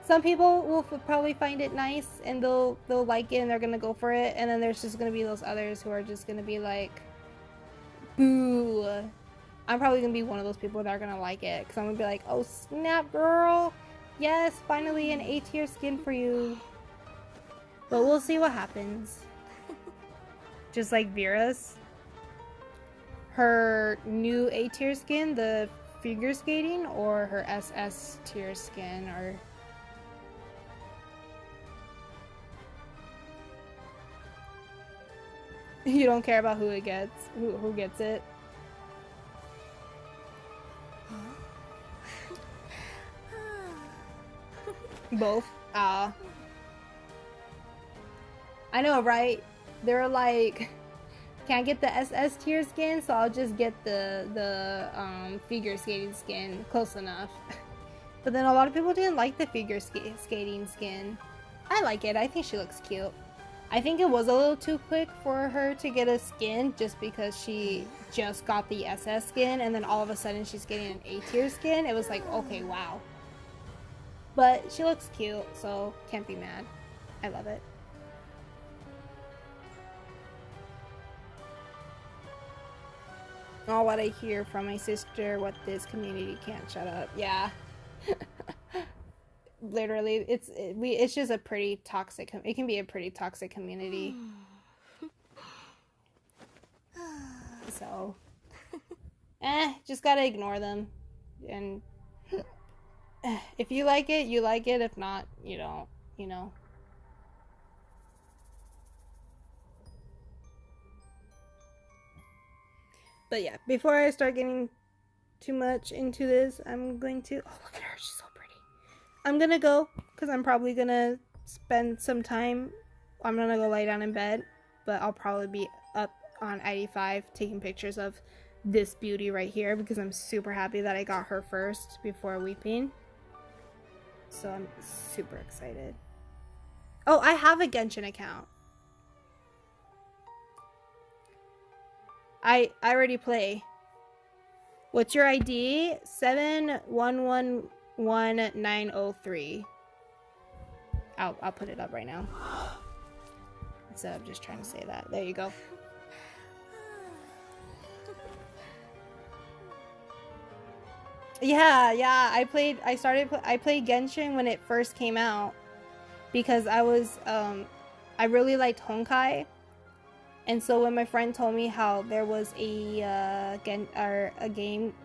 some people will probably find it nice and they'll like it and they're gonna go for it, and then there's just gonna be those others who are just gonna be like, boo. I'm probably gonna be one of those people that are gonna like it because I'm gonna be like, oh snap, girl, yes, finally an A tier skin for you. But we'll see what happens. Just like Vera's, her new A tier skin, the figure skating, or her SS tier skin, or you don't care about who it gets, who gets it. Both. I know, right? They're like, can't get the SS tier skin, so I'll just get the figure skating skin. Close enough. But then a lot of people didn't like the figure skating skin. I like it. I think she looks cute. I think it was a little too quick for her to get a skin just because she just got the SS skin and then all of a sudden she's getting an A tier skin. It was like, okay, wow. But she looks cute, so can't be mad. I love it. All what I hear from my sister, what this community can't shut up. Yeah. Literally, it's just a pretty toxic, it can be a pretty toxic community. So, just gotta ignore them. And if you like it, you like it. If not, you don't, you know. But yeah, before I start getting too much into this, I'm going to... Oh, look at her. She's so pretty. I'm going to go because I'm probably going to spend some time... I'm going to go lay down in bed, but I'll probably be up on ID5 taking pictures of this beauty right here because I'm super happy that I got her first before weeping. So I'm super excited. Oh, I have a Genshin account. I already play. What's your ID? 7111903. I'll put it up right now. So I'm just trying to say that. There you go. Yeah, I played Genshin when it first came out because I really liked Honkai. And so when my friend told me how there was a game,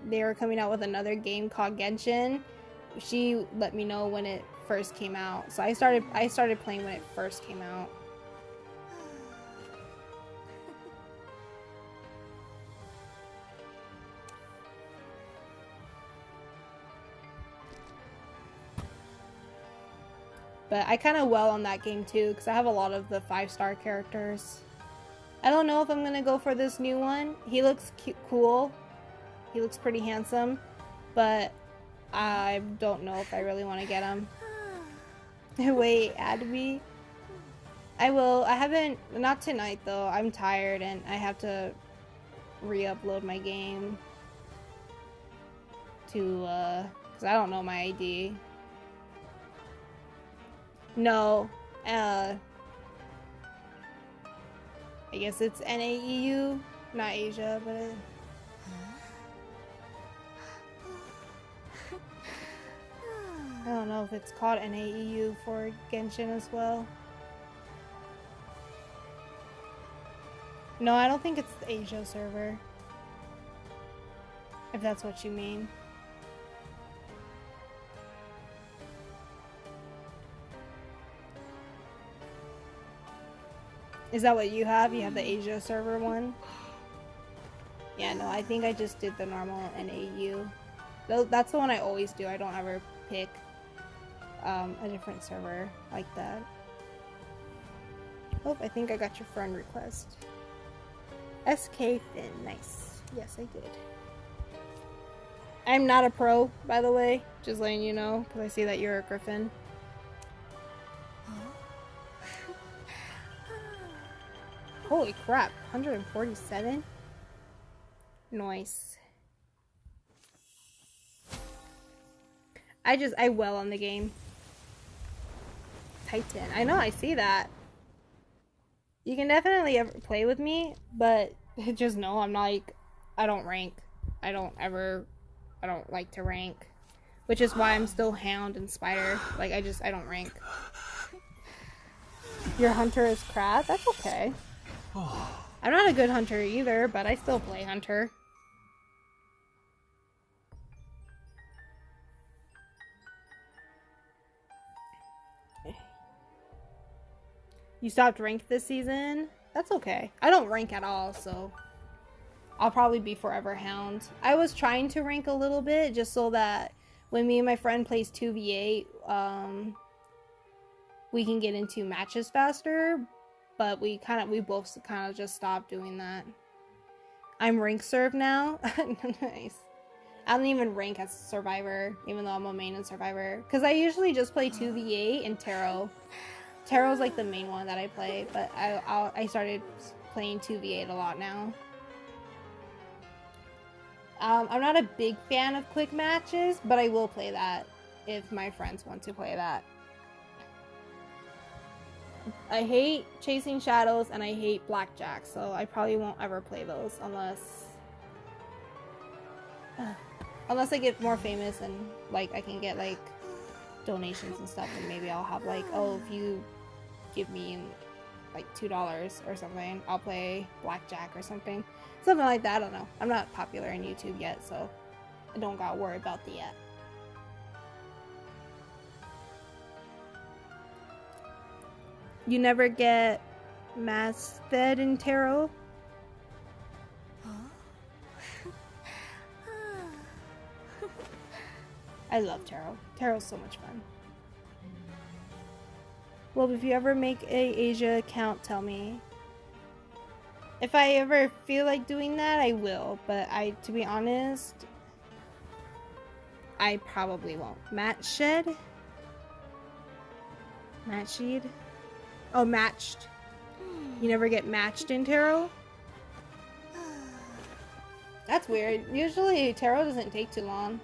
they were coming out with another game called Genshin, she let me know when it first came out. So I started playing when it first came out. But I kind of well on that game too because I have a lot of the 5-star characters. I don't know if I'm gonna go for this new one. He looks cool. He looks pretty handsome, but I don't know if I really want to get him. Wait, add me? I will. I haven't, not tonight though. I'm tired and I have to re-upload my game to, because I don't know my ID. No, I guess it's NAEU, not Asia, but I don't know if it's called NAEU for Genshin as well. No, I don't think it's the Asia server. If that's what you mean. Is that what you have? You have the Asia server one? Yeah, no, I think I just did the normal NAU. That's the one I always do. I don't ever pick a different server like that. Oh, I think I got your friend request. SK Finn, nice. Yes, I did. I'm not a pro, by the way. Just letting you know, because I see that you're a Griffin. Holy crap, 147? Nice. I well on the game. Titan. I know, I see that. You can definitely play with me, but just know I'm not like, I don't rank. I don't like to rank. Which is why I'm still Hound and Spider. Like, I don't rank. Your hunter is crap? That's okay. I'm not a good hunter either, but I still play hunter. You stopped rank this season? That's okay. I don't rank at all, so I'll probably be forever Hound. I was trying to rank a little bit just so that when me and my friend plays 2v8, we can get into matches faster, but we both kind of just stopped doing that. I'm rank serve now. Nice. I don't even rank as Survivor, even though I'm a main in Survivor, because I usually just play 2v8 and Tarot. Tarot's like the main one that I play, but I started playing 2v8 a lot now. I'm not a big fan of quick matches, but I will play that if my friends want to play that. I hate Chasing Shadows and I hate Blackjack, so I probably won't ever play those unless I get more famous and like I can get like donations and stuff, and maybe I'll have like, oh, if you give me like $2 or something, I'll play Blackjack or something like that. I don't know. I'm not popular on YouTube yet, so I don't gotta worry about the yet. You never get mass fed in Tarot? I love Tarot. Tarot's so much fun. Well, if you ever make a Asia account, tell me. If I ever feel like doing that, I will. But to be honest, I probably won't. Match shed? Match sheed? Oh, matched. You never get matched in Tarot? That's weird. Usually Tarot doesn't take too long.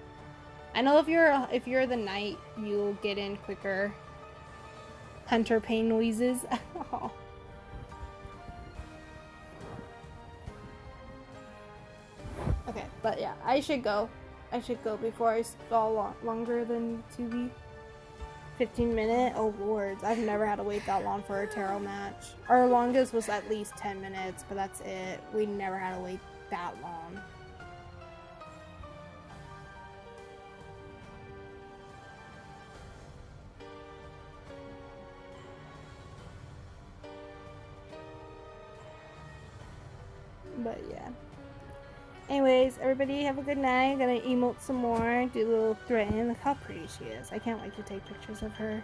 I know if you're the knight, you'll get in quicker. Hunter pain noises. Oh. Okay, but yeah, I should go. Before I stall longer than 2v. 15-minute? Oh lords, I've never had to wait that long for a Tarot match. Our longest was at least 10 minutes, but that's it. We never had to wait that long. But yeah. Anyways, everybody have a good night. I'm gonna emote some more, do a little threaten. Look how pretty she is. I can't wait to take pictures of her.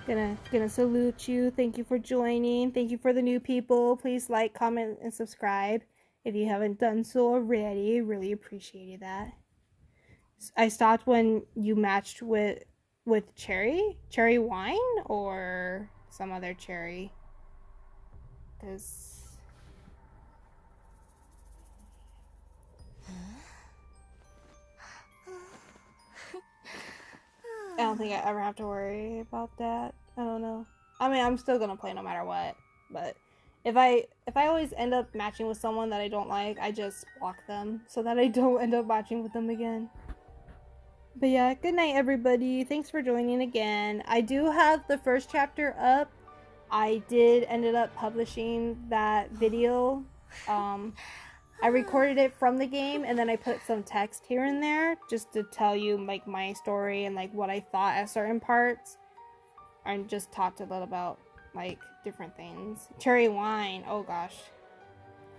Gonna salute you. Thank you for joining. Thank you for the new people. Please like, comment, and subscribe if you haven't done so already. Really appreciated that. I stopped when you matched with cherry wine or some other cherry. Because I don't think I ever have to worry about that. I don't know. I mean, I'm still gonna play no matter what. But if I always end up matching with someone that I don't like, I just block them so that I don't end up matching with them again. But yeah, good night everybody. Thanks for joining again. I do have the first chapter up. I ended up publishing that video I recorded it from the game, and then I put some text here and there just to tell you like my story and like what I thought at certain parts, and just talked a little about like different things. Cherry Wine, oh gosh,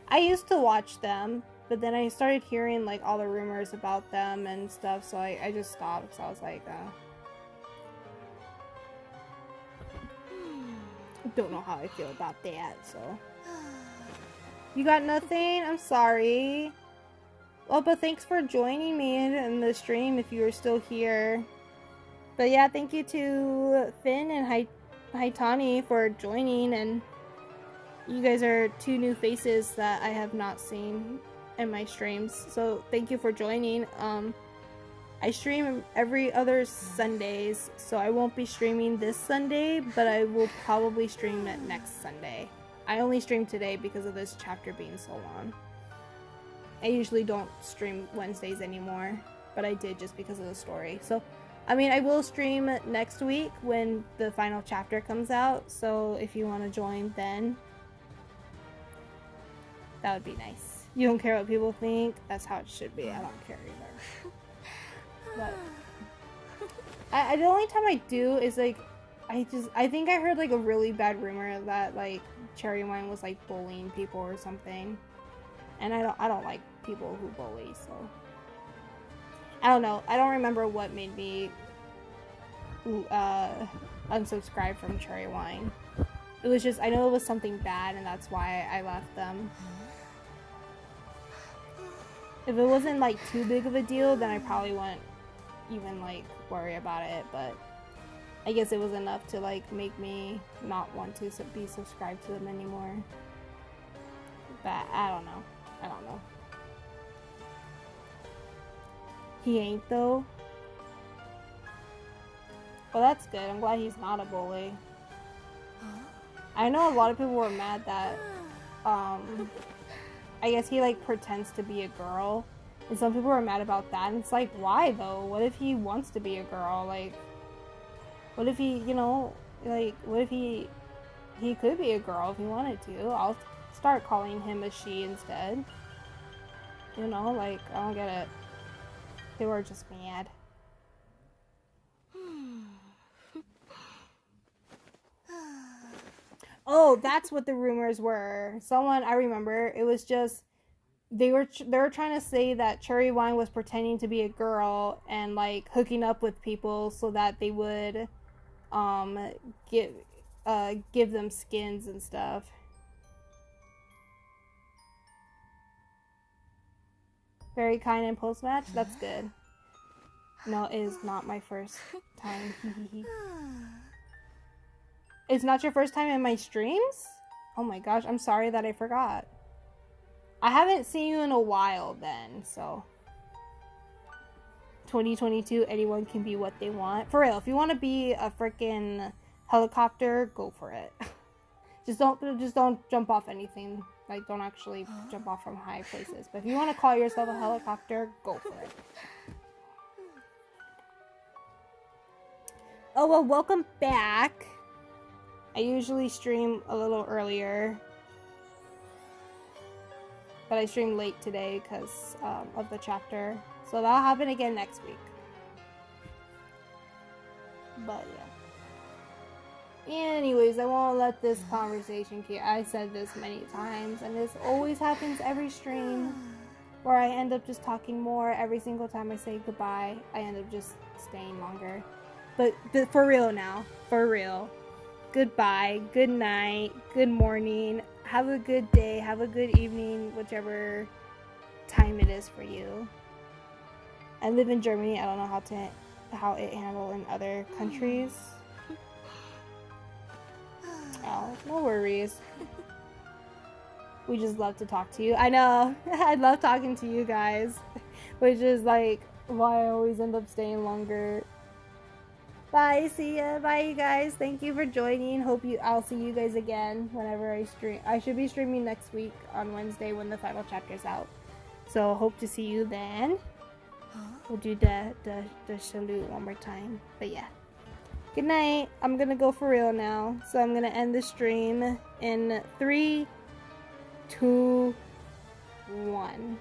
I used to watch them, but then I started hearing like all the rumors about them and stuff, so I just stopped because I was like, don't know how I feel about that, so. You got nothing? I'm sorry. Well, but thanks for joining me in the stream if you are still here. But yeah, thank you to Finn and Haitani for joining, and you guys are two new faces that I have not seen in my streams. So thank you for joining. I stream every other Sundays, so I won't be streaming this Sunday, but I will probably stream it next Sunday. I only streamed today because of this chapter being so long. I usually don't stream Wednesdays anymore, but I did just because of the story. So, I mean, I will stream next week when the final chapter comes out, so if you want to join then, that would be nice. You don't care what people think? That's how it should be. I don't care either. But the only time I do is like, I think I heard like a really bad rumor that like Cherry Wine was like bullying people or something, and I don't like people who bully, so I don't know. I don't remember what made me unsubscribe from Cherry Wine. It was just, I know it was something bad, and that's why I left them. If it wasn't like too big of a deal, then I probably wouldn't even like worry about it, but I guess it was enough to like make me not want to be subscribed to them anymore. But I don't know. He ain't though. Well, that's good. I'm glad he's not a bully. I know a lot of people were mad that I guess he like pretends to be a girl, and some people were mad about that, and it's like, why though? What if he wants to be a girl? Like, what if he, you know, like, what if he could be a girl if he wanted to? I'll start calling him a she instead. You know, like, I don't get it. People are just mad. Oh, that's what the rumors were. Someone, I remember, it was just, they were trying to say that Cherry Wine was pretending to be a girl and like hooking up with people so that they would give them skins and stuff. Very kind in post-match? That's good. No, it is not my first time. It's not your first time in my streams? Oh my gosh, I'm sorry that I forgot. I haven't seen you in a while then, so. 2022, anyone can be what they want. For real, if you want to be a freaking helicopter, go for it. just don't jump off anything. Like, don't actually jump off from high places. But if you want to call yourself a helicopter, go for it. Oh, well, welcome back. I usually stream a little earlier, but I streamed late today because of the chapter. So that'll happen again next week. But yeah. Anyways, I won't let this conversation keep. I said this many times, and this always happens every stream, where I end up just talking more. Every single time I say goodbye, I end up just staying longer. But for real now, for real. Goodbye, good night, good morning, have a good day, have a good evening, whichever time it is for you. I live in Germany. I don't know how it handled in other countries. Oh, no worries. We just love to talk to you. I know. I love talking to you guys, which is like why I always end up staying longer. Bye, see ya. Bye, you guys. Thank you for joining. I'll see you guys again whenever I stream. I should be streaming next week on Wednesday when the final chapter's out. So hope to see you then. We'll do the salute one more time. But yeah. Good night. I'm gonna go for real now. So I'm gonna end the stream in 3, 2, 1.